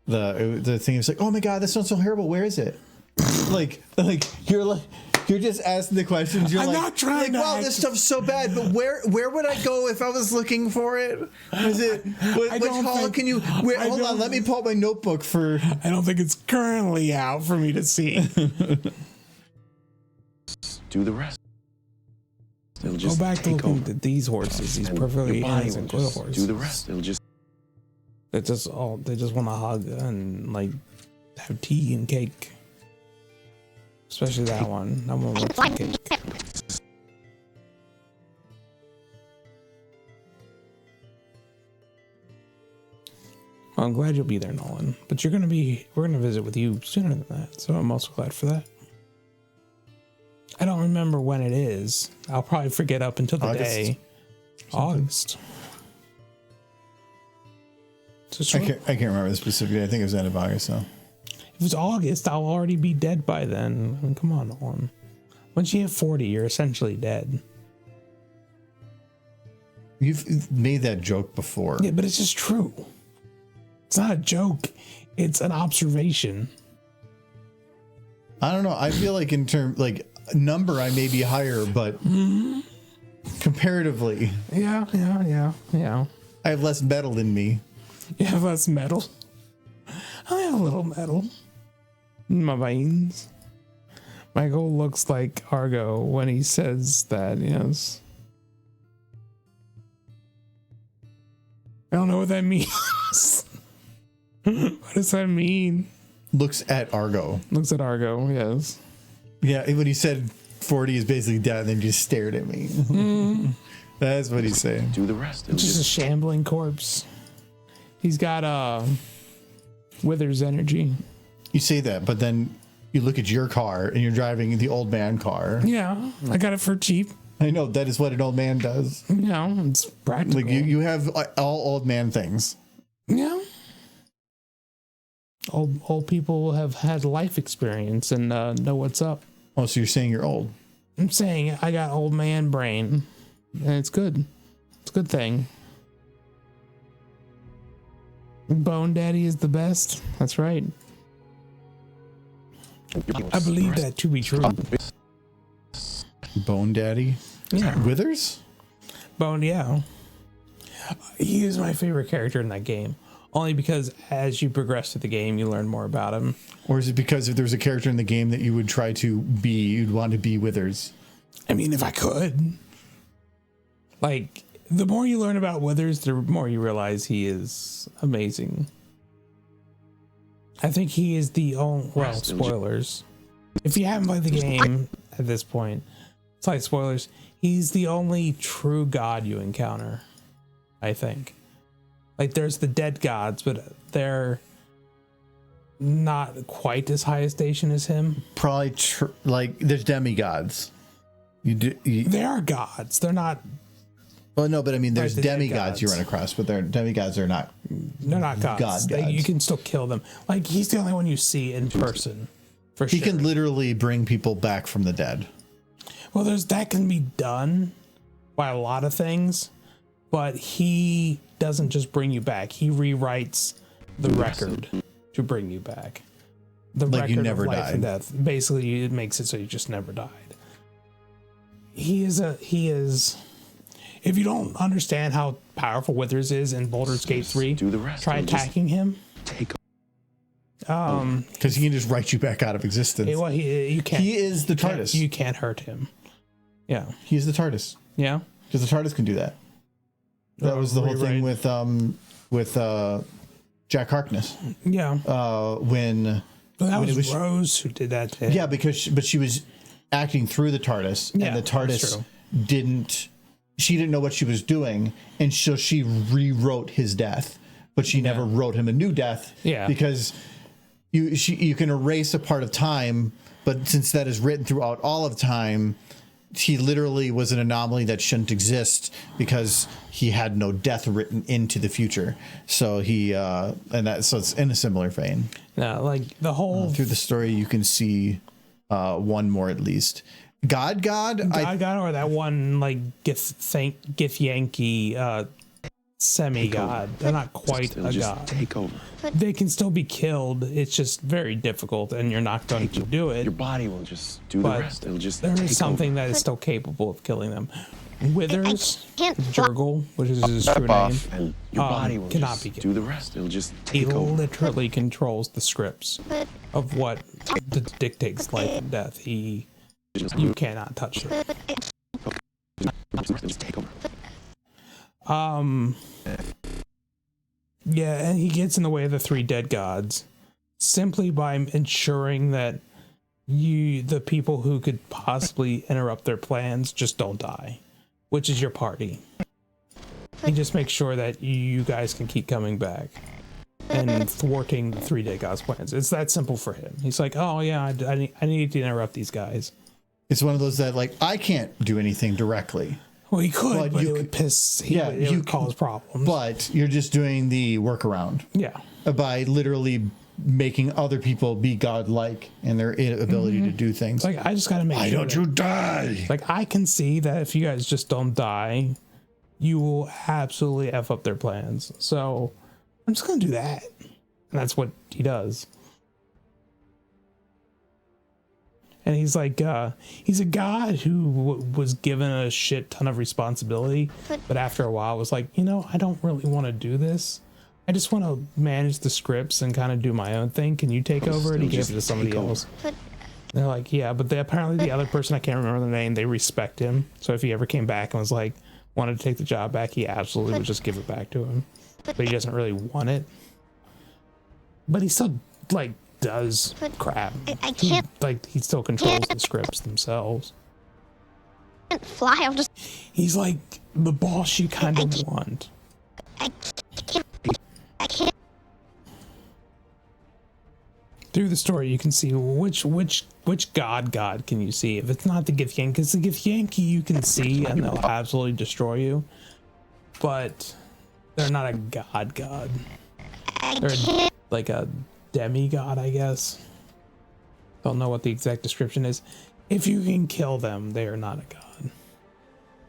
the thing is like, oh my god, that sounds so horrible. Where is it? like you're just asking the questions. You're I'm like, not trying to wow, act- this stuff's so bad. But where would I go if I was looking for it? Was it which hall think- can you? Where, I hold on, don't- let me pull up my notebook for. I don't think it's currently out for me to see. Do the rest. It'll Go just back to take looking over. at these horses. These And perfectly your body innocent will good just horses. do the rest. It'll just They just want to hug and like have tea and cake. Especially that one. That one wants some cake. Well, I'm glad you'll be there, Nolan. But we're gonna visit with you sooner than that. So I'm also glad for that. I don't remember when it is. I'll probably forget up until the August day. August. So I can't remember the specific day. I think it was end of August. So if it's August, I'll already be dead by then. I mean, come on, Nolan. Once you hit 40, you're essentially dead. you've made that joke before. Yeah, but it's just true. It's not a joke. It's an observation. I don't know. I feel like in term like number, I may be higher, but comparatively, Yeah. I have less metal in me. You have less metal. I have a little metal in my veins. Michael looks like Argo when he says that, yes. I don't know what that means. What does that mean? Looks at Argo. Looks at Argo, yes. Yeah, when he said 40 is basically dead, and then just stared at me. That's what he's saying. do the rest. It'll Just a shambling corpse. He's got Wither's energy. You say that, but then you look at your car and you're driving the old man car. Yeah, I got it for cheap. I know that is what an old man does. You know, it's practical. Like you have all old man things. Yeah. Old people have had life experience and know what's up. Oh, so you're saying you're old? I'm saying I got old man brain, and it's good. It's a good thing. Bone Daddy is the best. That's right. I believe that to be true. Bone Daddy? Yeah. Withers? Bone, yeah. He is my favorite character in that game. Only because as you progress through the game, you learn more about him. Or is it because if there's a character in the game that you would try to be, you'd want to be Withers? I mean, if I could. Like, the more you learn about Withers, the more you realize he is amazing. I think he is the only... Well, spoilers. If you haven't played the game at this point, it's like spoilers. He's the only true god you encounter, I think. Like, there's the dead gods, but they're not quite as high a station as him. Probably, like, there's demigods. They are gods. They're not... Well, no, but I mean, there's Right, the dead demigods gods. you run across, but demigods are not. They're not gods. You can still kill them. Like, he's the only one you see in person. For He sure. can literally bring people back from the dead. Well, that can be done by a lot of things, but he doesn't just bring you back. He rewrites the record to bring you back. The Like you record never of life died. and death. Basically, it makes it so you just never died. He is. If you don't understand how powerful Withers is in Baldur's Gate 3, do the rest. try It'll just attacking him. take Because he can just write you back out of existence. You can't. He is the TARDIS. You can't hurt him. Yeah. He's the TARDIS. Yeah. Because the TARDIS can do that. That was the whole thing with Jack Harkness. Yeah. When That when was Rose who did that to him. Yeah, because she was acting through the TARDIS, Yeah, and the that's TARDIS true. she didn't know what she was doing, and so she rewrote his death, but she never wrote him a new death. Yeah. Because you can erase a part of time, but since that is written throughout all of time, he literally was an anomaly that shouldn't exist because he had no death written into the future. So so it's in a similar vein. Yeah, like the whole Through the story, you can see one more at least. God, or that one like GIF Yankee semi-god. They're not quite It'll a just god. take over. They can still be killed. It's just very difficult, and you're not going to do it. Your body will just do the But rest. It'll just there take is something over. that is still capable of killing them. Withers, can't Jurgle, which is his Step true name, off, and your body will cannot just be do killed. the rest. It'll just He take over. literally controls the scripts of what dictates life and death. You cannot touch it. Just take over. Yeah, and he gets in the way of the three dead gods simply by ensuring that the people who could possibly interrupt their plans just don't die, which is your party. He just makes sure that you guys can keep coming back and thwarting the three dead gods' plans. It's that simple for him. He's like, oh yeah, I need to interrupt these guys. It's one of those that, like, I can't do anything directly. Well, he could, But but you it could- would piss. It you would cause problems. But you're just doing the workaround Yeah. by literally making other people be godlike in their ability to do things. Like, I just got to make Why sure. don't you die? Like, I can see that if you guys just don't die, you will absolutely F up their plans. So I'm just going to do that. And that's what he does. And he's like, he's a god who was given a shit ton of responsibility, but after a while was like, I don't really want to do this. I just want to manage the scripts and kind of do my own thing. Can you take over? And he gave it to somebody else. And they're like, yeah, but apparently the other person, I can't remember the name, they respect him. So if he ever came back and was like, wanted to take the job back, he absolutely would just give it back to him. But he doesn't really want it. But he still, like, does crap. I can't He still controls the scripts themselves. fly. I'll just. He's like the boss you kind of want. I can't. Through the story, you can see which god can you see. If it's not the Githyanki, because the Githyanki you can see and they'll absolutely destroy you, but they're not a god. They're like a demigod, I guess. Don't know what the exact description is. If you can kill them, they are not a god.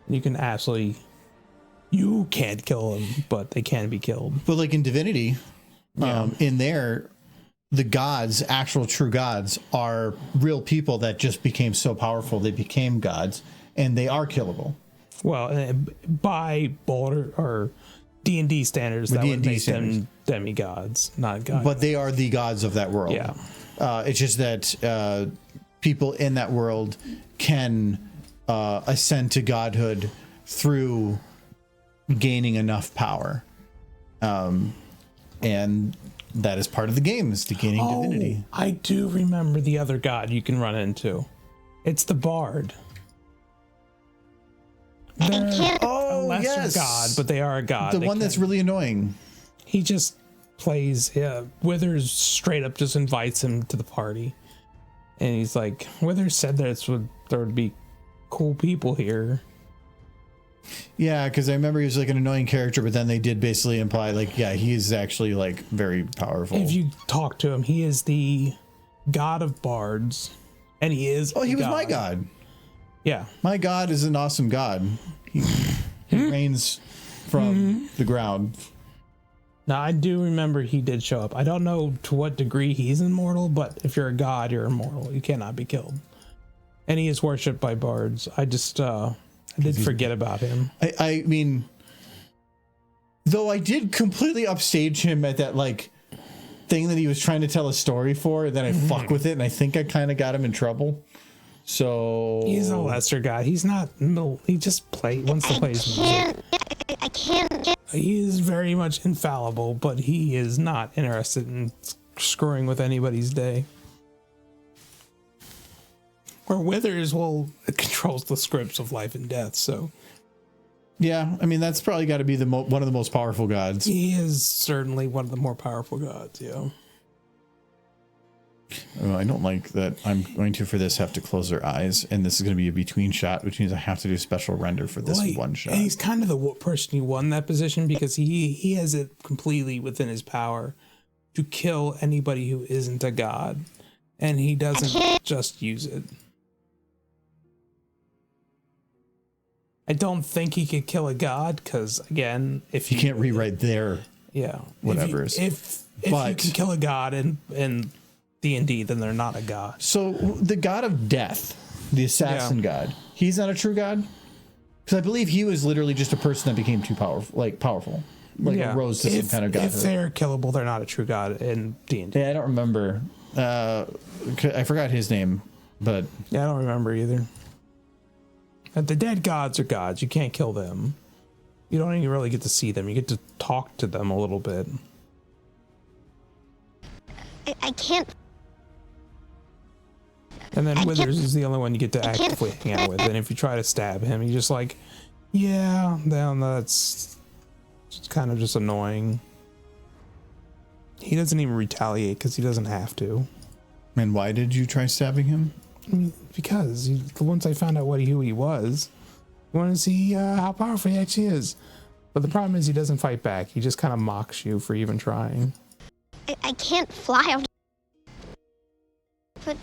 You can't kill them, but they can be killed. But like in Divinity, in there, the gods, actual true gods, are real people that just became so powerful they became gods, and they are killable. Well, by Boulder or D&D standards, that would make them demigods, not gods. But they are the gods of that world. Yeah. It's just that people in that world can ascend to godhood through gaining enough power. And that is part of the game, is the gaining divinity. I do remember the other god you can run into. It's the Bard. They're a lesser god, but they are a god. The one that's really annoying. He just plays, Withers straight up just invites him to the party. And he's like, Withers said that there would be cool people here. Yeah, because I remember he was like an annoying character, but then they did basically imply, like, yeah, he is actually like very powerful. If you talk to him, he is the god of bards, and he is. Oh, he was my god. Yeah, my god is an awesome god. He reigns from the ground. Now I do remember he did show up. I don't know to what degree he's immortal, but if you're a god, you're immortal. You cannot be killed, and he is worshipped by bards. I just I did forget about him. I mean, though I did completely upstage him at that like thing that he was trying to tell a story for, and then I fuck with it, and I think I kind of got him in trouble. So he's a lesser guy. He's not. He just wants to play his music. I can't. He is very much infallible, but he is not interested in screwing with anybody's day. Where Withers controls the scripts of life and death. So yeah, I mean that's probably got to be one of the most powerful gods. He is certainly one of the more powerful gods. Yeah. Oh, I don't like that. I'm going to, for this, have to close their eyes, and this is going to be a between shot, which means I have to do a special render for this one shot. And he's kind of the person who won that position because he has it completely within his power to kill anybody who isn't a god, and he doesn't just use it. I don't think he could kill a god because, again, if You can't rewrite their whatever. If you can kill a god in D&D, then they're not a god. So the god of death, the assassin god, he's not a true god? Because I believe he was literally just a person that became too powerful, rose to some kind of god. If they're killable, they're not a true god in D&D. Yeah, I don't remember. I forgot his name, but yeah, I don't remember either. But the dead gods are gods. You can't kill them. You don't even really get to see them. You get to talk to them a little bit. I can't. And then Withers is the only one you get to actively hang out with. And if you try to stab him, you're just like, yeah, then that's kind of just annoying. He doesn't even retaliate because he doesn't have to. And why did you try stabbing him? I mean, because once I found out who he was, I wanted to see how powerful he actually is. But the problem is he doesn't fight back. He just kind of mocks you for even trying. I can't fly. But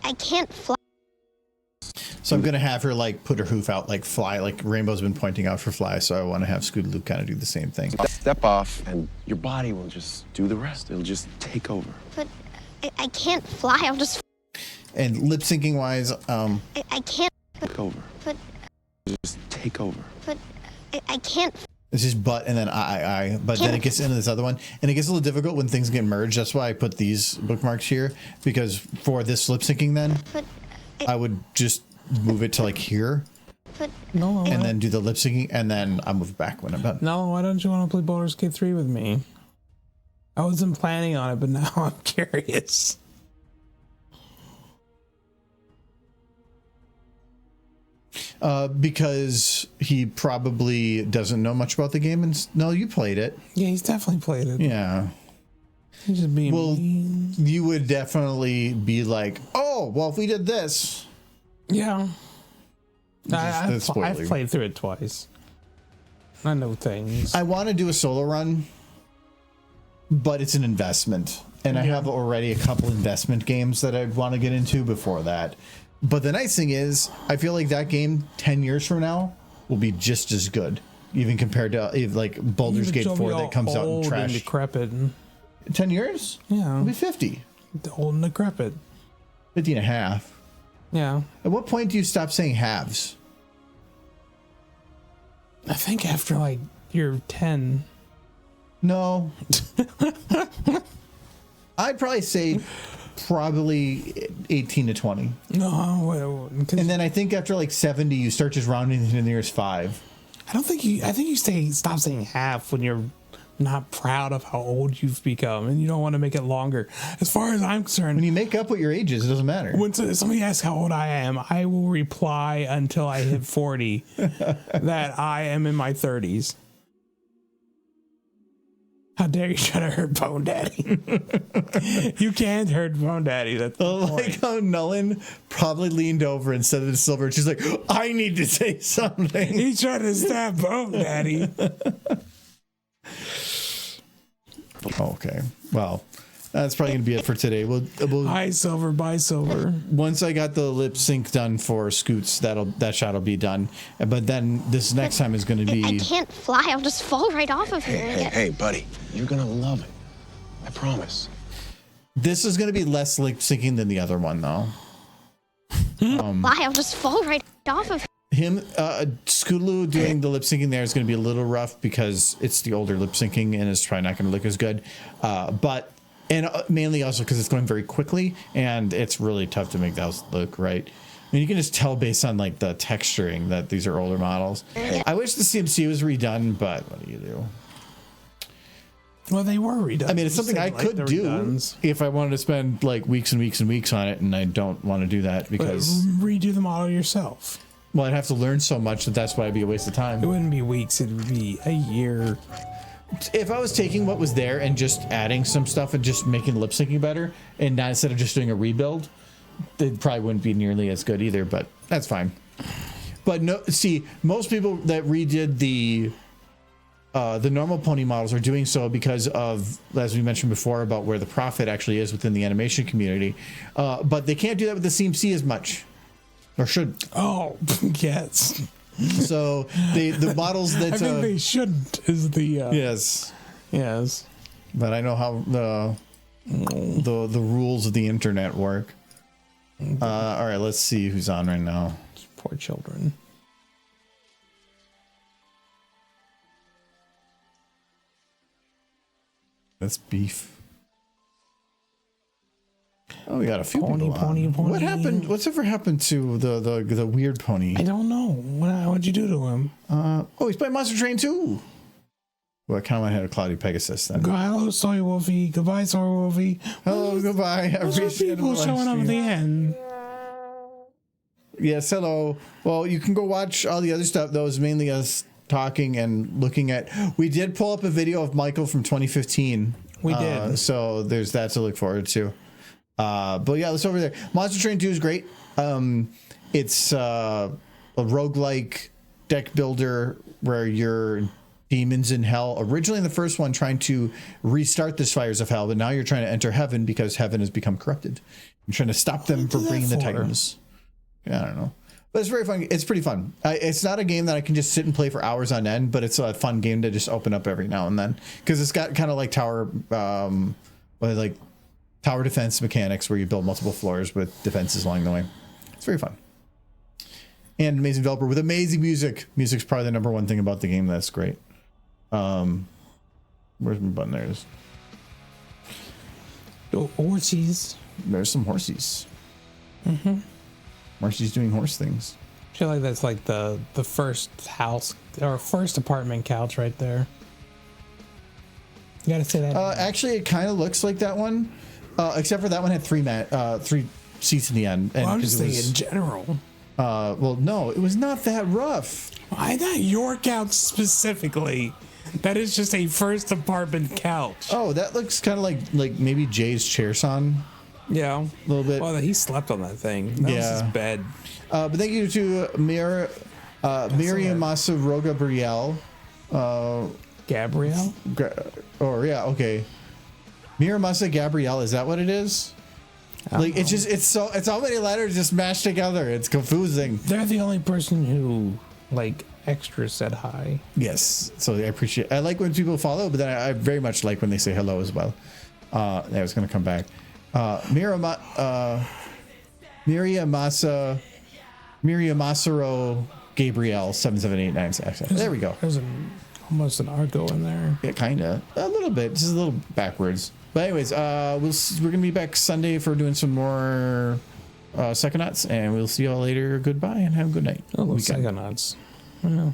I can't fly. So I'm gonna have her put her hoof out, fly, like Rainbow's been pointing out for fly. So I want to have Scootaloo kind of do the same thing. Step off, and your body will just do the rest. It'll just take over. But I can't fly. I'll just. And lip syncing wise, I can't. Take over. But just take over. But I can't. It's just but and then I. But then it gets into this other one, and it gets a little difficult when things get merged. That's why I put these bookmarks here, because for this lip syncing, then I would just move it to here, and then do the lip syncing, and then I'll move back when I'm done. No, why don't you want to play Baldur's Gate 3 with me? I wasn't planning on it, but now I'm curious. Because he probably doesn't know much about the game, and no, you played it. Yeah, he's definitely played it. Yeah. He's just being mean. You would definitely be like, oh, well, if we did this. Yeah. I've played through it twice. I know things. I want to do a solo run, but it's an investment. And I have already a couple investment games that I'd want to get into before that. But the nice thing is, I feel like that game 10 years from now will be just as good, even compared to Baldur's Gate 4 that comes out in trash. And decrepit. 10 years? Yeah. It'll be 50. Old and decrepit. 50 and a half. Yeah. At what point do you stop saying halves? I think after you're 10. No. I'd probably say 18 to 20. No, and then I think after 70, you start just rounding to the nearest 5. I think you stop saying half when you're not proud of how old you've become and you don't want to make it longer. As far as I'm concerned, when you make up what your age is, it doesn't matter. When somebody asks how old I am, I will reply until I hit 40 that I am in my 30s. How dare you try to hurt Bone Daddy? You can't hurt Bone Daddy. That's how Nolan probably leaned over instead of the silver. She's like, I need to say something. He's trying to stab Bone Daddy. Okay. Well, that's probably going to be it for today. We'll Hi, Silver. Bye, Silver. Once I got the lip sync done for Scoots, that shot will be done. But then this next time is going to be... I can't fly. I'll just fall right off of here. Hey, buddy. You're going to love it. I promise. This is going to be less lip syncing than the other one, though. Fly. I'll just fall right off of him. Scootaloo doing the lip syncing there is going to be a little rough because it's the older lip syncing and it's probably not going to look as good. But mainly also because it's going very quickly and it's really tough to make those look right. I mean, you can just tell based on the texturing that these are older models. I wish the CMC was redone, but what do you do? Well, they were redone. I mean, it's something I could do if I wanted to spend weeks and weeks and weeks on it, and I don't want to do that because redo the model yourself. Well, I'd have to learn so much that's why it'd be a waste of time. It wouldn't be weeks; it would be a year. If I was taking what was there and just adding some stuff and just making lip syncing better, and not instead of just doing a rebuild, it probably wouldn't be nearly as good either. But that's fine. But no, see, most people that redid the normal pony models are doing so because of, as we mentioned before, about where the profit actually is within the animation community. But they can't do that with the CMC as much, or should. Oh, yes. So the models that I think they shouldn't. Is the yes, yes. but I know how the rules of the internet work. All right, let's see who's on right now. Poor children. That's beef. Oh, we got a few Pony, people on. pony. What happened? What's ever happened to the weird pony? I don't know. What'd you do to him? Oh, he's playing Monster Train 2. Well, I kind of had a Cloudy Pegasus then. Hello, Soy Wolfie. Goodbye, Soy Wolfie. Hello, goodbye. I Those are appreciate people the live showing up at stream. the end. Yes, hello. Well, you can go watch all the other stuff. That was mainly us talking and looking at. We did pull up a video of Michael from 2015. We did. So there's that to look forward to. But yeah, let's over there. Monster Train 2 is great. It's a roguelike deck builder where you're demons in hell. Originally in the first one trying to restart the fires of hell, but now you're trying to enter heaven because heaven has become corrupted. You're trying to stop them from bringing the titans. Yeah, I don't know. But it's very fun. It's pretty fun. It's not a game that I can just sit and play for hours on end, but it's a fun game to just open up every now and then because it's got kind of like tower defense mechanics where you build multiple floors with defenses along the way. It's very fun. And amazing developer with amazing music. Music's probably the number one thing about the game that's great. Where's my button? There it is. Oh, horses. There's some horses. Mm-hmm. Marcy's doing horse things. I feel like that's like the first house or first apartment couch right there. You gotta say that. Actually, it kind of looks like that one, except for that one had three seats in the end. And Well, I'm just saying was, in general. well, no, it was not that rough. I thought your couch specifically. That is just a first apartment couch. Oh, that looks kind of like maybe Jay's chair son. Yeah, a little bit. Well, he slept on that thing. That was his bed. But thank you to Miriam Masa Roga Gabrielle? Okay. Miramasa Gabrielle, is that what it is? Like it's just it's all many letters just mashed together. It's confusing. They're the only person who like extra said hi. Yes. So I like when people follow, but then I very much like when they say hello as well. I was gonna come back. Miriamasaro Gabrielle 7789. There we go. There's almost an argo in there. Yeah, kinda. A little bit. Just a little backwards. But anyways, we're gonna be back Sunday for doing some more Psychonauts, and we'll see y'all later. Goodbye and have a good night. Oh, Psychonauts. Yeah.